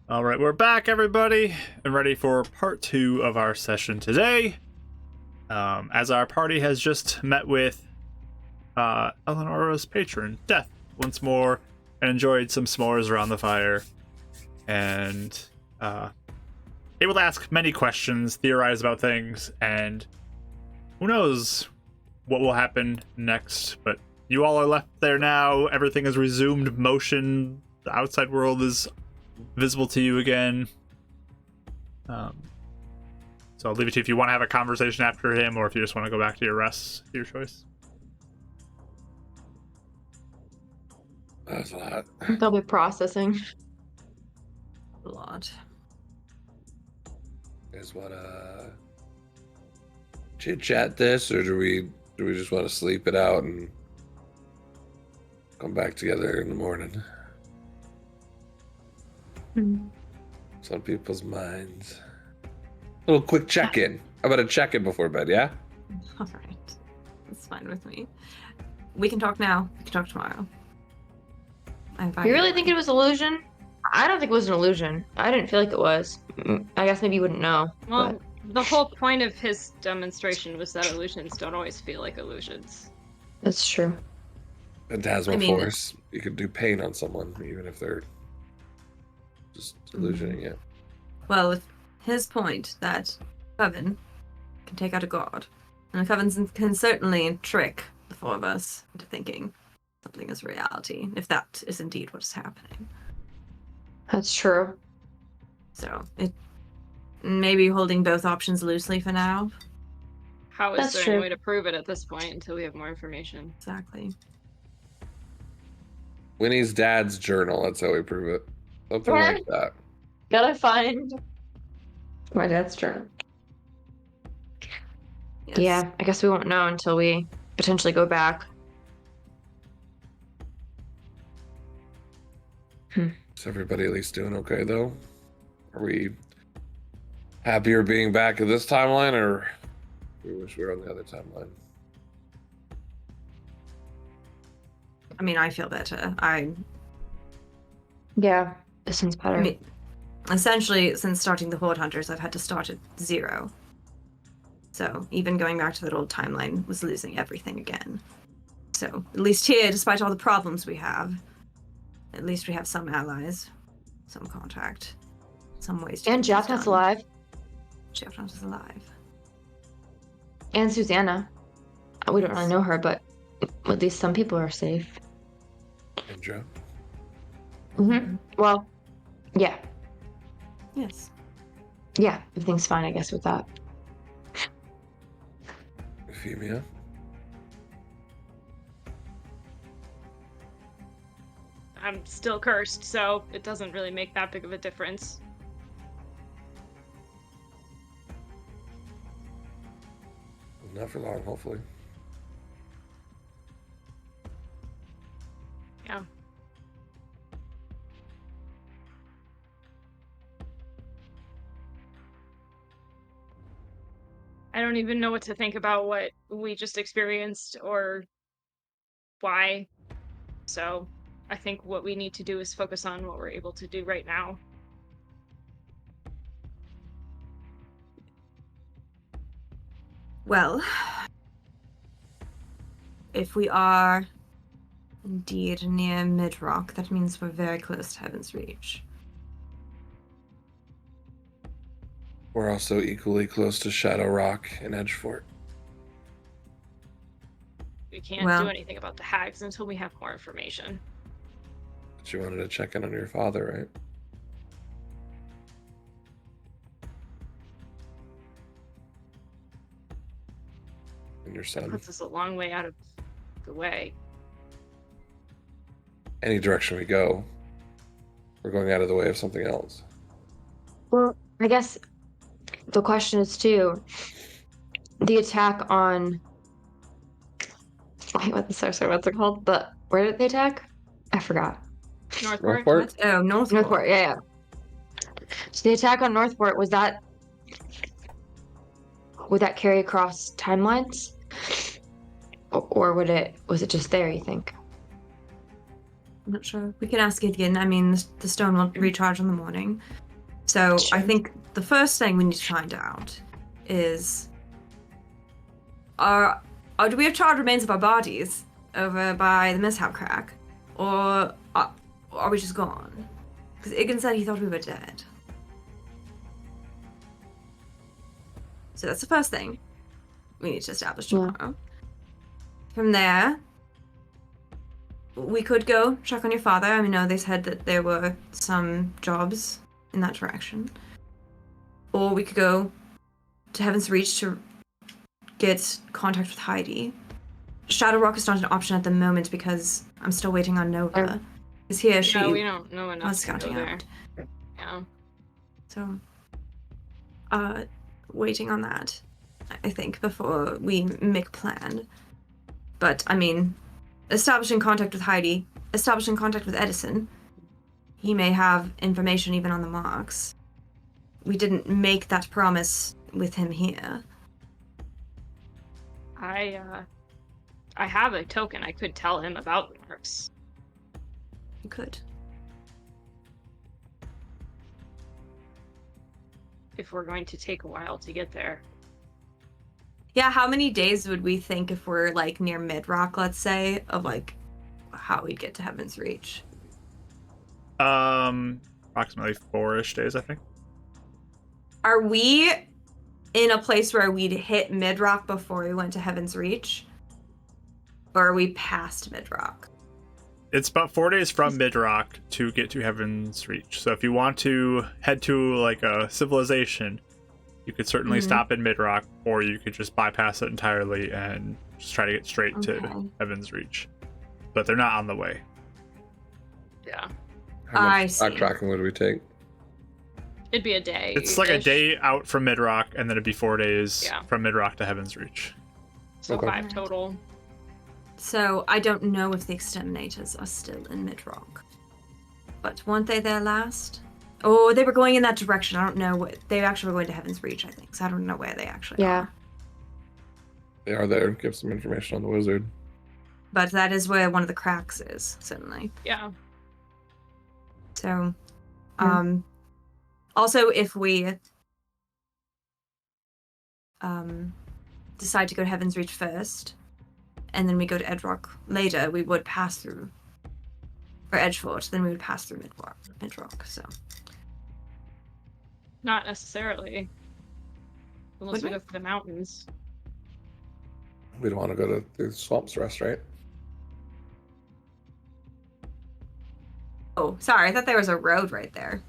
All right, we're back, everybody, and ready for part 2 of our session today. As our party has just met with Eleonora's patron, Death, once more, and enjoyed some s'mores around the fire, and able to ask many questions, theorize about things, and who knows what will happen next. But you all are left there now. Everything has resumed motion. The outside world is visible to you again. So I'll leave it to you if you want to have a conversation after him, or if you just want to go back to your rest. Your choice. That's a lot. They'll be processing. A lot. Is what chit chat this, or do we just want to sleep it out and come back together in the morning? It's on people's minds. A little quick check-in. How about a check-in before bed, yeah? All right. That's fine with me. We can talk now. We can talk tomorrow. You really think it was illusion? I don't think it was an illusion. I didn't feel like it was. I guess maybe you wouldn't know. Well, the whole point of his demonstration was that illusions don't always feel like illusions. That's true. Phantasmal I mean- force. You could do pain on someone, even if they're just illusioning it. Well, with his point that Coven can take out a god, and the Coven can certainly trick the four of us into thinking something is reality, if that is indeed what is happening. That's true. So it maybe holding both options loosely for now. How is That's there true. any way to prove it at this point until we have more information? Exactly. Winnie's dad's journal. That's how we prove it. Something Yeah. like that. Gotta find my dad's journal. Yes. Yeah, I guess we won't know until we potentially go back. Is everybody at least doing okay, though? Are we happier being back in this timeline, or we wish we were on the other timeline? I mean, I feel better. Yeah, this one's better. I mean, essentially, since starting the Horde Hunters, I've had to start at 0. So even going back to that old timeline was losing everything again. So at least here, despite all the problems we have, at least we have some allies, some contact, some ways to And get things Japnut's done. alive. Japnut is alive. And Susanna. We don't really know her, but at least some people are safe. Indra? Mm-hmm. Well, yeah. Yes. Yeah, everything's fine, I guess, with that. Euphemia? I'm still cursed, so it doesn't really make that big of a difference. Not for long, hopefully. Yeah. I don't even know what to think about what we just experienced or why. So I think what we need to do is focus on what we're able to do right now. Well, if we are indeed near Midrock, that means we're very close to Heaven's Reach. We're also equally close to Shadow Rock and Edgefort. We can't Well- do anything about the hags until we have more information. But you wanted to check in on your father, right? And your That son. puts us a long way out of the way. Any direction we go, we're going out of the way of something else. Well, I guess the question is too, the attack on what's it called? Where did they attack? I forgot. Northport? Northport? Oh, Northport, yeah. So the attack on Northport, would that carry across timelines? Or was it just there, you think? I'm not sure. We can ask Gideon. I mean, the stone will recharge in the morning. So I Sure. think the first thing we need to find out is, do we have charred remains of our bodies over by the mishap crack, or are we just gone? Because Igan said he thought we were dead. So that's the first thing we need to establish Yeah. tomorrow. From there, we could go check on your father. I know they said that there were some jobs in that direction. Or we could go to Heaven's Reach to get contact with Heidi. Shadow Rock is not an option at the moment because I'm still waiting on Nova. Because here she No, we don't know enough was to go scouting there. out. Yeah. So, waiting on that, I think, before we make a plan. But, I mean, establishing contact with Heidi, establishing contact with Edison, he may have information even on the marks. We didn't make that promise with him here. I have a token. I could tell him about the marks. You could. If we're going to take a while to get there. Yeah, how many days would we think if we're, like, near Midrock, let's say, of, like, how we'd get to Heaven's Reach? Approximately 4-ish days, I think. Are we in a place where we'd hit Midrock before we went to Heaven's Reach? Or are we past Midrock? It's about 4 days from Midrock to get to Heaven's Reach. So if you want to head to like a civilization, you could certainly stop in Midrock, or you could just bypass it entirely and just try to get straight to Heaven's Reach. But they're not on the way. Yeah. How I much see. backtracking would we take? It'd be a day. It's like a day out from Midrock, and then it'd be 4 days Yeah. from Midrock to Heaven's Reach. So Okay. 5 total. So I don't know if the Exterminators are still in Midrock. But weren't they there last? Oh, they were going in that direction. I don't know what they actually were going to Heaven's Reach, I think. So I don't know where they actually are. They are there. Give some information on the wizard. But that is where one of the cracks is, certainly. Yeah. So also if we decide to go to Heaven's Reach first, and then we go to Edrock later, we would pass through, or Edgefort, then we would pass through Midrock, so. Not necessarily. Unless Would we we? go through the mountains. We don't want to go to the Swamps Rest, right? Oh, sorry, I thought there was a road right there.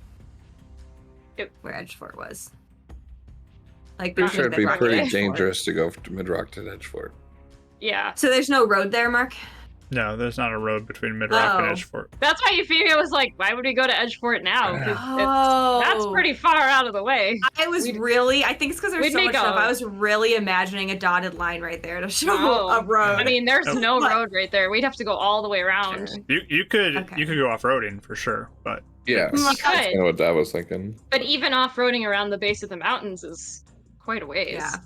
Yep. Where Edgefort was. Like, Pretty Not sure it'd be Midrock pretty and Edgefort. dangerous to go to Midrock to Edgefort. Yeah. So there's no road there, Mark? No, there's not a road between Midrock and Oh. Edgefort. That's why Euphoria was like, why would we go to Edgefort now? 'Cause Oh. that's pretty far out of the way. I think it's because there's we'd so make much stuff. a- I was really imagining a dotted line right there to show No. a road. I mean, there's Oh. no But- road right there. We'd have to go all the way around. Sure. You could Okay. go off-roading for sure, but Yeah, We that's could. kind of what I was thinking. But even off-roading around the base of the mountains is quite a ways. Yeah.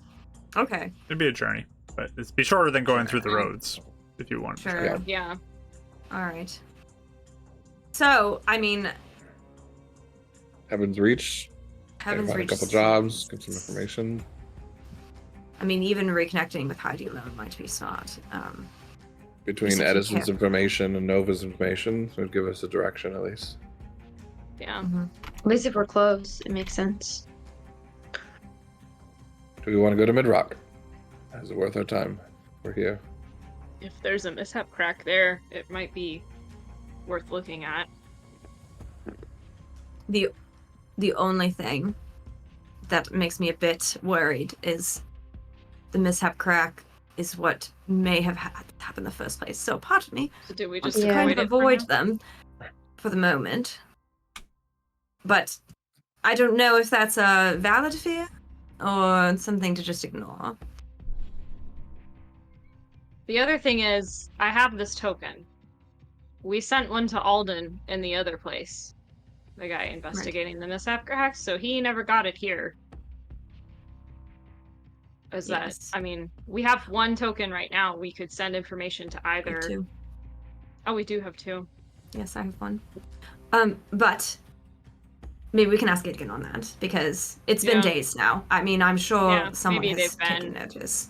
Okay. it'd be a journey. But it'd be shorter than going through the Sure. roads if you want. Sure. Yeah. Yeah. All right. So, I mean, Heaven's Reach. Heaven's Find Reach. a couple jobs, get some information. I mean, even reconnecting with Heidi alone might be smart. Between Just if you Edison's care. information and Nova's information, so it'd give us a direction at least. Yeah. At least if we're close, it makes sense. Do we want to go to Midrock? Is it worth our time? We're here. If there's a mishap crack there, it might be worth looking at. The only thing that makes me a bit worried is the mishap crack is what may have happened in the first place. So, pardon me. So do we Just just to kind of it for avoid now? them for the moment. But I don't know if that's a valid fear or something to just ignore. The other thing is, I have this token. We sent one to Alden in the other place. The guy investigating the mishap cracks, so he never got it here. Is Yes. that, I mean, we have one token right now. We could send information to either. Too. Oh, we do have 2. Yes, I have one. But maybe we can ask Idkin on that because it's been Yeah. days now. I mean, I'm sure Yeah, someone maybe has they've been. taken notice.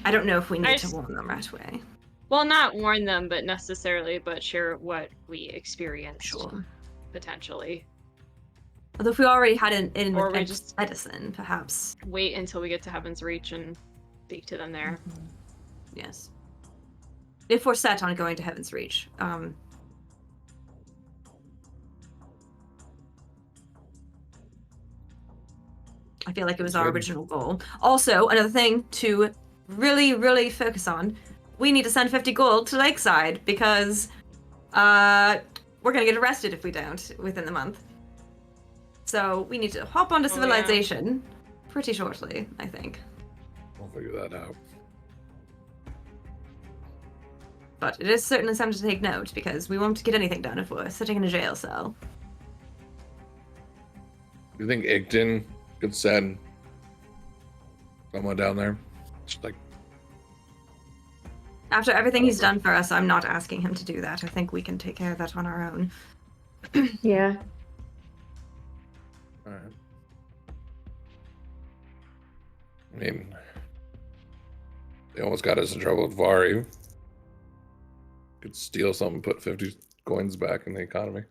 I don't know if we need to just- warn them right away. Well, not warn them, but necessarily, but share what we experienced Sure. potentially. Although if we already had an in Or with we just- Edison, perhaps. Wait until we get to Heaven's Reach and speak to them there. Yes. If we're set on going to Heaven's Reach. I feel like it was our Good. original goal. Also, another thing to really, really focus on, we need to send 50 gold to Lakeside because we're gonna get arrested if we don't within the month. So we need to hop onto Oh, civilization pretty shortly, I think. We'll figure that out. But it is certainly something to take note because we won't get anything done if we're sitting in a jail cell. You think Igden could send someone down there? Just like, After everything he's done for us, I'm not asking him to do that. I think we can take care of that on our own. Yeah. all right. I mean, they almost got us in trouble with Vari. Could steal something, put 50 coins back in the economy.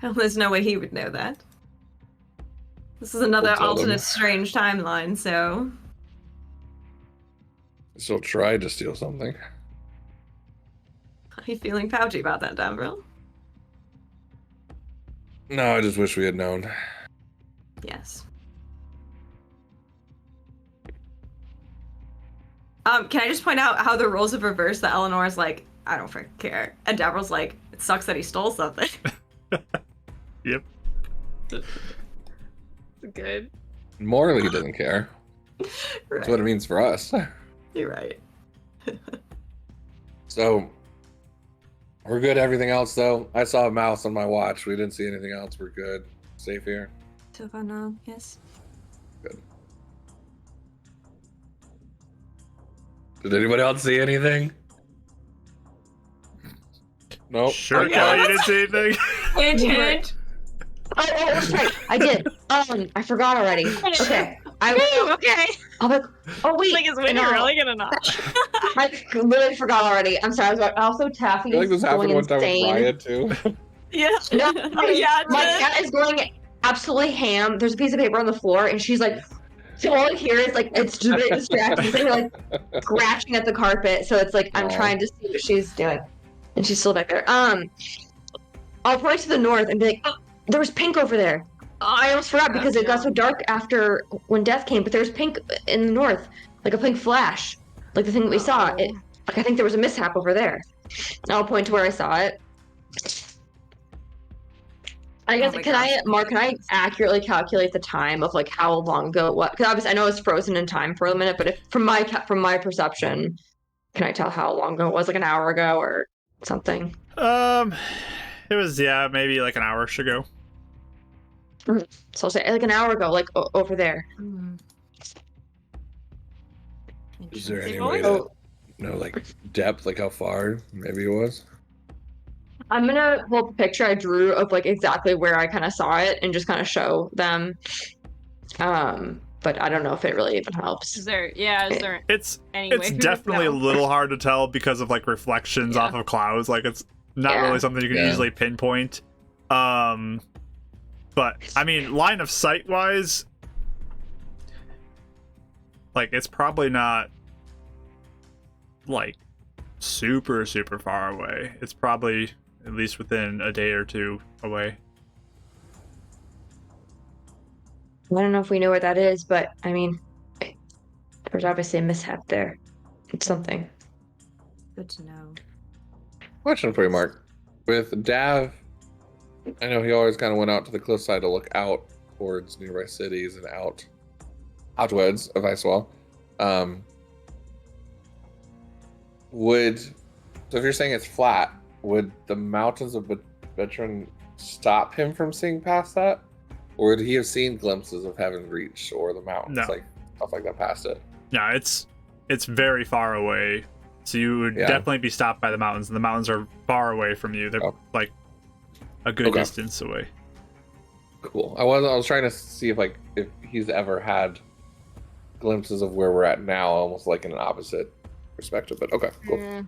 Well, there's no way he would know that. This is another We'll tell them. alternate strange timeline, so Still tried to steal something. are you feeling pouchy about that, Dambril? No, I just wish we had known. Yes. Can I just point out how the roles have reversed? That Eleanor's like, I don't freaking care, and Dabril's like, it sucks that he stole something. Yep. Good. Morally, he doesn't care. That's what it means for us. You're right. So, we're good. Everything else, though. I saw a mouse on my watch. We didn't see anything else. We're good. Safe here. So far now, yes. Good. Did anybody else see anything? Nope. Sure, Okay. Kelly, you didn't see anything? Hint, hint. Oh, that's right. I did. I forgot already. Okay. Ooh, okay. I'll be, oh wait. Like, is Winnie no. really gonna not? I literally forgot already. I'm sorry. I was about, also Taffy I feel like is this happened going one time with insane. Riot, too. Yeah. No, Yeah, my it cat is going absolutely ham. There's a piece of paper on the floor, and she's like, so all I hear is like it's just a bit distracting. So like scratching at the carpet. So it's like I'm Aw. trying to see what she's doing, and she's still back there. I'll point to the north and be like, oh, there was pink over there. I almost forgot because it got so dark after when death came. But there was pink in the north, like a pink flash, like the thing that we saw. It, like I think there was a mishap over there. And I'll point to where I saw it. I guess Oh my can gosh. Mark? Can I accurately calculate the time of like how long ago it was? Because obviously I know it's frozen in time for a minute, but if from my perception, can I tell how long ago it was? Like an hour ago or something? It was, yeah, maybe like an hour-ish ago. So I'll say like an hour ago, like over there. Is there any They've way always- to know, like, depth, like how far maybe it was? I'm gonna pull up a picture I drew of like exactly where I kind of saw it and just kind of show them. But I don't know if it really even helps. Is there It's any way it's for me to definitely a know? little hard to tell because of like reflections Yeah. off of clouds. Like it's not Yeah. really something you can Yeah. easily pinpoint. But I mean, line of sight wise, like it's probably not like super far away. It's probably at least within a day or two away. I don't know if we know where that is, but I mean, there's obviously a mishap there. It's something. Good to know. Question for you, Mark. With Dav, I know he always kind of went out to the cliffside to look out towards nearby cities and outwards of Icewell. So if you're saying it's flat, would the mountains of Veteran stop him from seeing past that? Or would he have seen glimpses of Heaven's Reach or the mountains, No. like stuff like that past it? Yeah, it's very far away So you would Yeah. definitely be stopped by the mountains, and the mountains are far away from you. They're Oh. like a good Okay. distance away. Cool. I was trying to see if he's ever had glimpses of where we're at now, almost like in an opposite perspective. But okay, cool. I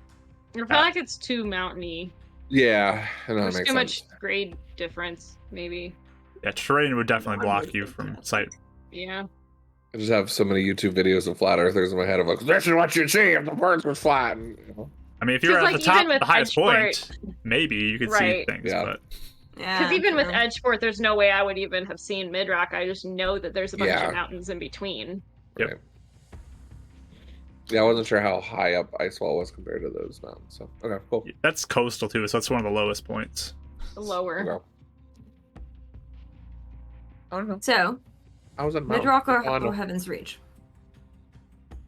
feel like it's too mountainy. Yeah, and that There's makes too sense. much grade difference, maybe. Yeah, terrain would definitely block you from sight. Yeah. I just have so many YouTube videos of flat earthers in my head of like, this is what you'd see if the birds were flat. And, you know. I mean, if you're Because, at the like, top, even with the highest Edgeport- point, maybe you could Right. see things. Yeah. But Yeah. Because even with true. Edgeport, there's no way I would even have seen Midrock. I just know that there's a bunch Yeah. of mountains in between. Yep. Right. Yeah, I wasn't sure how high up Icewall was compared to those mountains. So okay, cool. that's coastal too, so that's one of the lowest points. Lower. Okay. I don't know. So, I was in mountain. Midrock or Mondo. Heaven's Reach?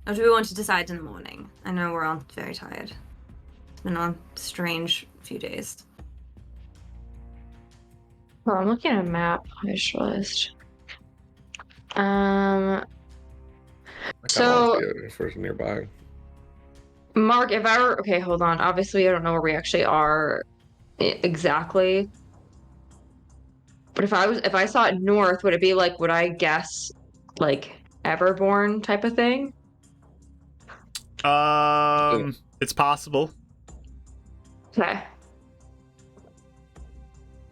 Or do we want to decide in the morning? I know we're all very tired. It's been a strange few days. Well, I'm looking at a map. I just realized. I kinda So- want to see it if it's nearby. Mark, if I were okay, hold on. Obviously, I don't know where we actually are exactly. But if I saw it north, would it be like, would I guess like Everborn type of thing? It's possible. Okay.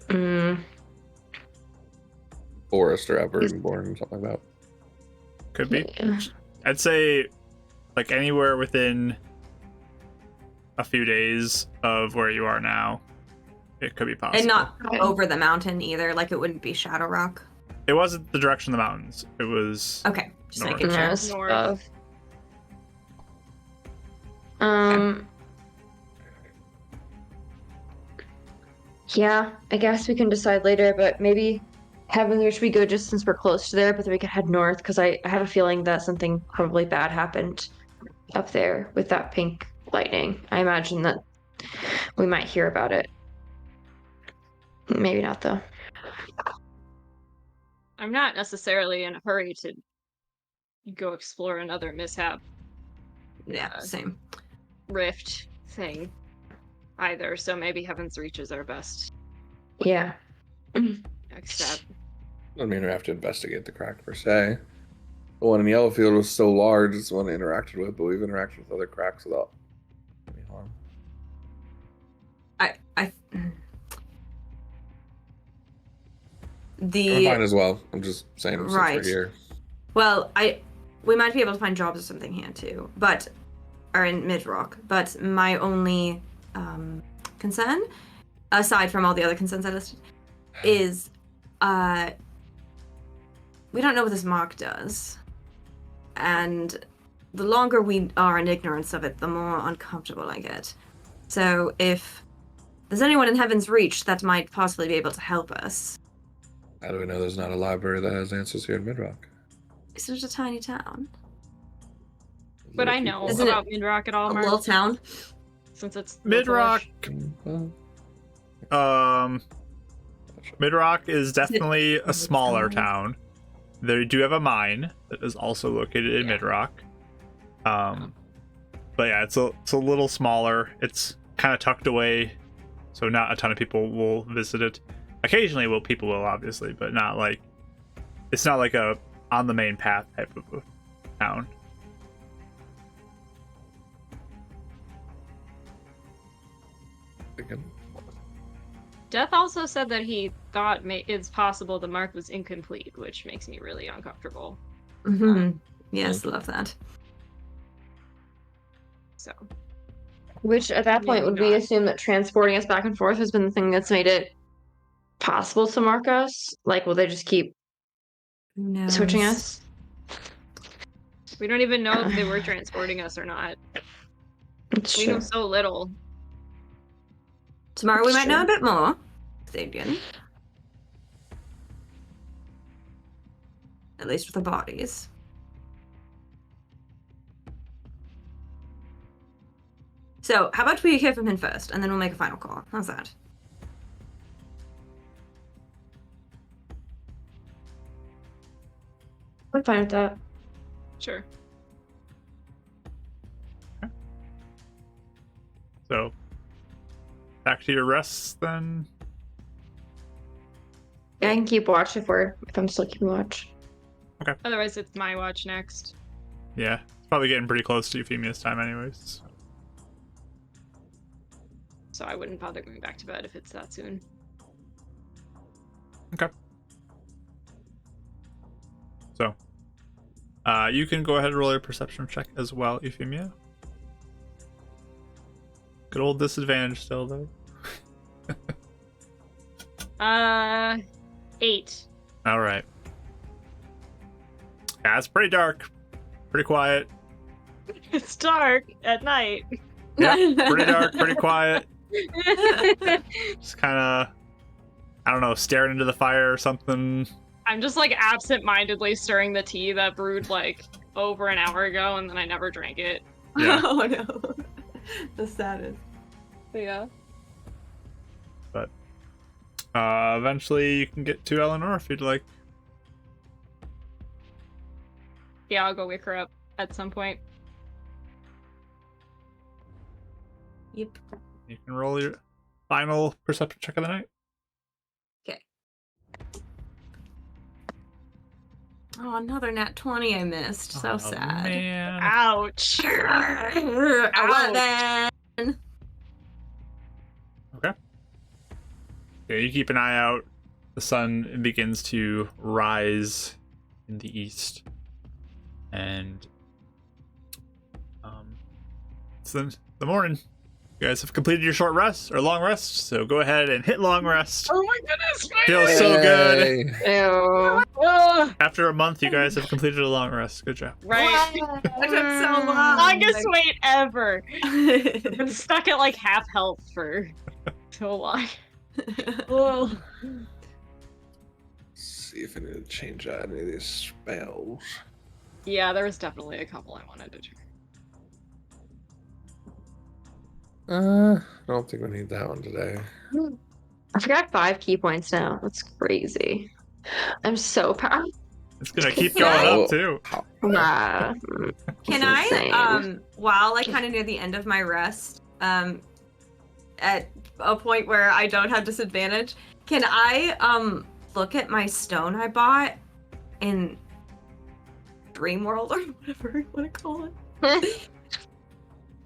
Mm, Forest or Everborn, something like that. Could be. yeah. I'd say like anywhere within a few days of where you are now, it could be possible. And not Okay. over the mountain either, like it wouldn't be Shadow Rock. It wasn't the direction of the mountains. It was Okay, just North. making sure. Most North. of. Um. Yeah, I guess we can decide later, but maybe Heaven's Reach we go just since we're close to there, but then we can head north because I have a feeling that something probably bad happened up there with that pink lightning. I imagine that we might hear about it. Maybe not though. I'm not necessarily in a hurry to go explore another mishap Yeah, same. rift thing either, so maybe Heaven's Reach is our best Yeah. next step. I mean, we have to investigate the crack per se. The one in Yellowfield was so large, it's the one I interacted with, but we've interacted with other cracks without any harm. I I'm the fine as well. I'm just saying since Right. we're here. well, we might be able to find jobs or something here too, or in Midrock. But my only concern, aside from all the other concerns I listed, is we don't know what this mark does, and the longer we are in ignorance of it, the more uncomfortable I get. So if there's anyone in Heaven's Reach that might possibly be able to help us, How do we know there's not a library that has answers here in Midrock? it's such a tiny town. But I know Isn't it about Midrock at all, A Mark, little town. since it's Midrock. Well, Midrock is definitely a Is it smaller town? town. They do have a mine that is also located in Yeah. Midrock. But yeah, it's a little smaller. It's kind of tucked away, so not a ton of people will visit it. Occasionally, people will obviously, but not like it's not like a on the main path type of a town. Death also said that he thought it's possible the mark was incomplete, which makes me really uncomfortable. Mm-hmm. Yes, love that. So Which at that point Maybe would we not. assume that transporting us back and forth has been the thing that's made it possible to mark us? Like, will they just keep Who knows? switching us? we don't even know if they were transporting us or not. It's We know true. so little. Tomorrow we That's might know a true. bit more. Stadium. At least with the bodies. So, how about we hear from him first, and then we'll make a final call. How's that? I'm fine with that. Sure. So, back to your rests then. I can keep watch if I'm still keeping watch. Otherwise, it's my watch next. Yeah, it's probably getting pretty close to Euphemia's time, anyways. So I wouldn't bother going back to bed if it's that soon. Okay. So, you can go ahead and roll your perception check as well, Euphemia. Good old disadvantage still, though. 8. All right. Yeah, it's pretty dark, pretty quiet. It's dark at night. Yeah, pretty dark, pretty quiet. Just kind of, I don't know, staring into the fire or something. I'm just like absent-mindedly stirring the tea that brewed like over an hour ago, and then I never drank it. Yeah. Oh no. The saddest. But yeah. But eventually you can get to Eleanor if you'd like. Yeah, I'll go wake her up at some point. Yep. You can roll your final perception check of the night. Okay. Oh, another nat 20 I missed. So Oh, sad. Man. Ouch. 11. Okay. Yeah, you keep an eye out. The sun begins to rise in the east. And it's the morning. You guys have completed your short rest or long rest, so go ahead and hit long rest. Oh my goodness, Feels so good. Yay. Ew. After a month, you guys have completed a long rest. Good job. Right. That took so long. Longest wait ever. I've been stuck at like half health for so long. Oh. See if I need to change out any of these spells. Yeah, there was definitely a couple I wanted to do. I don't think we need that one today. I forgot 5 key points now. That's crazy. I'm so proud. It's gonna keep Can going I- up too. Nah. Can That's insane. I, while like kind of near the end of my rest, at a point where I don't have disadvantage, can I look at my stone I bought in Dream World or whatever you want to call it?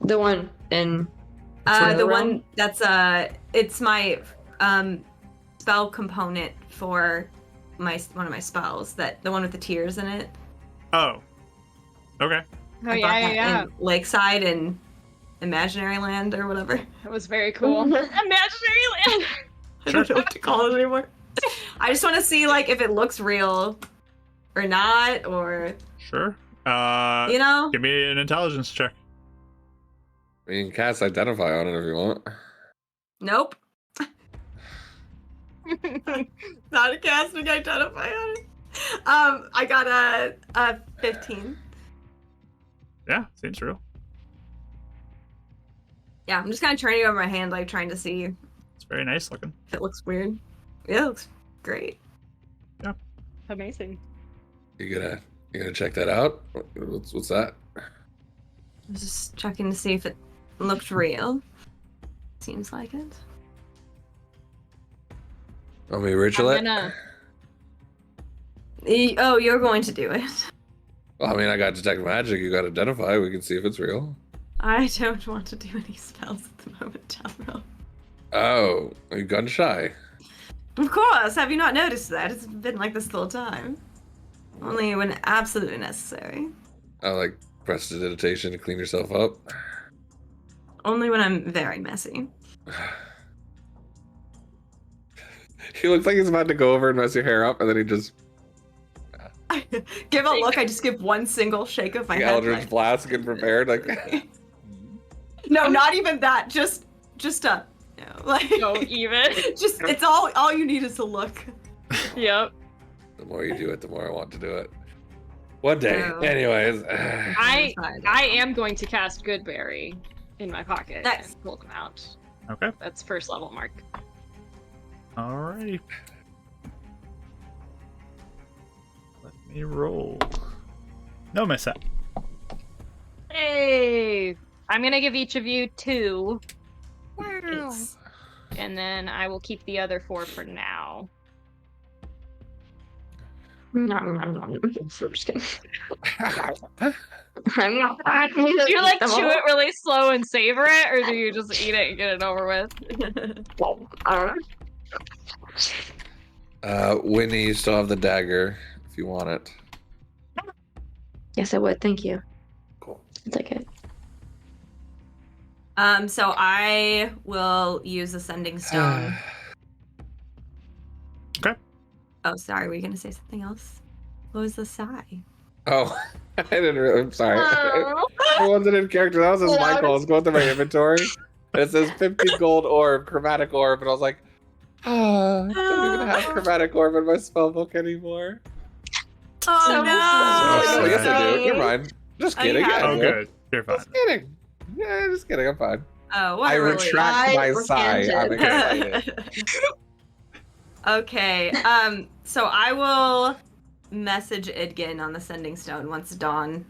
The one in The Realm? one that's it's my spell component for one of my spells, that the one with the tears in it. Oh. Okay. Oh I yeah, bought yeah, that yeah. in Lakeside and Imaginary Land or whatever. That was very cool. Imaginary land. I don't know what to call it anymore. I just want to see like if it looks real or not, or Sure. you know. Give me an intelligence check. You can cast Identify on it if you want. Nope. Not a casting identify on it. I got a 15. Yeah, seems real. Yeah, I'm just kind of turning it over my hand, like trying to see if It's very nice looking. it looks weird. Yeah, it looks great. Amazing. You gonna check that out? What's that? I was just checking to see if it looked real. Seems like it. Want me to ritual it? I'm gonna. Oh, you're going to do it. Well, I mean, I got detect magic. You got identify. We can see if it's real. I don't want to do any spells at the moment, Talro. Oh, are you gun shy? Of course, have you not noticed that? It's been like this the whole time. Only when absolutely necessary. Oh, like prestidigitation to clean yourself up. Only when I'm very messy. He looks like he's about to go over and mess your hair up, and then he just Give a look, I just give one single shake of my head. Eldritch Like, Blast getting prepared. Like, no, not even that. Just a, you know, like, Go even. just, it's all you need is to look. Yep. the more you do it, the more I want to do it. One day. No. Anyways. I am going to cast Goodberry in my pocket Nice. and pull them out. Okay. That's first level mark. Alrighty. Let me roll. No mishap. Hey! I'm gonna give each of you 2 and then I will keep the other 4 for now. I'm just kidding. I'm not. Do you like chew it really slow and savor it, or do you just eat it and get it over with? I don't know. Whitney, you still have the dagger if you want it. Yes, I would. Thank you. Cool. I'll take it. So I will use the sending stone. Okay. Oh, sorry. Were you gonna say something else? What was the sigh? Oh, I didn't really. I'm sorry. Oh. I wasn't in character. That was just Yeah, Michael. I was going through my inventory. And it says 50 gold orb, chromatic orb, and I was like, I don't even have chromatic orb in my spellbook anymore. Oh So no! Oh, yes, I do. Sorry. You're fine. Just Oh, you kidding. have Yeah, I Oh, do. good. You're fine. Just kidding. Yeah, just kidding. I'm fine. Oh, what I a relief. retract my sigh. I'm recanted. excited. Okay. So I will message Idgin on the sending stone once dawn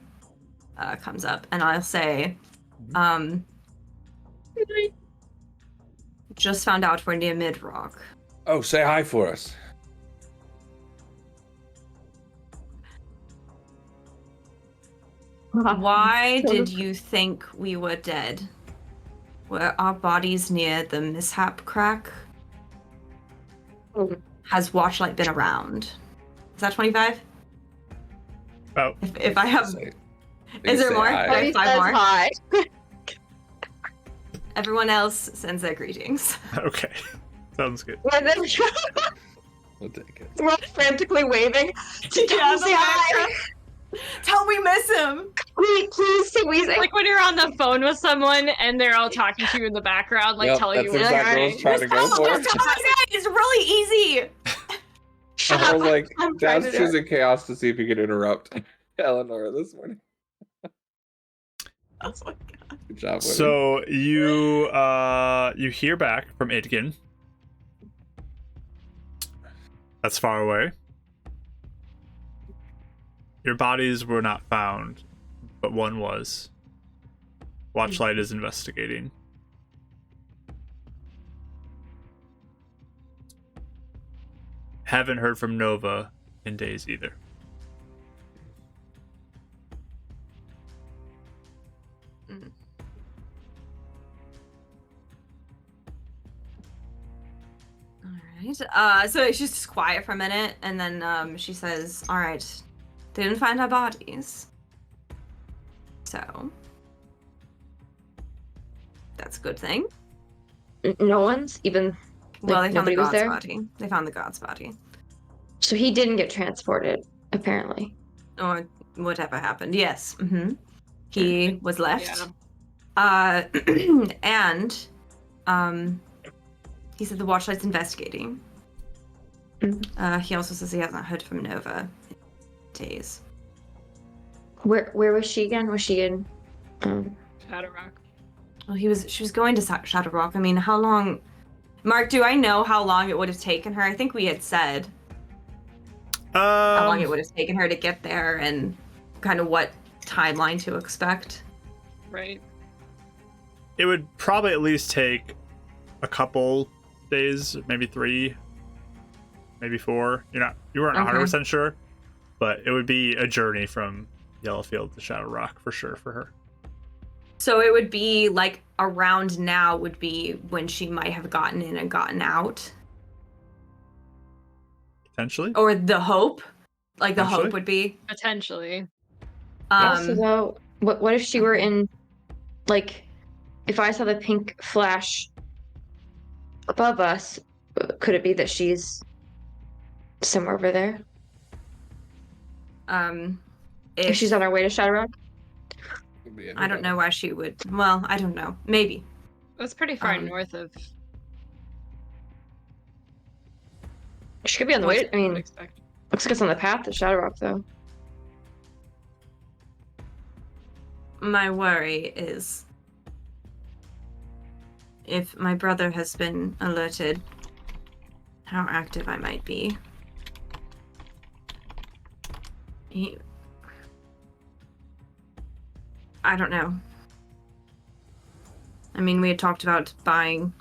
comes up, and I'll say, just found out we're near Midrock. Oh, say hi for us. Why did you think we were dead? Were our bodies near the mishap crack? Has Watchlight been around? Is that 25? Oh, If I have... Is there more? Hi. Okay, He 5 says more. hi. Everyone else sends their greetings. okay. Sounds good. And then We'll take it. we're all frantically waving. Yeah, Come say hi. Tell me miss him! Please say we say. Like when you're on the phone with someone and they're all talking to you in the background, like Yep, telling that's you what's exactly what I was trying to go for. Just tell me that! It's really easy! Shut I up. was like, I'm trying Dad's to do it. choosing chaos to see if he could interrupt Eleanor this morning. Oh my god. Good job, Whitney. So you hear back from Idgin. That's far away. Your bodies were not found, but one was. Watchlight is investigating. Haven't heard from Nova in days either. Alright. So she's just quiet for a minute, and then she says, alright, they didn't find our bodies. So that's a good thing. No one's even. Well, Like, they found the nobody was god's there? body. They found the god's body. So he didn't get transported, apparently. Or whatever happened. Yes. He was left. Yeah. And he said the Watchlight's investigating. He also says he hasn't heard from Nova in days. Where was she again? Was she in? Shadow Rock. Well, she was going to Shadow Rock. I mean, how long? Mark, do I know how long it would have taken her? I think we had said how long it would have taken her to get there and kind of what timeline to expect. Right. It would probably at least take a couple days, maybe 3, maybe 4. You weren't Okay. 100% sure, but it would be a journey from Yellowfield to Shadow Rock for sure for her. So it would be like around now would be when she might have gotten in and gotten out. Potentially. Or the hope. Like the Potentially. hope would be. Potentially. Also, though, what if she were in, like, if I saw the pink flash above us, could it be that she's somewhere over there? If she's on her way to Shadow Rock? I don't know why she would. Well, I don't know. Maybe. That's pretty far Um, north of. She could be on the way. I I would mean, expect. looks like it's on the path to Shadow Rock, though. My worry is if my brother has been alerted, how active I might be. I don't know. I mean, we had talked about buying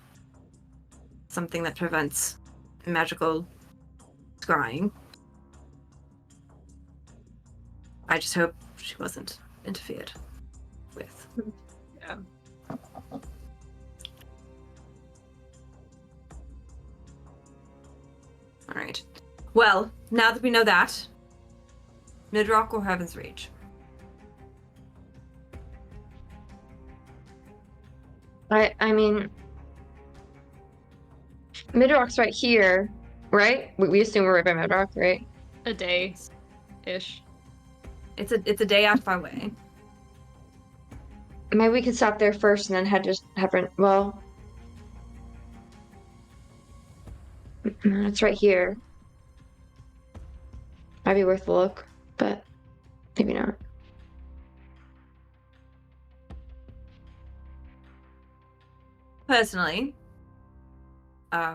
something that prevents magical scrying. I just hope she wasn't interfered with. Yeah. Alright. Well, now that we know that, Midrock or Heaven's Reach? I mean, Midrock's right here, right? We assume we're right by Midrock, right? A day ish. It's a day out of our way. Maybe we could stop there first and then well, it's right here. Might be worth a look, but maybe not. Personally, I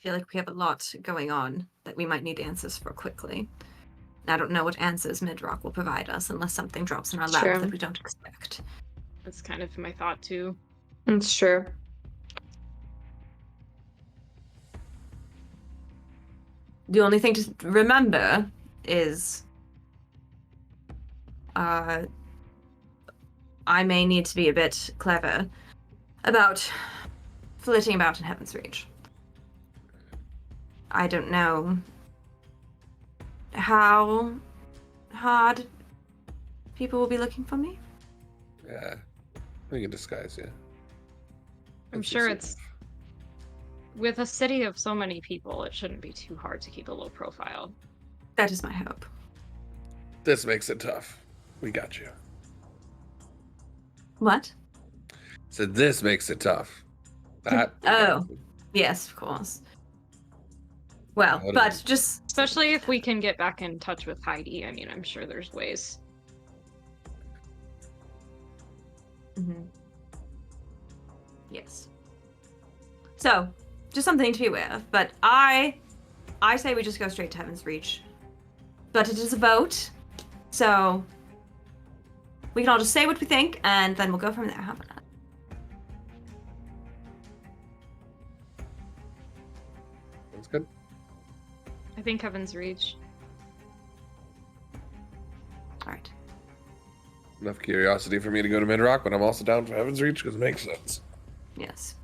feel like we have a lot going on that we might need answers for quickly. I don't know what answers Midrock will provide us unless something drops in our lap Sure. that we don't expect. That's kind of my thought too. It's true. The only thing to remember is I may need to be a bit clever about flitting about in Heaven's Reach. I don't know how hard people will be looking for me. Yeah. We can disguise you. I'm That's sure just- it's with a city of so many people, it shouldn't be too hard to keep a low profile. That is my hope. This makes it tough. We got you. What? So this makes it tough. That. we got Oh. you. Yes, of course. Well, What but is- just Especially if we can get back in touch with Heidi. I mean, I'm sure there's ways. Mhm. Yes. So, just something to be aware of. But I say we just go straight to Heaven's Reach. But it is a vote, so we can all just say what we think, and then we'll go from there. How about that? That's good. I think Heaven's Reach. All right. Enough curiosity for me to go to Midrock, but I'm also down for Heaven's Reach because it makes sense. Yes.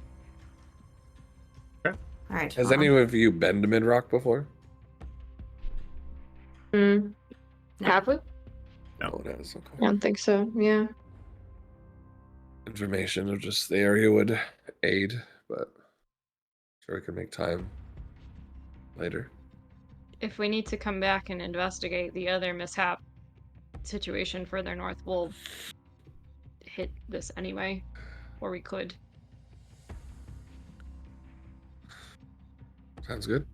Okay. All right. Has well, any of you been to Midrock before? Mm. No. Have we? No, it has. I Okay. don't think so. Yeah. Information of just the area would aid, but sure we can make time later. If we need to come back and investigate the other mishap situation further north, we'll hit this anyway. Or we could. Sounds good.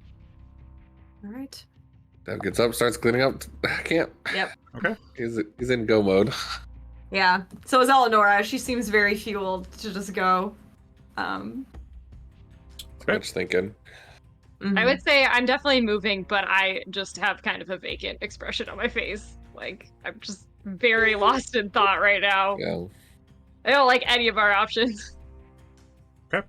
All right. Dev gets up, starts cleaning up camp. Yep. Okay. He's in go mode. Yeah. So is Eleonora. She seems very fueled to just go. Much thinking. Mhm. I would say I'm definitely moving, but I just have kind of a vacant expression on my face. Like, I'm just very lost in thought right now. Yeah. I don't like any of our options. Okay.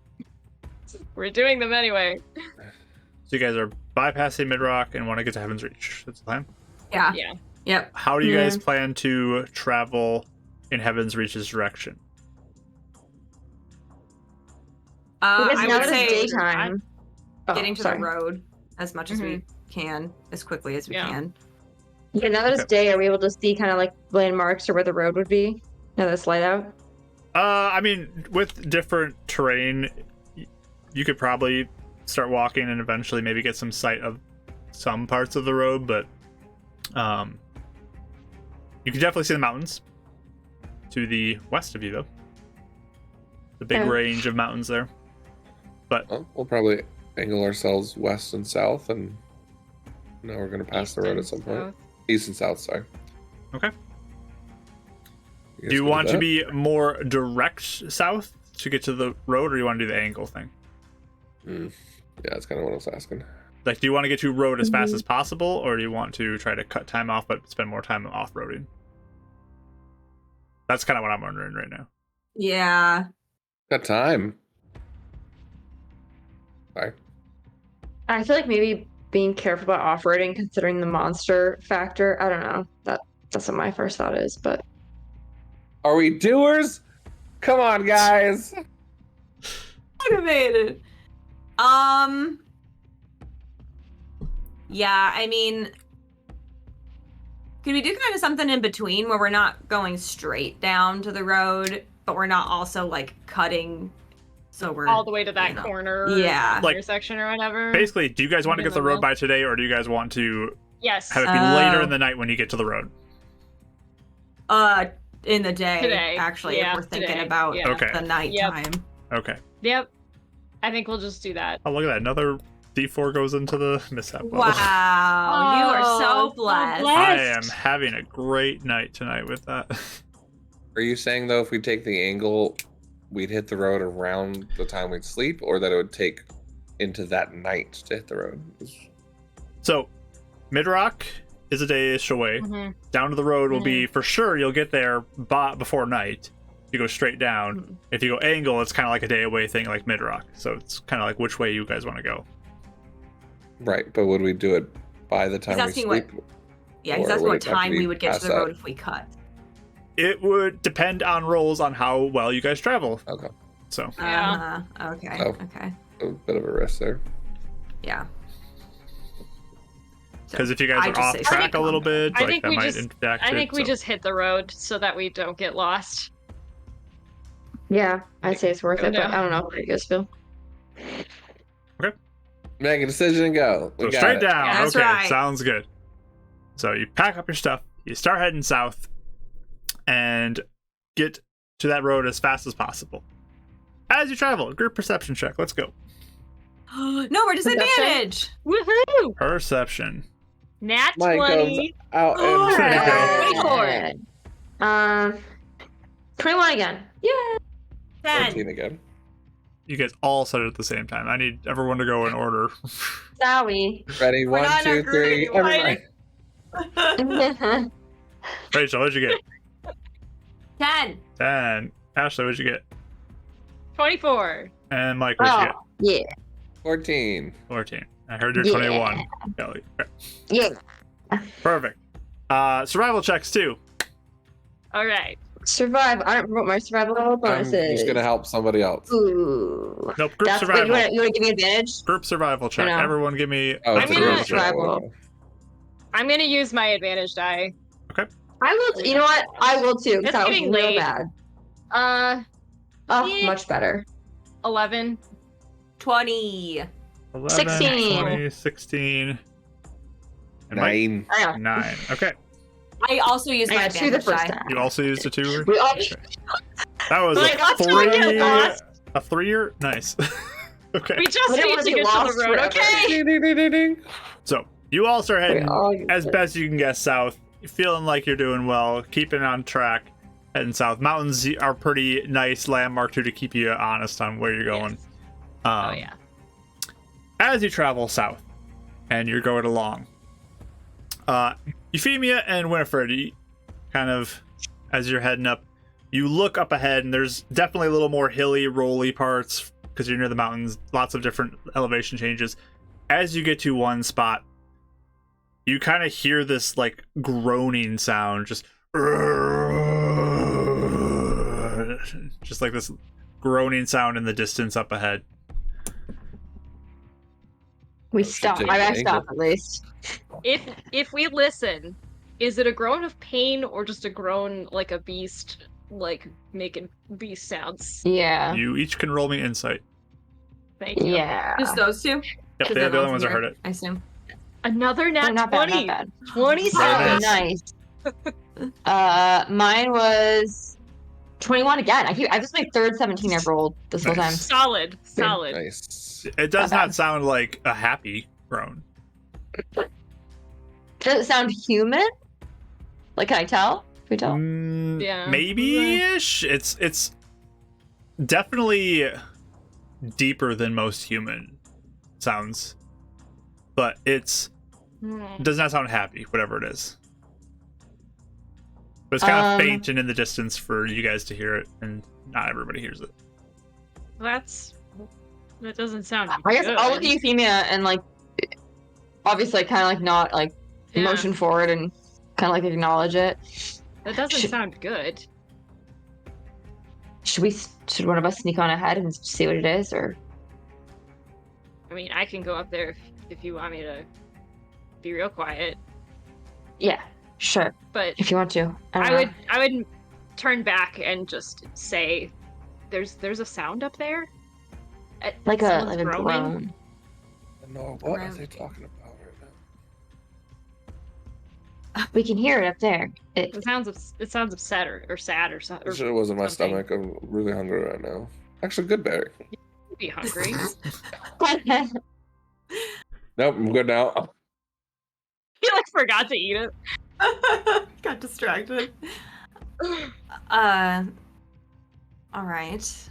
We're doing them anyway. So you guys are bypassing Midrock and want to get to Heaven's Reach. That's the plan. Yeah. Yeah. Yep. How do you guys Yeah. plan to travel in Heaven's Reach's direction? Because I now would that say it's daytime. Oh, getting to sorry. the road as much as we can, as quickly as we Yeah. can. Yeah, now that it's day, are we able to see kind of like landmarks or where the road would be? Now that it's light out? I mean, with different terrain, you could probably start walking and eventually maybe get some sight of some parts of the road, but you can definitely see the mountains to the west of you, though. The big Okay. range of mountains there. But Well, we'll probably angle ourselves west and south, and now we're going to pass the road at East some and point. south. East and south, sorry. okay. guys Do you good with want to that? be more direct south to get to the road, or do you want to do the angle thing? Yeah, that's kind of what I was asking. Like, do you want to get to road as Mm-hmm. fast as possible, or do you want to try to cut time off but spend more time off-roading? That's kind of what I'm wondering right now. Yeah. Got time. Sorry. I feel like maybe being careful about off-roading, considering the monster factor. I don't know. That's what my first thought is, but Are we doers? Come on, guys. Motivated. Yeah, I mean, can we do kind of something in between where we're not going straight down to the road, but we're not also like cutting, so we're all the way to that you know. corner, Yeah. Like, intersection or whatever. Basically, do you guys want to In get to the the road middle. by today, or do you guys want to Yes. have it be later Oh. in the night when you get to the road? In the day, Today. actually, Yeah, if we're thinking today. about Yeah. Okay. the nighttime. Okay. Yep. I think we'll just do that. Oh, look at that. Another D4 goes into the mishap bottle. Wow, you are Oh, so so blessed. blessed. I am having a great night tonight with that. Are you saying though, if we take the angle, we'd hit the road around the time we'd sleep, or that it would take into that night to hit the road? So, Midrock is a day-ish away. Mhm. Down to the road will be, for sure, you'll get there before night. If you go straight down. Mhm. If you go angle, it's kind of like a day away thing like Midrock. So it's kind of like which way you guys want to go. Right, but would we do it by the time we asking what- sleep? Yeah, he's Or asking would what it have to time be we would get to past the road that? if we cut. It would depend on rolls on how well you guys travel. Okay, So, Yeah. Okay. Oh. Okay. a bit of a risk there. Yeah. because if you guys I are just off say track a something little on that. bit, I like think that we might just- impact I it, think we so- just hit the road so that we don't get lost. yeah, I'd say it's worth it. But Yeah. I don't know how you guys feel. Make a decision and go. We So got straight it. down. That's Okay, right. sounds good. So you pack up your stuff, you start heading south, and get to that road as fast as possible. As you travel, group perception check. Let's go. No, we're disadvantaged. Woohoo! Perception. Nat Mike 20. Out Oh, and there you go. 24. 21 again. Yeah. 14 10. again. You guys all said it at the same time. I need everyone to go in order. Sorry. Ready? We're 1, not 2, in a group 3. anymore. Everybody. Rachel, what'd you get? 10. 10. Ashley, what'd you get? 24. And Mike, what'd you get? Yeah. 14. 14. I heard you're Yeah. 21. Kelly. Okay. Yeah. Perfect. Survival checks too. All right. Survive. I don't remember what my survival level I'm bonus is. just gonna help somebody else. Ooh. Nope. Group Wait, survival. you want to give me advantage? Group survival check. no. Everyone, give me. Oh, I'm it's a gonna- group Survival. I'm going to use my advantage die. I will. You know what? I will too. It's Because that was getting real late. bad. Oh, Yeah. much better. 11. 20. 11, 16. 20, 16. And Mike, 9. I know. 9. Okay. I also used I my got 2 the advantage first die. time. You also used a 2? We all. Okay. That was Wait, that's how I get lost. a 3-year? Nice. Okay. We just We don't need wanna to be get to lost the road, forever. okay? Ding, ding, ding, ding, ding. So, you all start We heading all as best you can guess south. You're feeling like you're doing well, keeping on track, heading south. Mountains are pretty nice landmark too to keep you honest on where you're going. Oh, yeah. As you travel south and you're going along, Euphemia and Winifred, you kind of, as you're heading up, you look up ahead and there's definitely a little more hilly, rolly parts because you're near the mountains, lots of different elevation changes. As you get to one spot, you kind of hear this like groaning sound, just like this groaning sound in the distance up ahead. We stopped. take I an stopped at least. If we listen, is it a groan of pain or just a groan like a beast, like making beast sounds? Yeah. You each can roll me insight. Thank you. Yeah. Just those two? Yep, 'Cause they're the no only ones that here, heard it. I assume. Another Oh, nat not 20. bad. 27. Nice. Nice. Mine was 21 again. I just my third 17 I've rolled this whole time. Nice. Solid. Solid. Nice. It does Not not bad. sound like a happy groan. Does it sound human? Like, can I tell? Can we tell? Yeah. Maybe-ish. It's definitely deeper than most human sounds, but it does not sound happy, whatever it is. But it's kind of faint and in the distance for you guys to hear it, and not everybody hears it. That's That doesn't sound I guess good. I'll look at Euphemia and like, obviously, kind of like not like Yeah, motion forward and kind of like acknowledge it. that doesn't Should- sound good. Should one of us sneak on ahead and see what it is, or? I mean, I can go up there if you want me to be real quiet. Yeah, sure. But If you want to, I would turn back and just say, "There's a sound up there." like Someone's a groaning. groan. No, what are Around. they talking about right now? We can hear it up there. It sounds upset or sad or something. It sure wasn't my something. stomach. I'm really hungry right now. Actually, good berry. Be hungry. Nope, I'm good now. You like forgot to eat it. Got distracted. All right.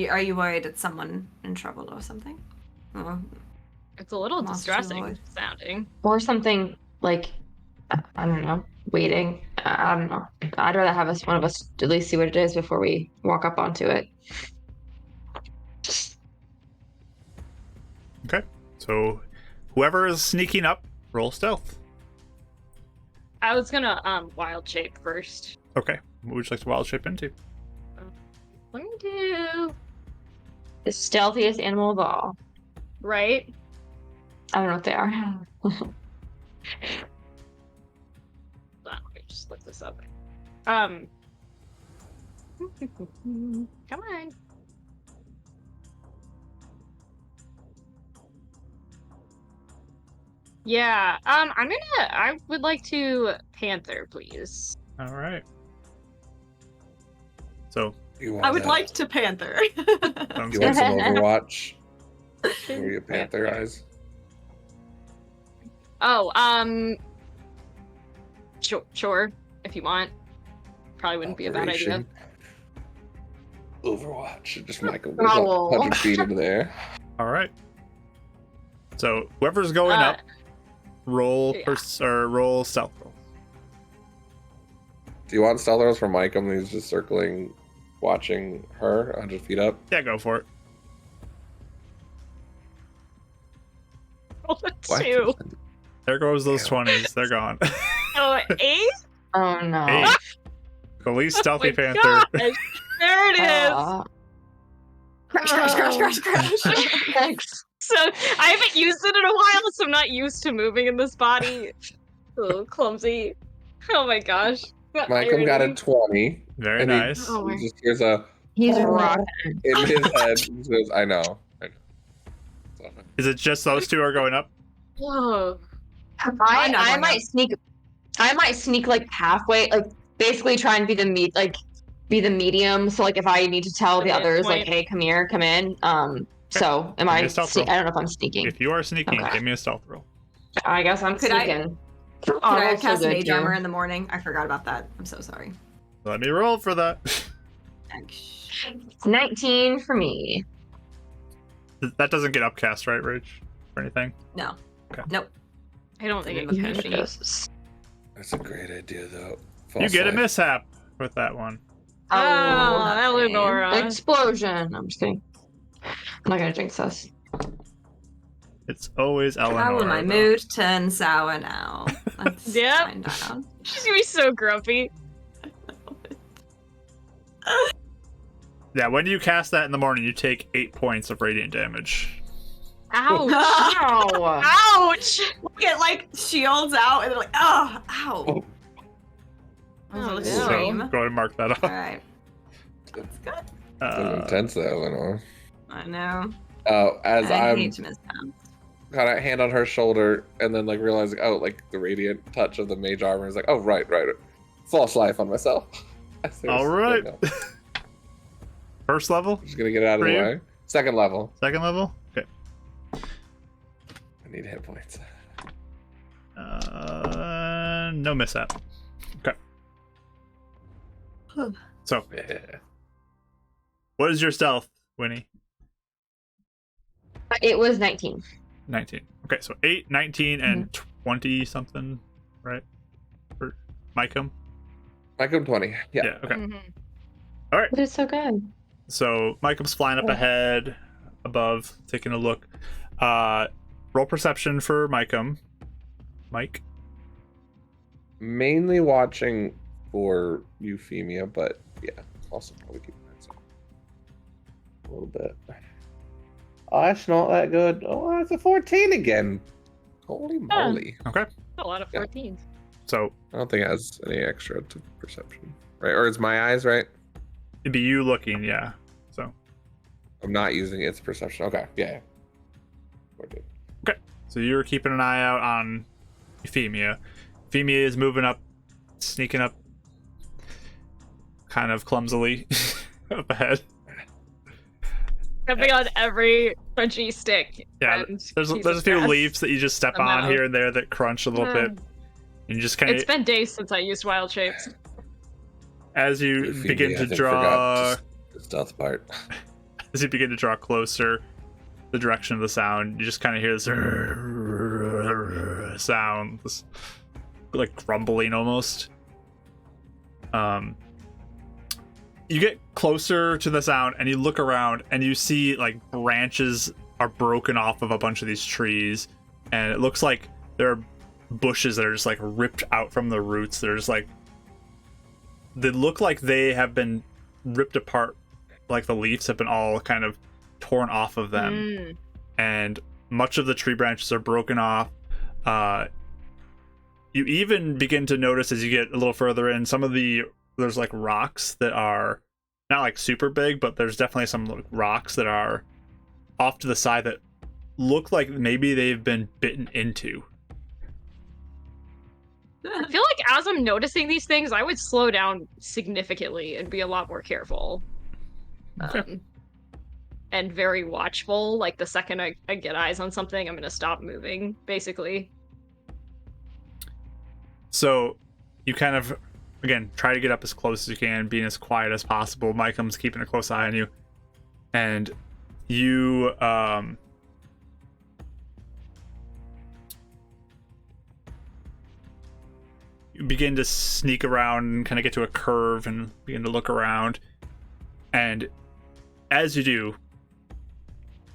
Are you worried it's someone in trouble or something? Oh, It's a little Monster distressing Lord. sounding. Or something like, I don't know, waiting. I don't know. I'd rather have one of us at least see what it is before we walk up onto it. Okay. So whoever is sneaking up, roll stealth. I was gonna wild shape first. Okay. What would you like to wild shape into? Let me do The stealthiest animal of all. right. I don't know what they are. Hold on, let me just look this up. Come on. Yeah. I would like to Panther, please. All right. So You want I would that? like to Panther. sounds You good. want some Overwatch? Or your panther eyes? Oh, sure, if you want. Probably wouldn't be a bad idea. Operation Overwatch. Just Michael Oh. goes 100 feet into the air. All right. So whoever's going up, roll yeah. or roll stealth roll. Do you want stealth rolls from Mike? He's just circling, watching her 100 feet up. Yeah, go for it. Roll a What? 2. There goes those 20s. They're gone. Oh, 8? Oh no. 8. The least stealthy Oh my panther. gosh. There it is. Crash, crash, crash, crash, crash. Thanks. So I haven't used it in a while, so I'm not used to moving in this body. Oh, clumsy. Oh my gosh. The Michael got a irony. 20. Very And he- nice. Oh my. He just hears a He's rocking. in his head. He says, I know. So, Is it just those two are going up? Oh. Why not? I might sneak. I might sneak like halfway, like basically try and be the medium. So like if I need to tell The the others like, midpoint. hey, come here, come in. So am Give me I? a stealth roll. I don't know if I'm sneaking. If you are sneaking, Okay. give me a stealth roll. I guess I'm Could I- sneaking. Could I that's so cast good, mage too. armor in the morning? I forgot about that. I'm so sorry. Let me roll for that. It's 19 for me. That doesn't get upcast, right, Rich? Or anything? No. Okay. Nope. I don't think it Didn't was even me. finish. that's a great idea, though. You get a False life. mishap with that one. Oh, that's Eleonora. Explosion. I'm just kidding. I'm not gonna jinx us. It's always How Eleanor. will my though. mood turn sour now? Let's Yep. find out. She's gonna be so grumpy. Yeah, when you cast that in the morning, you take 8 points of radiant damage. Ouch. Ow! Ouch. Get like shields out and they're like, oh, ow. Oh. That was no. a So stream. go ahead and mark that off. All right. That's good. It's intense, though, Eleanor. I know. As I I'm hate to miss them. kind of hand on her shoulder and then like realizing, oh, like the radiant touch of the mage armor is like, oh, right. False life on myself. All right. No. First level? I'm just gonna get it out of For the you? way. Second level. Second level? Okay. I need hit points. No mishap. Okay. So, Yeah. what is your stealth, Winnie? It was 19. 19. Okay, so 8, 19, and 20 something, right? For Micum? Micum 20. Yeah. Okay. Mhm. But it's so good. So Micum's flying up ahead. above, taking a look. Roll perception for Mike. Mainly watching for Euphemia, but yeah, also probably keep that a little bit. Oh, that's not that good. Oh, that's a 14 again. Holy moly. Okay. A lot of 14s. So I don't think it has any extra to perception. Right? Or it's my eyes, right? it'd be you looking, yeah. So I'm not using its perception. Okay, yeah. 14. okay. So you're keeping an eye out on Euphemia. Euphemia is moving up, sneaking up kind of clumsily up ahead. Stepping on every crunchy stick. Yeah, and there's piece a of few grass. leaves that you just step on Somehow. here and there that crunch a little bit. And you just kind It's of, been days since I used wild shapes. as you Euphemia, begin I to think, draw, forgot the stealth part. as you begin to draw closer, the direction of the sound, you just kind of hear this sound, this like grumbling almost. You get closer to the sound and you look around and you see like branches are broken off of a bunch of these trees, and it looks like there are bushes that are just like ripped out from the roots. They're just like, they look like they have been ripped apart, like the leaves have been all kind of torn off of them. And much of the tree branches are broken off. You even begin to notice as you get a little further in, there's like rocks that are not like super big, but there's definitely some like rocks that are off to the side that look like maybe they've been bitten into. I feel like as I'm noticing these things, I would slow down significantly and be a lot more careful. Okay. And very watchful. Like the second I get eyes on something, I'm gonna stop moving, basically. So you kind of, again, try to get up as close as you can, being as quiet as possible. Mike's keeping a close eye on you. And you you begin to sneak around and kind of get to a curve and begin to look around. And as you do,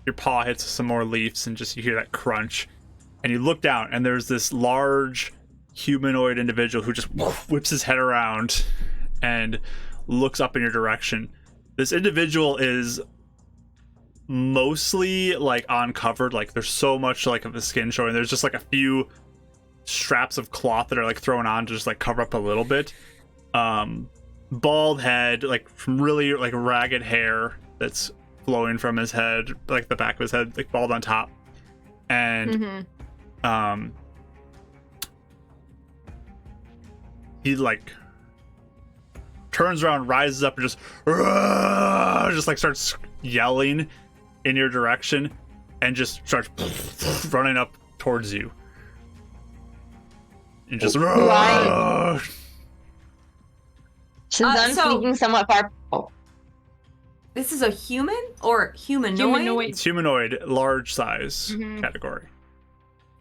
your paw hits some more leaves and just you hear that crunch. And you look down and there's this large humanoid individual who just whips his head around and looks up in your direction. This individual is mostly like uncovered, like there's so much like of the skin showing. There's just like a few straps of cloth that are like thrown on to just like cover up a little bit. Bald head, like really like ragged hair that's flowing from his head, like the back of his head, like bald on top. And he like turns around, rises up, and just like starts yelling in your direction, and just starts running up towards you. And just Right. Since I'm so- sneaking somewhat far. Oh, This is a human or humanoid? Humanoid. it's humanoid, large size Mhm. category.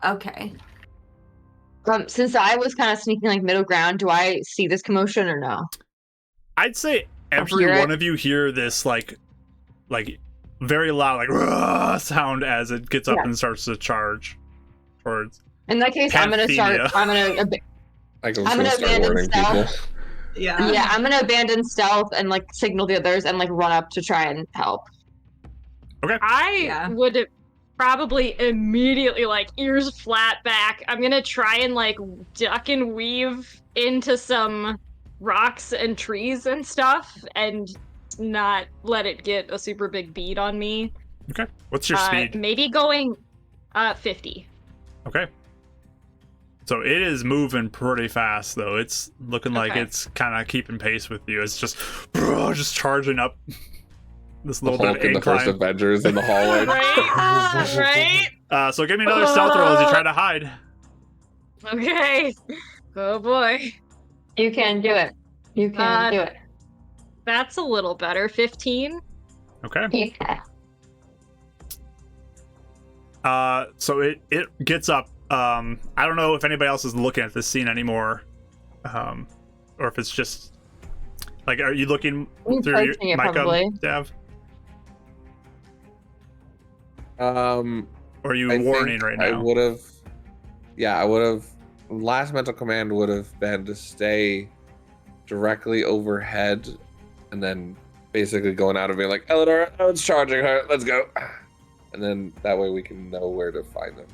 Okay. since I was kind of sneaking like middle ground, do I see this commotion or no? I'd say I'll every hear one it. of you hear this like very loud like sound as it gets up Yeah. and starts to charge towards. In that case, I'm gonna start. Panthemia. I'm gonna. I'm gonna gonna start abandon warning people. stealth. Yeah. Yeah, I'm gonna abandon stealth and like signal the others and like run up to try and help. I Yeah. would probably immediately like ears flat back. I'm gonna try and like duck and weave into some rocks and trees and stuff and not let it get a super big bead on me. Okay, what's your speed? Maybe going 50. Okay. So it is moving pretty fast, though. It's looking like Okay. it's kind of keeping pace with you. It's just charging up this The little bit Hulk of and the first incline. Avengers in the hallway. Right? Right? So give me another stealth roll as you try to hide. Okay. Oh boy. You can do it. You can do it. That's a little better. 15. Okay. Yeah. So it gets up. I don't know if anybody else is looking at this scene anymore, or if it's just like, are you looking I'm through your approaching it, Micah, probably. Dav? Or are you I warning think right I now? would have. Yeah, I would have. Last mental command would have been to stay directly overhead, and then basically going out and being like, Eleanor, it's charging her. Let's go. And then that way we can know where to find them.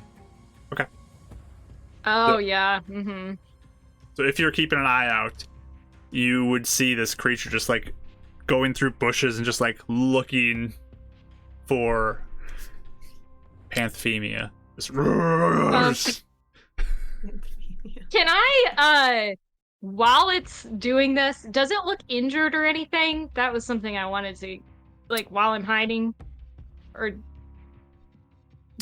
Oh yeah. Mm-hmm. So if you're keeping an eye out, you would see this creature just like going through bushes and just like looking for Panthemia. Just Can I, while it's doing this, does it look injured or anything? That was something I wanted to, like, while I'm hiding, or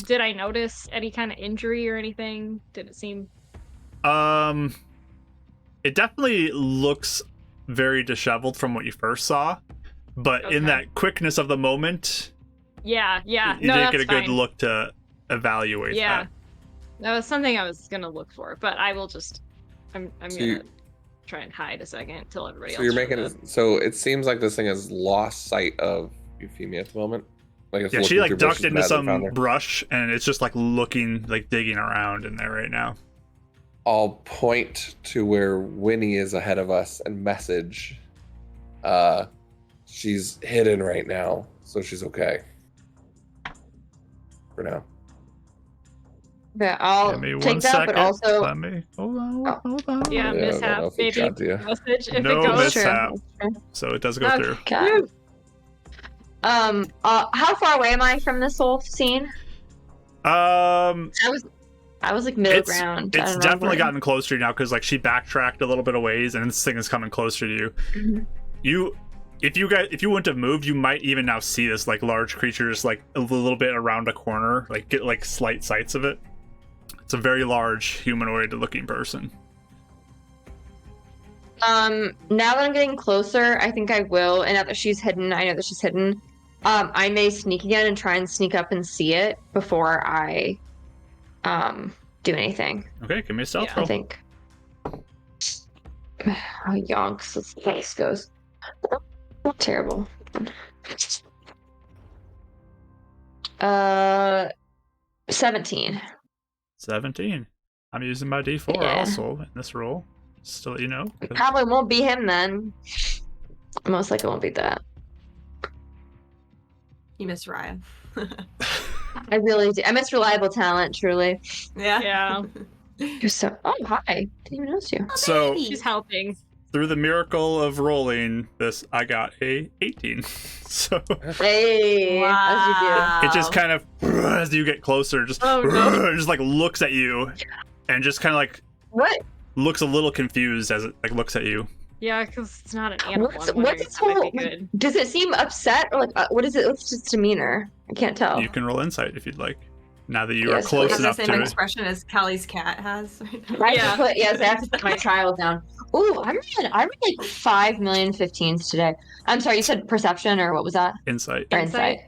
did I notice any kind of injury or anything? Did it seem? It definitely looks very disheveled from what you first saw, but in Okay. that quickness of the moment, Yeah. you No, didn't that's get a good fine. look to evaluate Yeah, that. that was something I was gonna look for, but I will just. I'm So gonna you- try and hide a second until everybody So else. you're shows making up. it. So it seems like this thing has lost sight of Euphemia at the moment. Like it's Yeah, she looking like through ducked bushes into and hasn't found some her. brush, and it's just like looking, like digging around in there right now. I'll point to where Winnie is ahead of us and message. She's hidden right now, so she's okay. For now. Yeah, I'll Give me take one that, second. but also Let me hold on. Oh. Hold on. Yeah, I don't know mishap. if it Maybe got to you. message if No it goes. miss- mishap. True. So it does go Okay. through. Okay. How far away am I from this whole scene? I was like middle It's ground. I it's don't know definitely where. gotten closer to you now because like she backtracked a little bit of ways, and this thing is coming closer to you. Mhm. If you wouldn't have moved, you might even now see this like large creature just like a little bit around a corner, like get like slight sights of it. It's a very large humanoid looking person. Now that I'm getting closer, I think I will. And now that she's hidden, I know that she's hidden. I may sneak again and try and sneak up and see it before I do anything. Okay, give me a stealth Yeah. I roll. think. How yonks this place goes. Terrible. 17. 17. I'm using my D4 Yeah. also in this roll. Just to let you know. Probably won't be him then. Most likely won't be that. You missed Ryan. I really do. I miss reliable talent, truly. Yeah. Yeah. You're so. Oh, hi. Didn't even notice you. So baby. She's helping. through the miracle of rolling this, I got a 18. So Hey, as you do. it just kind of, as you get closer, just Oh, no. just like looks at you, and just kind of like What? looks a little confused as it like looks at you. Yeah, because it's not an animal. What's I'm wondering its if that might whole? be good. Does it seem upset or like what is it? What's its demeanor? I can't tell. You can roll insight if you'd like. Now that you are Yes, close please. Has the enough same to it. expression as Kelly's cat has. I Yeah. have to put yes, I have to put my child down. Ooh, I read like 5 million 15s today. I'm sorry, you said perception or what was that? Insight. Or Insight.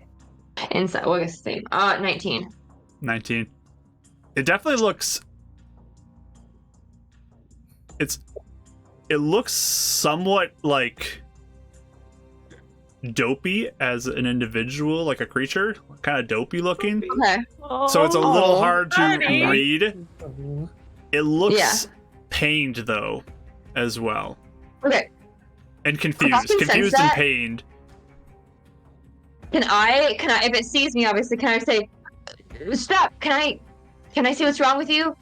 Insight. What was the same? 19. 19. It definitely looks. It looks somewhat like dopey as an individual, like a creature, kind of dopey looking. Okay. So it's a little Oh, hard to buddy. read. It looks Yeah. pained though, as well, Okay. and I confused, can sense confused and that. pained. Can I if it sees me obviously can I say stop, can I see what's wrong with you?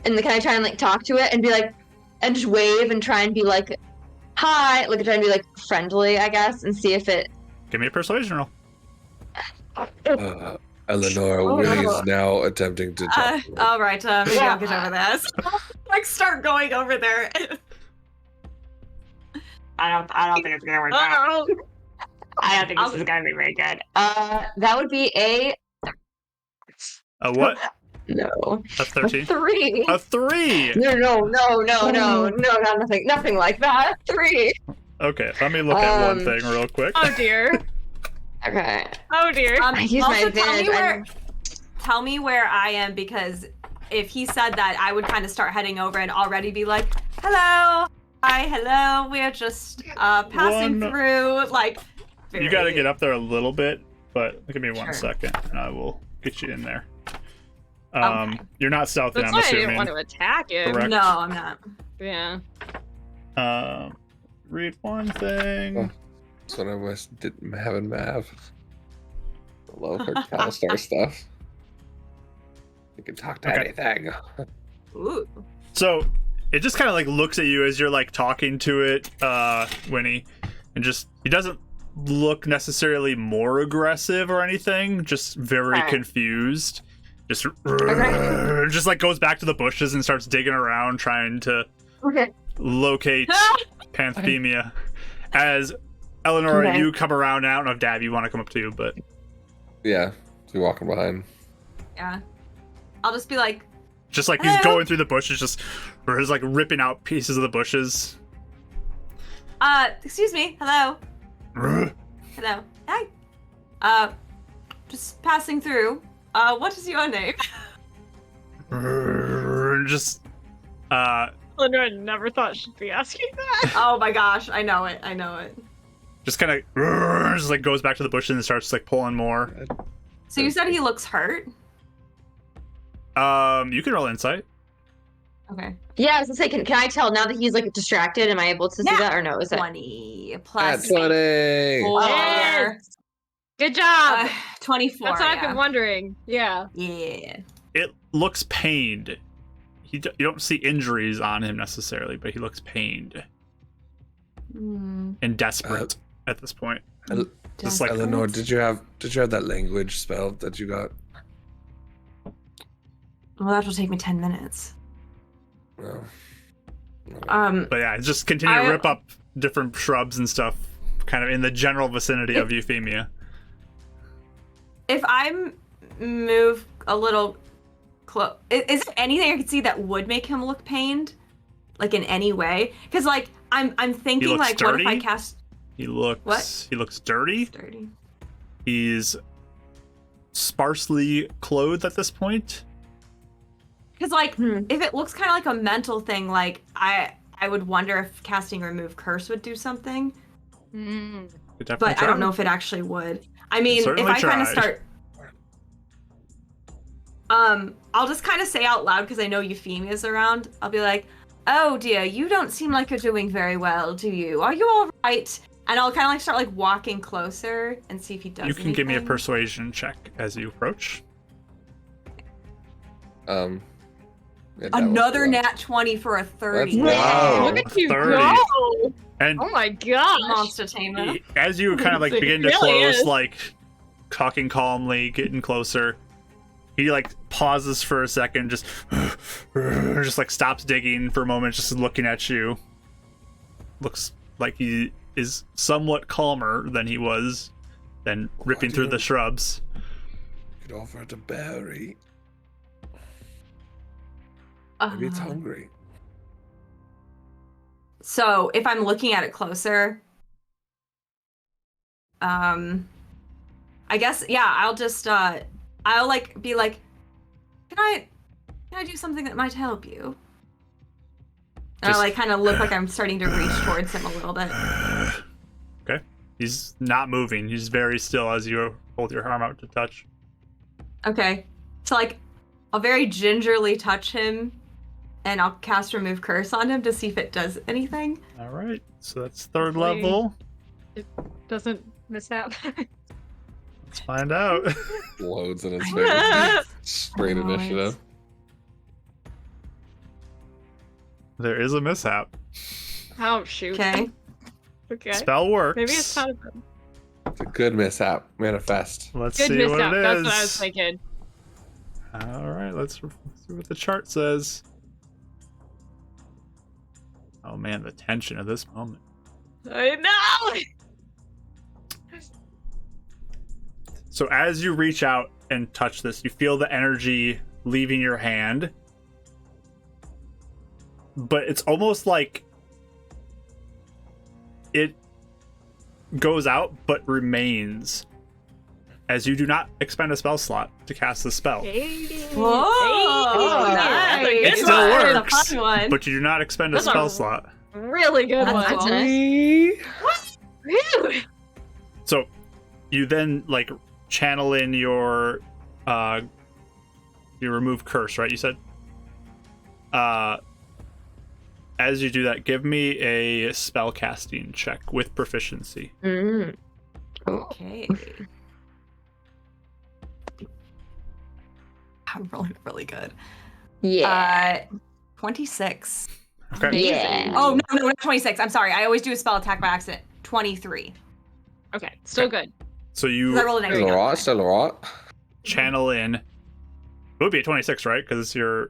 And then can I try and like talk to it and be like and just wave and try and be like hi, like try and be like friendly, I guess, and see if it Give me a persuasion roll. Eleanor, Oh. Winnie is now attempting to talk. to her. All right, maybe Yeah. I'll get over this. Like, start going over there. I don't think it's gonna work Uh-oh. I don't think this is gonna be very good. That would be a A what? no. A 13. 3. A 3. No, nothing like that. 3. Okay, let me look at one Um, thing real quick. Oh dear. Okay. Oh dear. I use my Also, tell me advantage. tell me where I am, because if he said that, I would kind of start heading over and already be like, hello, hi, hello, we're just passing One- through, like, You got to very- get up there a little bit, but give me one Sure. second, and I will get you in there. Okay. You're not stealthy, That's I'm why I assuming. didn't want to attack him. Correct. No, I'm not. Yeah. Read one thing. Oh. That's what I was having Mav. I love her Calistar stuff. You can talk to Okay. anything. Ooh. So it just kind of like looks at you as you're like talking to it, Winnie, and just he doesn't look necessarily more aggressive or anything, just very Okay. confused. Just Okay. just like goes back to the bushes and starts digging around trying to Okay. locate Panthemia. As Eleanor, Okay. you come around. I don't know if Dab you want to come up to you, but Yeah, so you're walking behind. Yeah. I'll just be like, just like he's Hello? going through the bushes, just or he's like ripping out pieces of the bushes. excuse me. Hello. Hello. Hi. Just passing through. What is your name? Just Lenore never thought she'd be asking that. Oh my gosh, I know it. I know it. just kind of just like goes back to the bushes and starts like pulling more. So you said he looks hurt? You can roll insight. Okay. Yeah, I was gonna say, can I tell now that he's like distracted? Am I able to see Yeah. that or no? Is that 20 At plus 20. 4. Yes! Good job. 24. That's what I've yeah. been wondering. Yeah. Yeah. It looks pained. You don't see injuries on him necessarily, but he looks pained Mm, and desperate at this point. Just like Eleanor, did you have that language spell that you got? Well, that will take me 10 minutes. No. But yeah, just continue to rip up different shrubs and stuff, kind of in the general vicinity of Euphemia. If I move a little close, is there anything I could see that would make him look pained, like in any way? Because like I'm thinking looks like, what if I dirty? cast He looks What? He looks dirty. dirty? He's sparsely clothed at this point. Because like Hmm. if it looks kind of like a mental thing, like I would wonder if casting remove curse would do something, Mm. Could definitely but I don't try. know if it actually would. I mean, if Certainly I kind of try. start. I'll just kind of say out loud because I know Euphemia's around. I'll be like, "Oh dear, you don't seem like you're doing very well, do you? Are you all right?" And I'll kind of like start like walking closer and see if he does. You can give me a anything. persuasion check as you approach. Yeah, that was Another the- nat 20 for a 30. Let's Wow. Look at you 30. go. And Oh my gosh. Monster tamer. as you kind of like It begin to really close, is. like talking calmly, getting closer, he like pauses for a second, just like stops digging for a moment, just looking at you. Looks like he is somewhat calmer than he was, than ripping through the shrubs. Could offer it a berry. Uh, Maybe it's hungry. So if I'm looking at it closer, I guess I'll just I'll like be like, can I do something that might help you? And Just- I like kind of look like I'm starting to reach towards him a little bit. Okay. He's not moving. He's very still as you hold your arm out to touch. Okay, so like I'll very gingerly touch him, and I'll cast remove curse on him to see if it does anything. All right. So that's third Hopefully. level. Doesn't mishap. Let's find out. Loads in his face. Straight Alright. initiative. There is a mishap. Oh shoot. Okay. Okay. Spell works. Maybe it's not a It's a good mishap. Manifest. Let's good see mishap. what it is. That's what I was thinking. All right, let's see what the chart says. Oh man, the tension of this moment. I know. So as you reach out and touch this, you feel the energy leaving your hand. But it's almost like it goes out but remains, as you do not expend a spell slot to cast the spell. Whoa, That's a nice. good It still one. works, That's a fun one. but you do not expend a That's a- spell slot. Really good That's one. cool. nice. Whew. So you then like channel in your you remove curse, right? You said. As you do that, give me a spell casting check with proficiency. Mm. Okay. I'm rolling really good. Yeah. 26. Okay. Yeah. Oh, no, not 26. I'm sorry. I always do a spell attack by accident. 23. Okay, still Okay. good. So 'Cause I you rolled an Still extra. alright, still alright. channel in. It would be a 26, right? Because it's your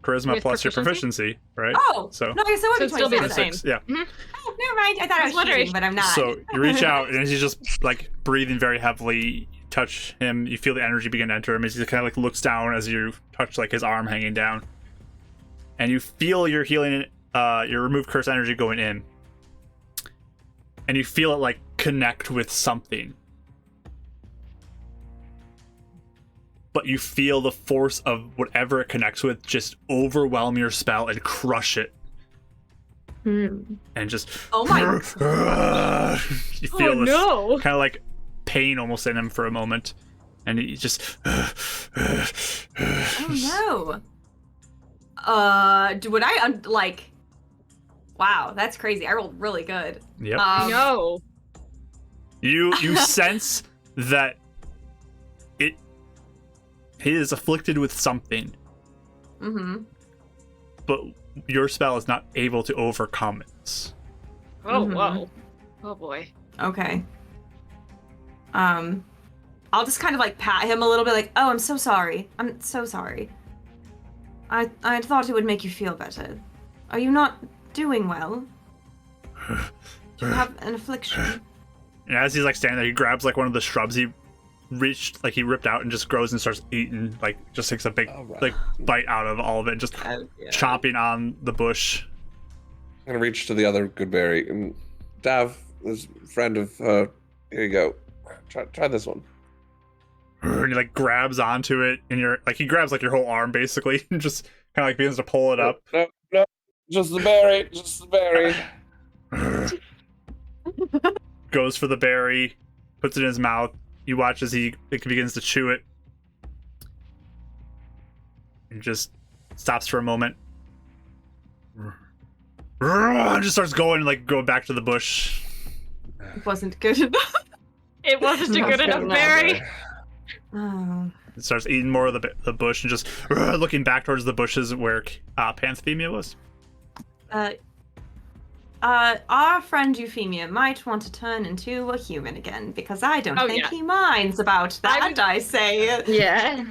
charisma With plus your proficiency? proficiency, right? Oh, So no, I guess it would So be it'd still be 26. the then. same. Yeah. Oh, never mind. I thought I was Wondering. cheating, but I'm not. So you reach out and as you just like breathing very heavily, touch him, you feel the energy begin to enter him as he kind of like looks down as you touch like his arm hanging down. And you feel your healing, your remove curse energy going in. And you feel it like connect with something. But you feel the force of whatever it connects with just overwhelm your spell and crush it. Mm. And just Oh my you feel Oh this no! kind of like pain almost in him for a moment, and he just Oh no. Would I like? Wow, that's crazy. I rolled really good. Yep. No. You sense that he is afflicted with something, Mm-hmm. but your spell is not able to overcome it. Oh Mhm. whoa. Oh boy. Okay. I'll just kind of like pat him a little bit, like, "Oh, I'm so sorry. I'm so sorry. I thought it would make you feel better. Are you not doing well? Do you have an affliction?" And as he's like standing there, he grabs like one of the shrubs he ripped out and just grows and starts eating, like just takes a big Alright. like bite out of all of it, just chomping on the bush. I'm gonna reach to the other good berry. And Dav, this friend of here you go. Try this one. And he like grabs onto it, and he grabs like your whole arm basically, and just kind of like begins to pull it up. No, just the berry, just the berry. Goes for the berry, puts it in his mouth. You watch as he begins to chew it, and just stops for a moment. And just starts going, like go back to the bush. It wasn't good enough. It wasn't a good enough berry. Oh. It starts eating more of the bush and just looking back towards the bushes where Panthemia was. Our friend Euphemia might want to turn into a human again, because I don't Oh, think yeah. he minds about that, I say. Yeah.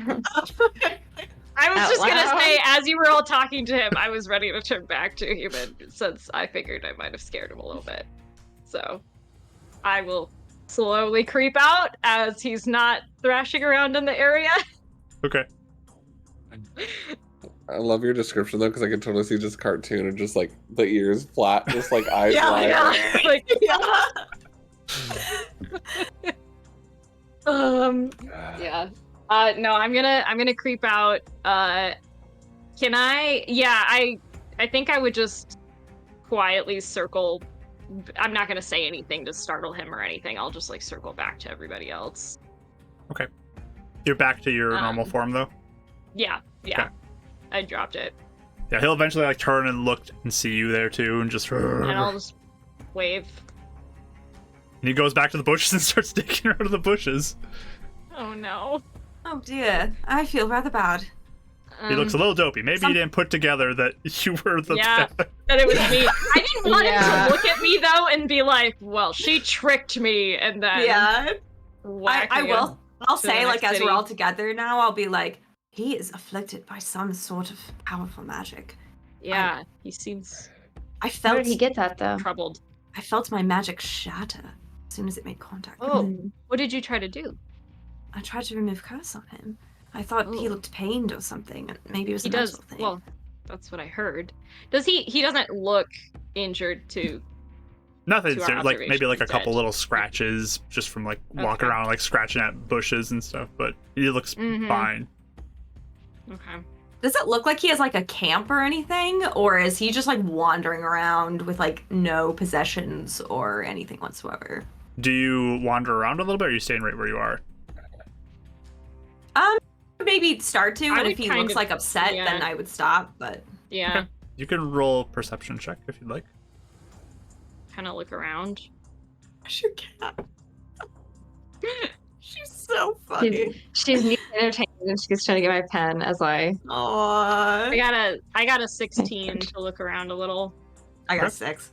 I was Out just gonna loud. say, as you were all talking to him, I was ready to turn back to human, since I figured I might have scared him a little bit. So, I will slowly creep out as he's not thrashing around in the area. Okay. I love your description though, because I can totally see just cartoon and just like the ears flat, just like eyes Yeah, wide. yeah. Like, Yeah. yeah. No, I'm gonna creep out. Can I? Yeah, I think I would just quietly circle. I'm not gonna say anything to startle him or anything. I'll just like circle back to everybody else. You're back to your Um, normal form though. Yeah. Okay. I dropped it, Yeah, he'll eventually like turn and look and see you there too, and just. and I'll just wave. And he goes back to the bushes and starts digging out of the bushes. Oh no. Oh dear, I feel rather bad. He looks a little dopey. Maybe you didn't put together that you were the. Yeah. That it was me. I didn't want him Yeah. to look at me though and be like, "Well, she tricked me," and then Yeah. whack I me will. I'll to the say, like, next as we're city. all together now, I'll be like, he is afflicted by some sort of powerful magic. Yeah, he seems I Where felt did he get that though? troubled. I felt my magic shatter as soon as it made contact. Oh, Mm. what did you try to do? I tried to remove curse on him. I thought he Oh. looked pained or something. Maybe it was He a does. mental thing. Well, that's what I heard. Does he? He doesn't look injured to. Nothing To our serious, like maybe like a observations, couple dead. little scratches just from like walking Okay. around, like scratching at bushes and stuff. But he looks Mhm. fine. Okay. Does it look like he has like a camp or anything? Or is he just like wandering around with like no possessions or anything whatsoever? Do you wander around a little bit, or are you staying right where you are? Maybe start to, I and would if he kind looks of- like upset, yeah. then I would stop. But Yeah, Okay. You can roll perception check if you'd like. kind of look around. your cat. She's so funny. She's neat and entertained, and she's trying to get my pen as I. Aww. I got a 16 to look around a little. I got Okay. 6.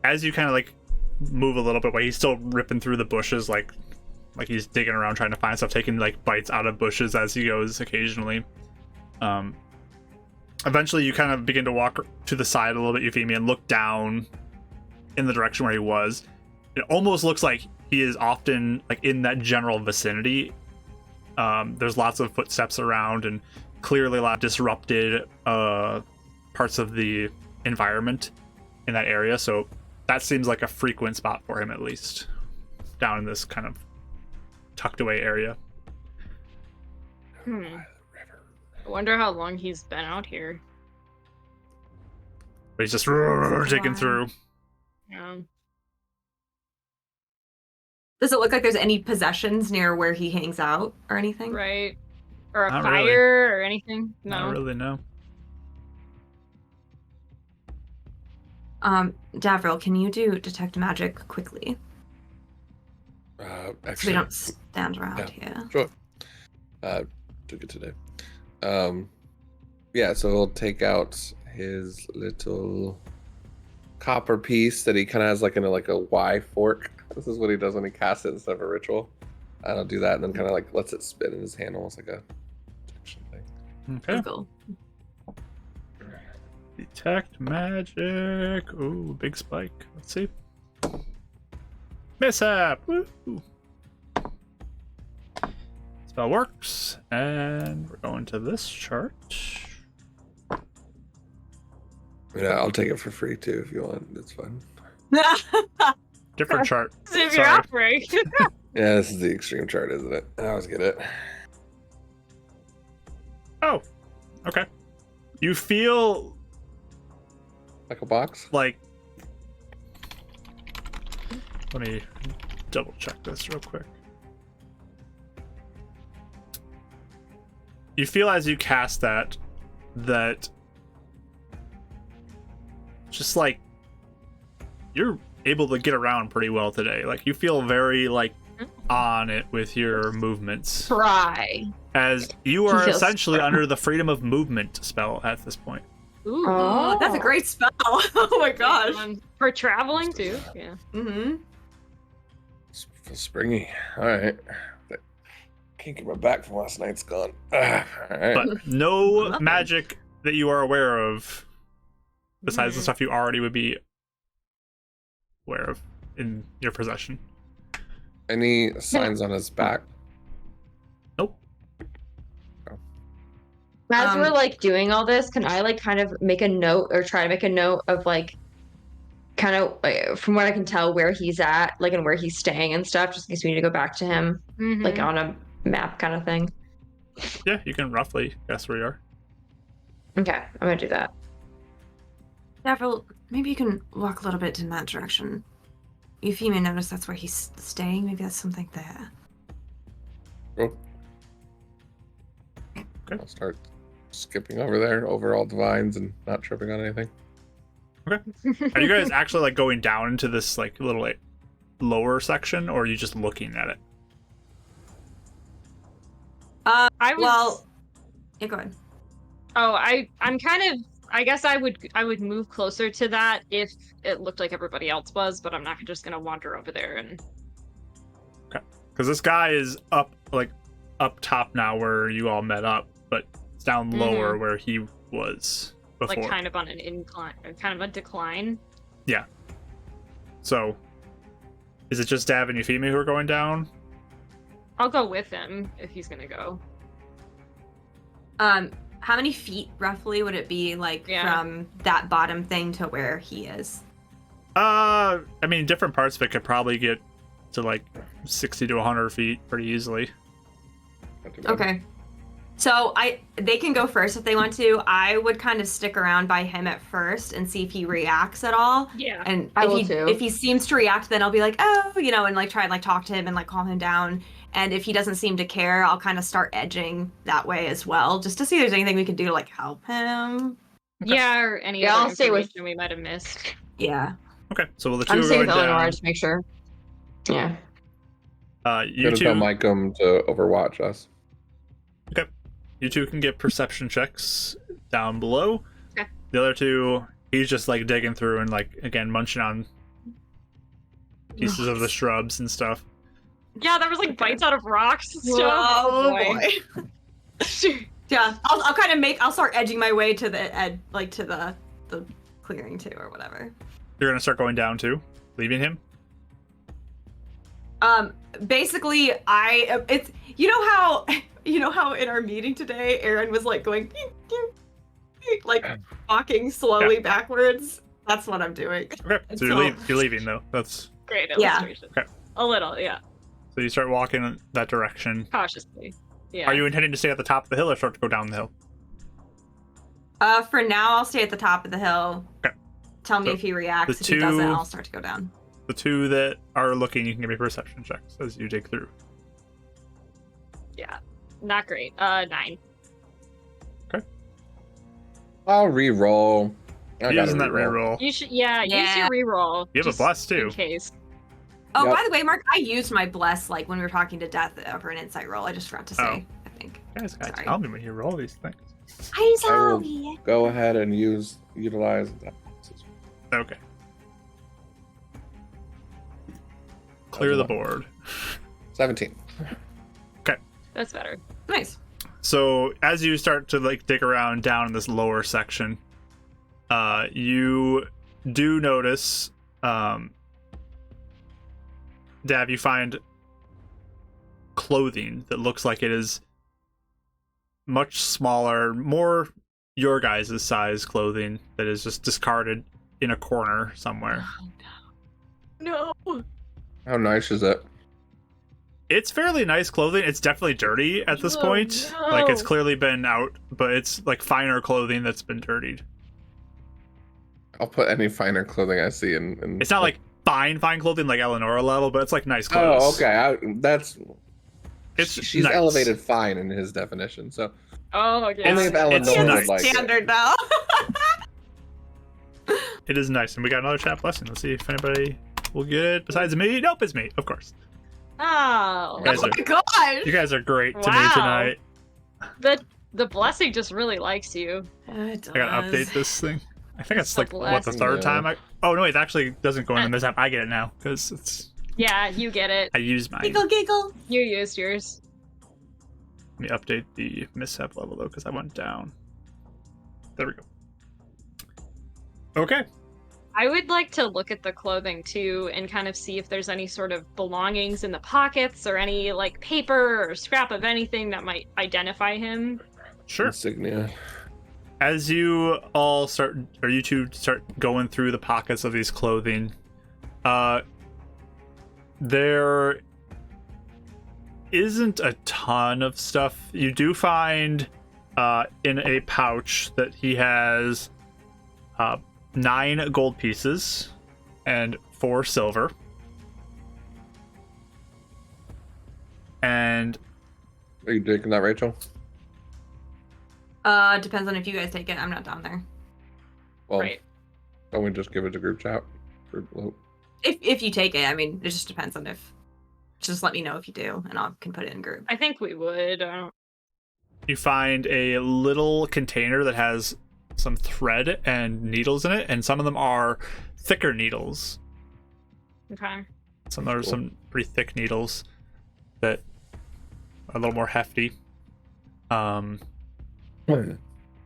As you kind of like move a little bit away, he's still ripping through the bushes, like he's digging around trying to find stuff, taking like bites out of bushes as he goes occasionally. Eventually you kind of begin to walk to the side a little bit, Euphemia, and look down in the direction where he was. It almost looks like he is often like in that general vicinity. There's lots of footsteps around and clearly a lot of disrupted parts of the environment in that area, so that seems like a frequent spot for him, at least down in this kind of tucked away area. I wonder how long he's been out here. But he's just digging through. Does it look like there's any possessions near where he hangs out or anything? Right. Or a Not fire really. or anything? No. Not really, no. Davril, can you do detect magic quickly? So we Actually, don't stand around yeah. here. Sure. Took it today. Yeah, so he'll take out his little copper piece that he kind of has like in a Y fork. This is what he does when he casts it instead of a ritual. And I'll do that and then kind of like lets it spin in his hand, almost like a protection thing. Okay. That's cool. Detect magic. Ooh, big spike. Let's see. Mishap. Woo. Spell works, and we're going to this chart. Yeah, I'll take it for free too if you want. It's fine. Different chart. If you're Sorry. offering. Yeah, this is the extreme chart, isn't it? I always get it. Oh, okay. You feel Like a box? like. Let me double check this real quick. You feel as you cast that just like you're able to get around pretty well today. Like you feel very like on it with your movements, Try. as you are feels essentially strong. under the freedom of movement spell at this point. Ooh. Oh, that's a great spell. Oh my gosh. For traveling too. Yeah. Mm-hmm. Feels springy. All right. Can't get my back from last night's gone. All right. But no Love it. magic that you are aware of besides the Mhm. stuff you already would be aware of in your possession. Any signs on his back? Nope. As we're Um, like doing all this, can I like kind of make a note or try to make a note of like kind of from what I can tell where he's at, like and where he's staying and stuff, just in case we need to go back to him, like Mhm. on a map kind of thing. Yeah, you can roughly guess where you are. Okay, I'm gonna do that. Davril, maybe you can walk a little bit in that direction. Euphemia noticed that's where he's staying. Maybe that's something there. I'll start skipping over there, over all the vines and not tripping on anything. Are you guys actually like going down into this like little like, lower section, or are you just looking at it? I was. Well, yeah, go ahead. Oh, I'm kind of. I guess I would move closer to that if it looked like everybody else was, but I'm not just gonna wander over there and. Because this guy is up top now where you all met up, but it's down lower where he was before. Like kind of on an incline, or kind of a decline. So, is it just Dav and Euphemia who are going down? I'll go with him if he's gonna go. How many feet roughly would it be like Yeah. from that bottom thing to where he is? I mean, different parts of it could probably get to like 60 to 100 feet pretty easily. Not too bad. Okay. So they can go first if they want to. I would kind of stick around by him at first and see if he reacts at all. Yeah. And I if will he too. if he seems to react, then I'll be like, oh, and like try and like talk to him and like calm him down. And if he doesn't seem to care, I'll kind of start edging that way as well, just to see if there's anything we can do to like help him. Yeah, or any Yeah, other I'll stay with- information we might have missed. Yeah. Okay, so well, the 2 I'm are staying going with Eleanor down. just to make sure. Yeah. You Gonna tell two, Mike to overwatch us. you two can get perception checks down below. Okay. The other 2, he's just like digging through and like again munching on pieces of the shrubs and stuff. Yeah, there was like bites out of rocks and stuff. Oh boy. Yeah, I'll kind of I'll start edging my way to the to the clearing too, or whatever. You're gonna start going down too, leaving him. Basically, it's you know how in our meeting today, Aaron was like going like walking slowly backwards. That's what I'm doing. Okay, so you're leaving though. That's Great Yeah. illustration. Okay. A little, yeah. so you start walking in that direction. Cautiously. Yeah. Are you intending to stay at the top of the hill or start to go down the hill? For now, I'll stay at the top of the hill. Okay. Tell me So if he reacts. the If he doesn't, two- I'll start to go down. The 2 that are looking, you can give me perception checks as you dig through. Yeah. Not great. 9. I'll re-roll. I gotta Using that reroll. You should, yeah, use Yeah. your reroll. You have a just bless too. In case. Oh, Yep. by the way, Mark, I used my bless like when we were talking to Death for an insight roll. I just forgot to say. Oh. I think. You guys gotta Sorry. tell me when you roll these things. I'm I will go ahead and utilize that. Okay. Clear the board. 17. That's better. Nice. So as you start to like dig around down in this lower section, you do notice, Dav, you find clothing that looks like it is much smaller, more your guys' size clothing that is just discarded in a corner somewhere. No. How nice is it? It's fairly nice clothing. It's definitely dirty at this Oh, point. no. Like it's clearly been out, but it's like finer clothing that's been dirtied. I'll put any finer clothing I see in It's not like fine clothing like Eleonora level, but it's like nice clothes. Oh, okay. That's It's she's nice. elevated fine in his definition. So Oh, okay. only if Eleanor nice. would like it. Standard though. It is nice, and we got another chat blessing. Let's see if anybody will get it besides me. Nope, it's me, of course. Oh. Guys Oh are- my gosh. You guys are great to me Wow. tonight. The blessing just really likes you. It I gotta does. update this thing. I think it's The like what the blessing. third Yeah. time. Oh no, it actually doesn't go in the mishap. I get it now because it's Yeah, you get it. I use mine. Giggle, giggle. You used yours. Let me update the mishap level though, because I went down. There we go. Okay. I would like to look at the clothing too and kind of see if there's any sort of belongings in the pockets or any like paper or scrap of anything that might identify him. Sure. Insignia. As you all start, or you two start going through the pockets of these clothing, there isn't a ton of stuff. You do find in a pouch that he has 9 gold pieces and 4 silver. And Are you taking that, Rachel? Depends on if you guys take it. I'm not down there. Well, Right. don't we just give it to group chat? If you take it, I mean, it just depends on if. Just let me know if you do, and I can put it in group. I think we would. you find a little container that has some thread and needles in it, and some of them are thicker needles. Okay. Some are some pretty thick needles that are a little more hefty.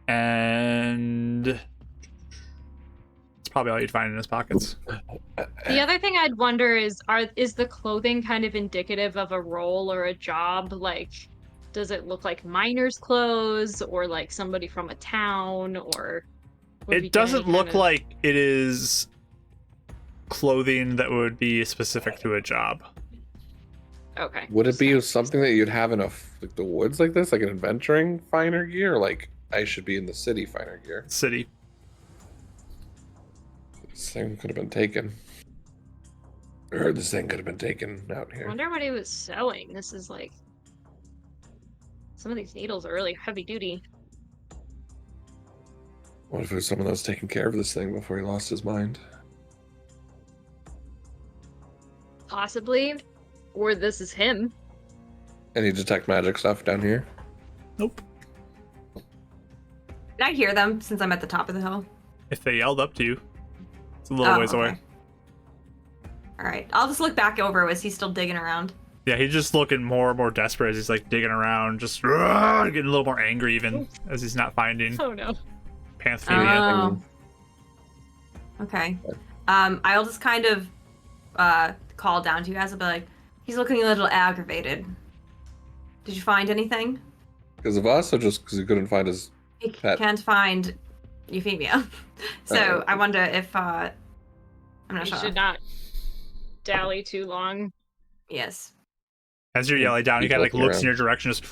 And it's probably all you'd find in his pockets. The other thing I'd wonder is the clothing kind of indicative of a role or a job? Like, does it look like miner's clothes or like somebody from a town or? would we It get doesn't any look kind of- like it is clothing that would be specific to a job. Okay. Would it be something that you'd have in like the woods like this, like an adventuring finer gear? Or like I should be in the city finer gear. City. This thing could have been taken. I heard this thing could have been taken out I here. wonder what he was sewing. This is like some of these needles are really heavy duty. What if it was someone that was taking care of this thing before he lost his mind? Possibly. Or this is him. Any detect magic stuff down here? Nope. Can I hear them since I'm at the top of the hill? If they yelled up to you, it's a little ways away. All right, I'll just look back over. Was he still digging around? Yeah, he's just looking more and more desperate as he's like digging around, just getting a little more angry even as he's not finding Oh no. Pantheria. Oh. Okay. I'll just kind of call down to you guys. I'll be like, he's looking a little aggravated. Did you find anything? Because of us, or just because he couldn't find his He pet? can't find Euphemia. So I wonder if I'm not You sure. should not dally too long. Yes. As you're yelling down, he Keep kind of like looking looks in around. your direction, just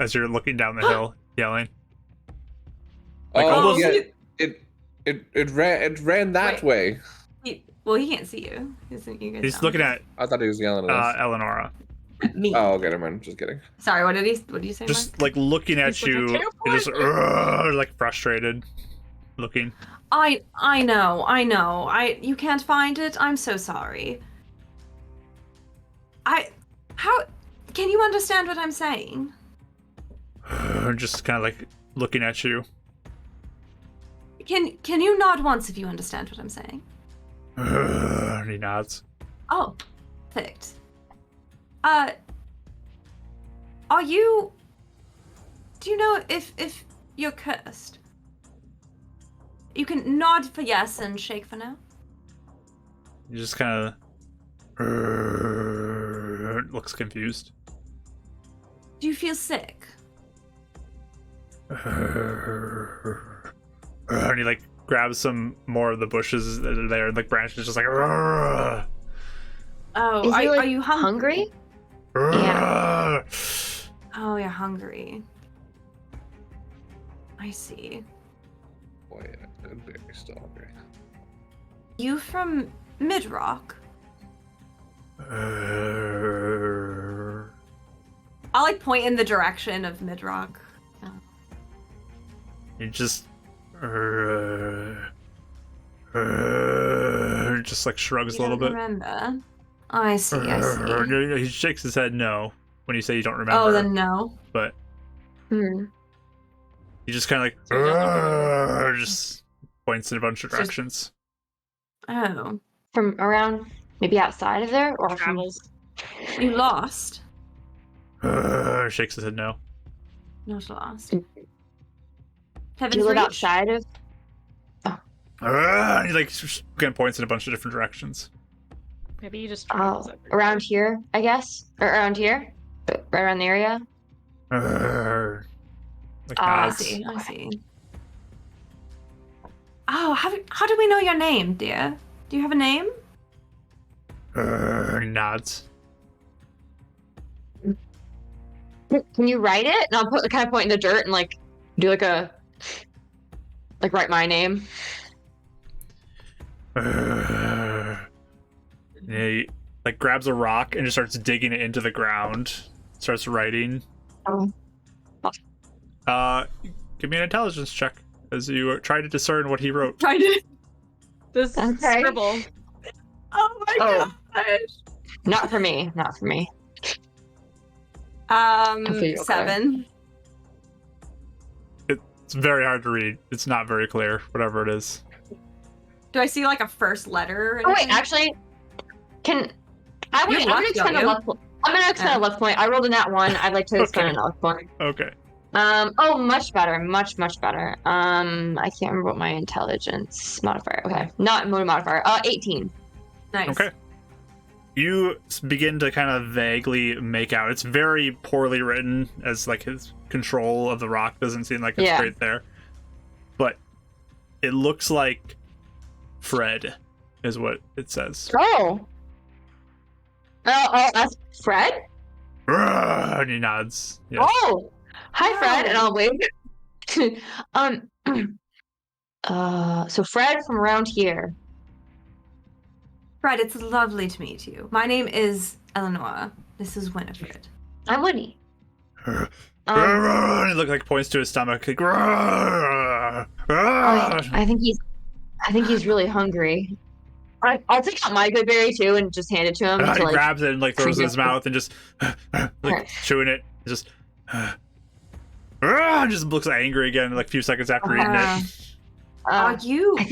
as you're looking down the hill, yelling. Like, Oh, almost- yeah, it ran that way. He can't see you. You guys He's don't. looking at I thought he was yelling at us. Eleonora, me. Oh, okay, never mind. Just kidding. Sorry. What did you say? just Mark? like looking at He's like, you, "I can't and just find like frustrated, looking. I know. You can't find it. I'm so sorry. How can you understand what I'm saying? Just kind of like looking at you. Can you nod once if you understand what I'm saying? And he nods. Oh, perfect. Are you? Do you know if you're cursed? You can nod for yes and shake for no. He just kind of looks confused. Do you feel sick? And he like grabs some more of the bushes that are there, and like branches, just like. Oh, Is he, like, are you hungry? Yeah. Oh, you're hungry. I see. Boy, yeah, good beer. He's still hungry. You from Midrock? I'll like point in the direction of Midrock. He just just like shrugs You a little don't bit. remember? I see. I see. He shakes his head no when you say you don't remember. Oh, then no. But Hmm. he just kind of like So you don't remember. just points in a bunch of Just- directions. Oh, From around, maybe outside of there, or from... Travels. you lost? Shakes his head no. Not lost. Do Heaven's you live Reach? outside of? And he like just kind of points in a bunch of different directions. Maybe you just Oh, travels everywhere. around here, I guess, or around here, right around the area. Like Ah, I nods. see. I see. Oh, how do we know your name, dear? Do you have a name? He nods. Can you write it? And I'll kind of point in the dirt and like do like a write my name. Yeah, he like grabs a rock and just starts digging it into the ground. Starts writing. Oh. Give me an intelligence check as you try to discern what he wrote. Trying to. This Okay. scribble. Oh my Oh. gosh. Not for me. Not for me. Okay, okay. 7. It's very hard to read. It's not very clear, whatever it is. Do I see like a first letter? Or Oh wait, anything? actually, can I? You I'm luck, gonna extend don't a you? luck point. I'm gonna extend a luck point. I rolled a nat 1. I'd like to extend Okay. a luck point. Okay. Oh, much better, much better. I can't remember what my intelligence modifier. Okay, not modifier. 18. Nice. Okay. You begin to kind of vaguely make out. It's very poorly written, as like his control of the rock doesn't seem like it's Yeah. great there. But it looks like Fred is what it says. Oh, I'll ask Fred. And he nods. Yes. Oh, hi, Fred, and I'll wave. So Fred from around here. Fred, it's lovely to meet you. My name is Eleanor. This is Winifred. I'm Winnie. And he look like points to his stomach. Like, I think he's really hungry. I'll take out my good berry too and just hand it to him. he grabs it and like throws it in his treat it. mouth and just like chewing it. Just looks angry again. Like a few seconds after eating it. Are you? I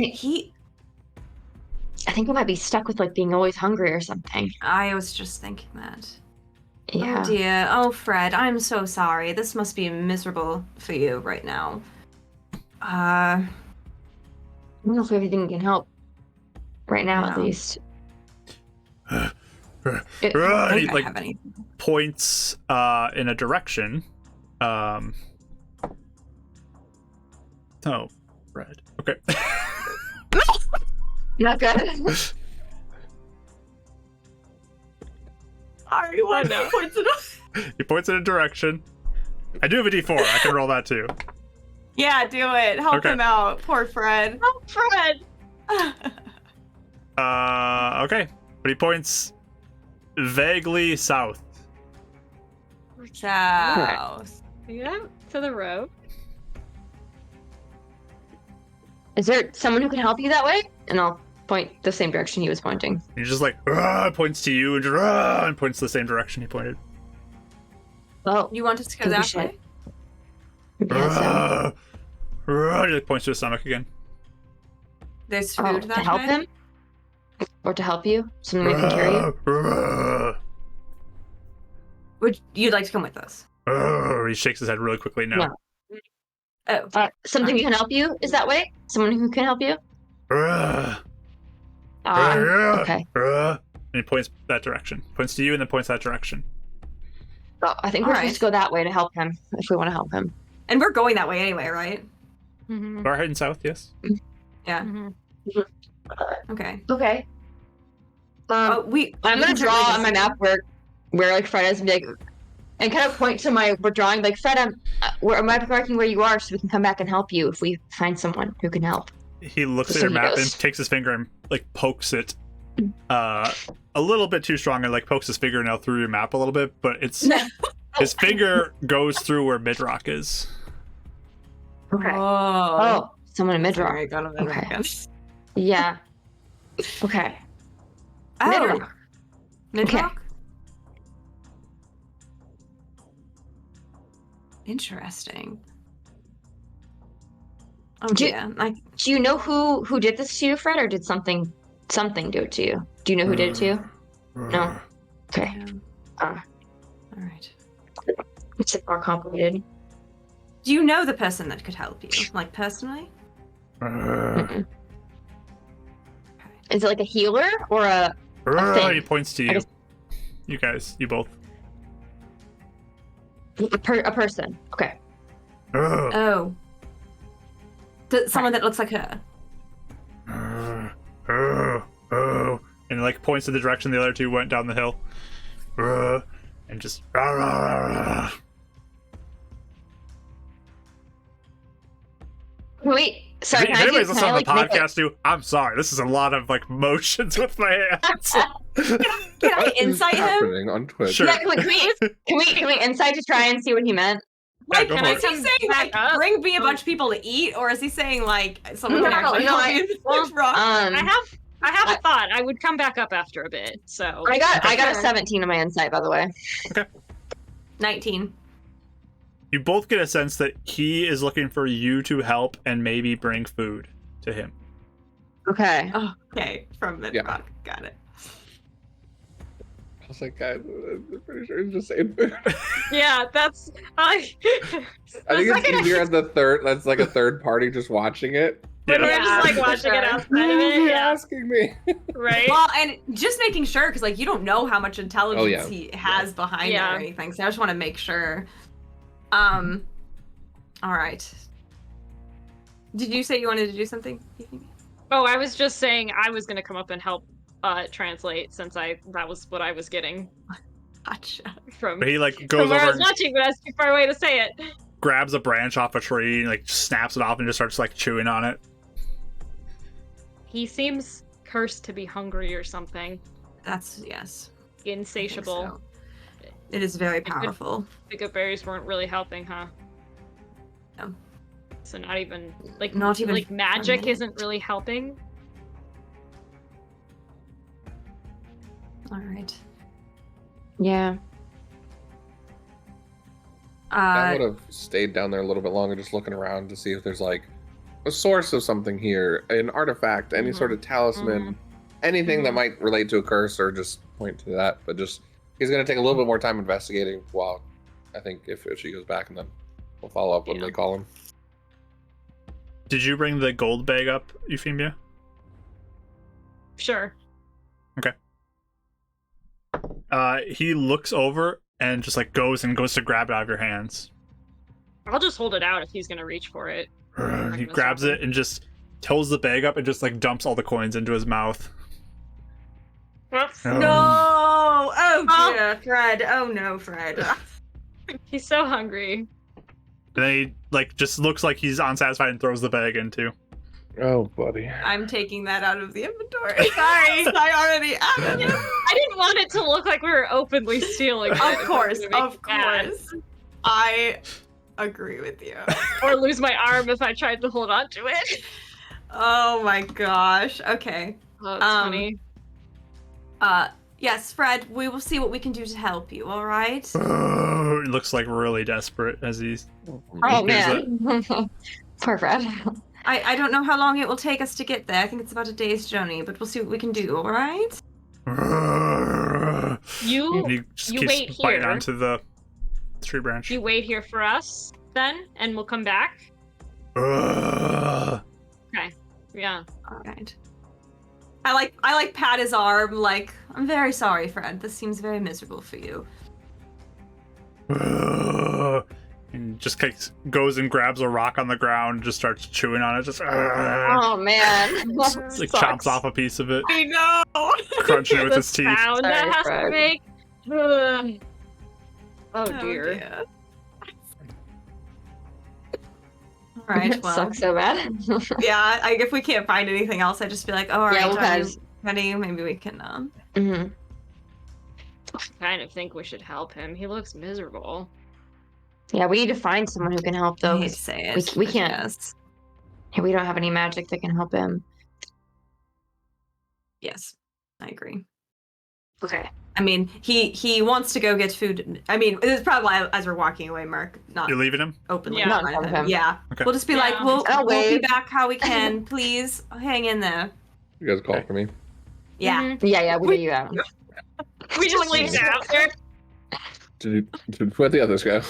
think he might be stuck with like being always hungry or something. I was just thinking that. Yeah. Oh dear. Oh, Fred, I'm so sorry. This must be miserable for you right now. I don't know if everything can help right now, at No. least. I He don't like have any. points in a direction. Oh, red. Okay. Not good. Sorry, what? No. He points in a direction. I do have a D4. I can roll that too. Yeah, do it. Help Okay. him out. Poor Fred. Oh, Fred. Okay. But he points vaguely south. South. Yeah, to the road. Is there someone who can help you that way? And I'll point the same direction he was pointing. He just like points to you and points the same direction he pointed. Oh, You want us to go Think we that should. way? yeah, so, He like points to his stomach again. There's food to that help way? him? Or to help you? Someone who can carry you? Would you'd like to come with us? He shakes his head really quickly. No. No. Oh, Something who can help you is that way? Someone who can help you? Okay. And he points that direction. Points to you and then points that direction. Oh, I think we're Alright. supposed to go that way to help him, if we want to help him. and we're going that way anyway, right? Mm-hmm. We're heading south, yes. Yeah. Mm-hmm. Okay. Okay. Oh, I'm we gonna can draw certainly on my just- map where like Fred is, and be like, and kind of point to we're drawing like Fred. Am I marking where you are so we can come back and help you if we find someone who can help? He looks So at your he map goes. and takes his finger and like pokes it a little bit too strong and like pokes his fingernail through your map a little bit, but it's his finger goes through where Midrock is. Okay. Oh. Oh, someone in Midrock. Sorry, I got him Okay. again. Yeah. Okay. Oh. Midrock. Midrock? Interesting. Oh Do- dear. Do you know who did this to you, Fred, or did something do it to you? Do you know who did it to you? No. Okay. All right. It's a bit more complicated. Do you know the person that could help you, like personally? Mm-mm. Is it like a healer or a thing? He points to I you. guess- You guys, you both. person? Okay. Oh. Someone that looks like her. And like points to the direction the other two went down the hill. And just Wait. Sorry. if Can I anybody's do, listening on the make, like- podcast too, I'm sorry. This is a lot of like motions with my hands. Can I insight him? happening on Twitch? Sure. Yeah, can we insight to try and see what he meant? Like, go is for he it. saying like Back up. bring me a bunch of people to eat, or is he saying like someone can No, actually no, help me? well, Wrong. I have a thought. I would come back up after a bit. So I got a Sure. 17 on my insight, by the way. 19. You both get a sense that he is looking for you to help and maybe bring food to him. Okay. Oh, okay, from Midrock. Yeah. Got it. I was like, guys, I'm pretty sure it's just saying food. yeah, that's I think it's easier as the third. That's like a third party just watching it. when we're Yeah. just like for watching it sure. outside of it. Who's Yeah, asking me? right. Well, and just making sure, because like you don't know how much intelligence Oh, yeah. he has behind Yeah. it or anything, so I just want to make sure. All right. Did you say you wanted to do something? Oh, I was just saying I was gonna come up and help translate since that was what I was getting Gotcha. from But he like from goes where I over was and watching, but I was too far away to say it. grabs a branch off a tree and like snaps it off and just starts like chewing on it. He seems cursed to be hungry or something. That's yes. I think Insatiable. so. It is very good- powerful. The good berries weren't really helping, huh? No. So not even like Not even for a magic minute. isn't really helping. All right. Yeah. I would have stayed down there a little bit longer, just looking around to see if there's like a source of something here, an artifact, any sort of talisman, anything that might relate to a curse or just point to that. But just he's gonna take a little bit more time investigating. While I think if she goes back, and then we'll follow up when they call him. Did you bring the gold bag up, Euphemia? Sure. He looks over and just like goes to grab it out of your hands. I'll just hold it out if he's gonna reach for it. He gonna grabs stop it and just tills the bag up and just like dumps all the coins into his mouth. Whoops. Oh. No! Oh Oh. dear, Fred. Oh no, Fred. He's so hungry. And then he like just looks like he's unsatisfied and throws the bag into. Oh, buddy. I'm taking that out of the inventory. Sorry, I already added it. I didn't want it to look like we were openly stealing it. Of course, It was gonna make of me mad. course. I agree with you. Or lose my arm if I tried to hold on to it. Oh my gosh. Okay. Oh, that's funny. Yes, Fred, we will see what we can do to help you, all right? He looks like really desperate as he's. Oh Here's man. Poor Fred. I don't know how long it will take us to get there. I think it's about a day's journey, but we'll see what we can do, all right? And You he just You keeps wait biting here. onto the tree branch. you wait here for us then, and we'll come back. Yeah. All right. I like pat his arm, like, I'm very sorry, Fred. This seems very miserable for you. And just goes and grabs a rock on the ground, just starts chewing on it, just Oh man. like Sucks. chomps off a piece of it, I know. crunching it with The his teeth. sound that Sorry, has to Fred. make. Ugh. Oh dear. All right. Well, Sucks so bad. yeah. If we can't find anything else, I just be like, oh, all right, Yeah, we'll are you pass. ready? Maybe we can. Mhm. I kind of think we should help him. He looks miserable. Yeah, we need to find someone who can help I though. hate to 'cause say it. we but can't. Yes. We don't have any magic that can help him. Yes, I agree. Okay. I mean, he wants to go get food. I mean, it's probably why, as we're walking away, Mark, not You're leaving him? openly. Yeah. Not in in front front of him. Yeah. Okay. We'll just be Yeah. like, we'll I'll be wave. back how we can. Please hang in there. You guys call for me. Yeah. Mhm. Yeah, we do that. We just leave it out there. Where'd the others go?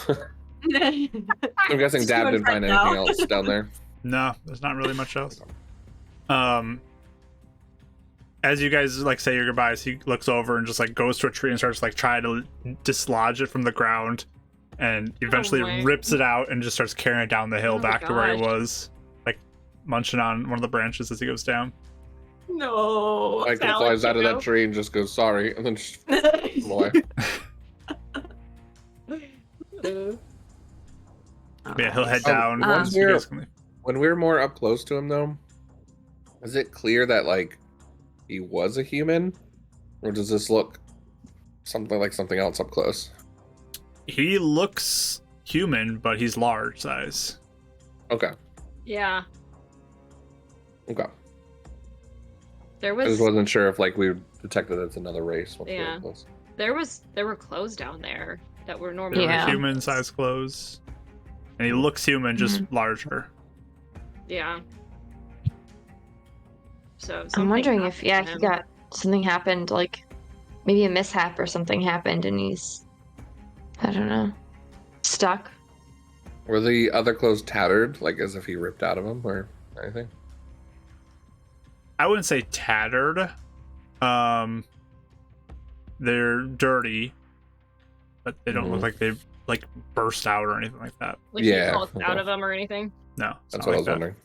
I'm guessing Just Dab going didn't find right now. anything else down there. No, there's not really much else. As you guys like say your goodbyes, he looks over and just like goes to a tree and starts like trying to dislodge it from the ground, and eventually my. rips it out and just starts carrying it down the hill Oh my back to where he gosh. was, like munching on one of the branches as he goes down. No. Michael Salad flies out of kiddo. that tree and just goes sorry, and then just away. Yeah, he'll head Oh, down. once so you we're- guys can leave. When we were more up close to him, though, is it clear that like he was a human, or does this look something like something else up close? He looks human, but he's large size. Okay, Yeah. okay. There I just was wasn't sure if like we detected it's another race. Once we were Yeah. close. there were clothes down there that were They normally were Yeah. human size clothes, and he looks human, just larger. Yeah. So I'm something wondering happened if to he him. got something happened, like maybe a mishap or something happened, and he's I don't know stuck. Were the other clothes tattered, like as if he ripped out of them, or anything? I wouldn't say tattered. They're dirty, but they don't look like they like burst out or anything like that. Like Yeah, he called out okay. of them or anything. No, it's That's not what I like was that. wondering.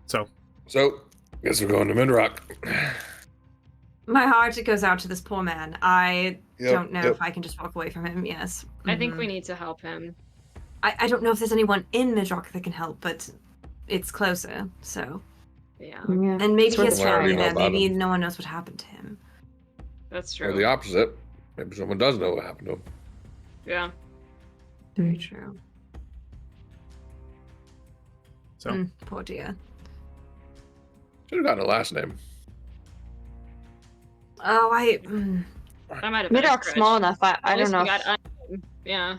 So guess we're going to Midrock. My heart goes out to this poor man. I Yep, don't know yep. if I can just walk away from him. Yes. I think Mhm. we need to help him. I don't know if there's anyone in Midrock that can help, but it's closer. So, Yeah, Yeah. and maybe It's he worth has trying. family Know there. about Maybe him. no one knows what happened to him. that's Or true. the opposite. Maybe someone does know what happened to him. Yeah. Very true. So Poor dear. Should have gotten a last name. Oh, That might have been a Midrock's stretch. small enough. I At don't least know. we got yeah.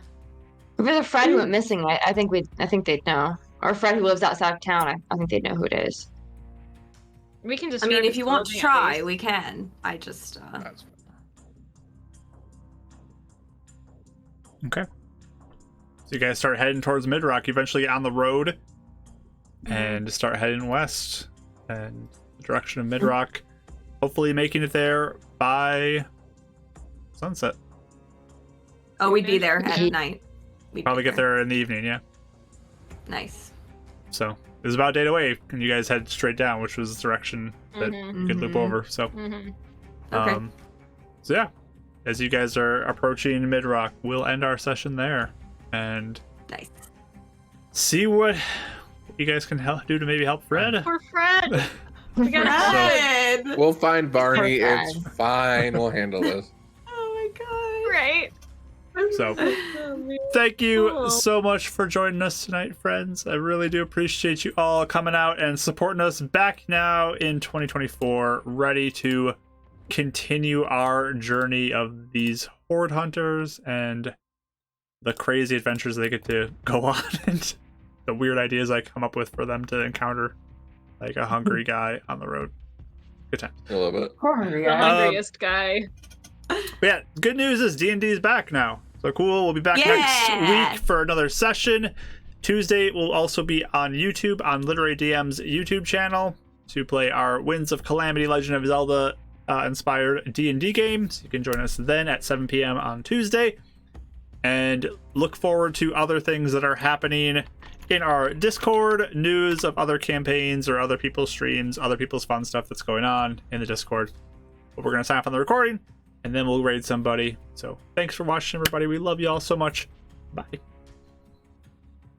If there's a friend who went missing, I think they'd know. Or a friend who lives outside of town, I think they'd know who it is. We can just. I mean, grab if his you want to clothing at try, least. we can. I just, That's fine. okay. So you guys start heading towards Midrock. You eventually get on the road and start heading west and the direction of Midrock. Hopefully making it there by sunset. oh, we'd be there Yeah. at night. We'd Probably be get there in the evening, yeah. Nice. So it was about a day away, and you guys head straight down, which was the direction that Mhm. you could loop Mhm. over. So, Mhm. Okay. So yeah, as you guys are approaching Midrock, we'll end our session there and Nice. see what you guys can do to maybe help Fred. Poor Fred. We gotta Fred! We'll find Barney. Poor It's fine. We'll handle this. Oh my Right. So Oh, man. thank you Oh. so much for joining us tonight, friends. I really do appreciate you all coming out and supporting us back now in 2024, ready to continue our journey of these horde hunters and the crazy adventures they get to go on and the weird ideas I come up with for them to encounter, like a hungry guy on the road. Good time. I love it. Poor hungry The guy. hungriest guy. But yeah, good news is D&D is back now. So cool. We'll be back Yeah. next week for another session. Tuesday will also be on YouTube, on Literary DM's YouTube channel, to play our Winds of Calamity Legend of Zelda inspired D&D games. You can join us then at 7 p.m. on Tuesday. And look forward to other things that are happening in our Discord, news of other campaigns or other people's streams, other people's fun stuff that's going on in the Discord. But we're going to sign off on the recording, and then we'll raid somebody. So thanks for watching, everybody. We love you all so much. Bye.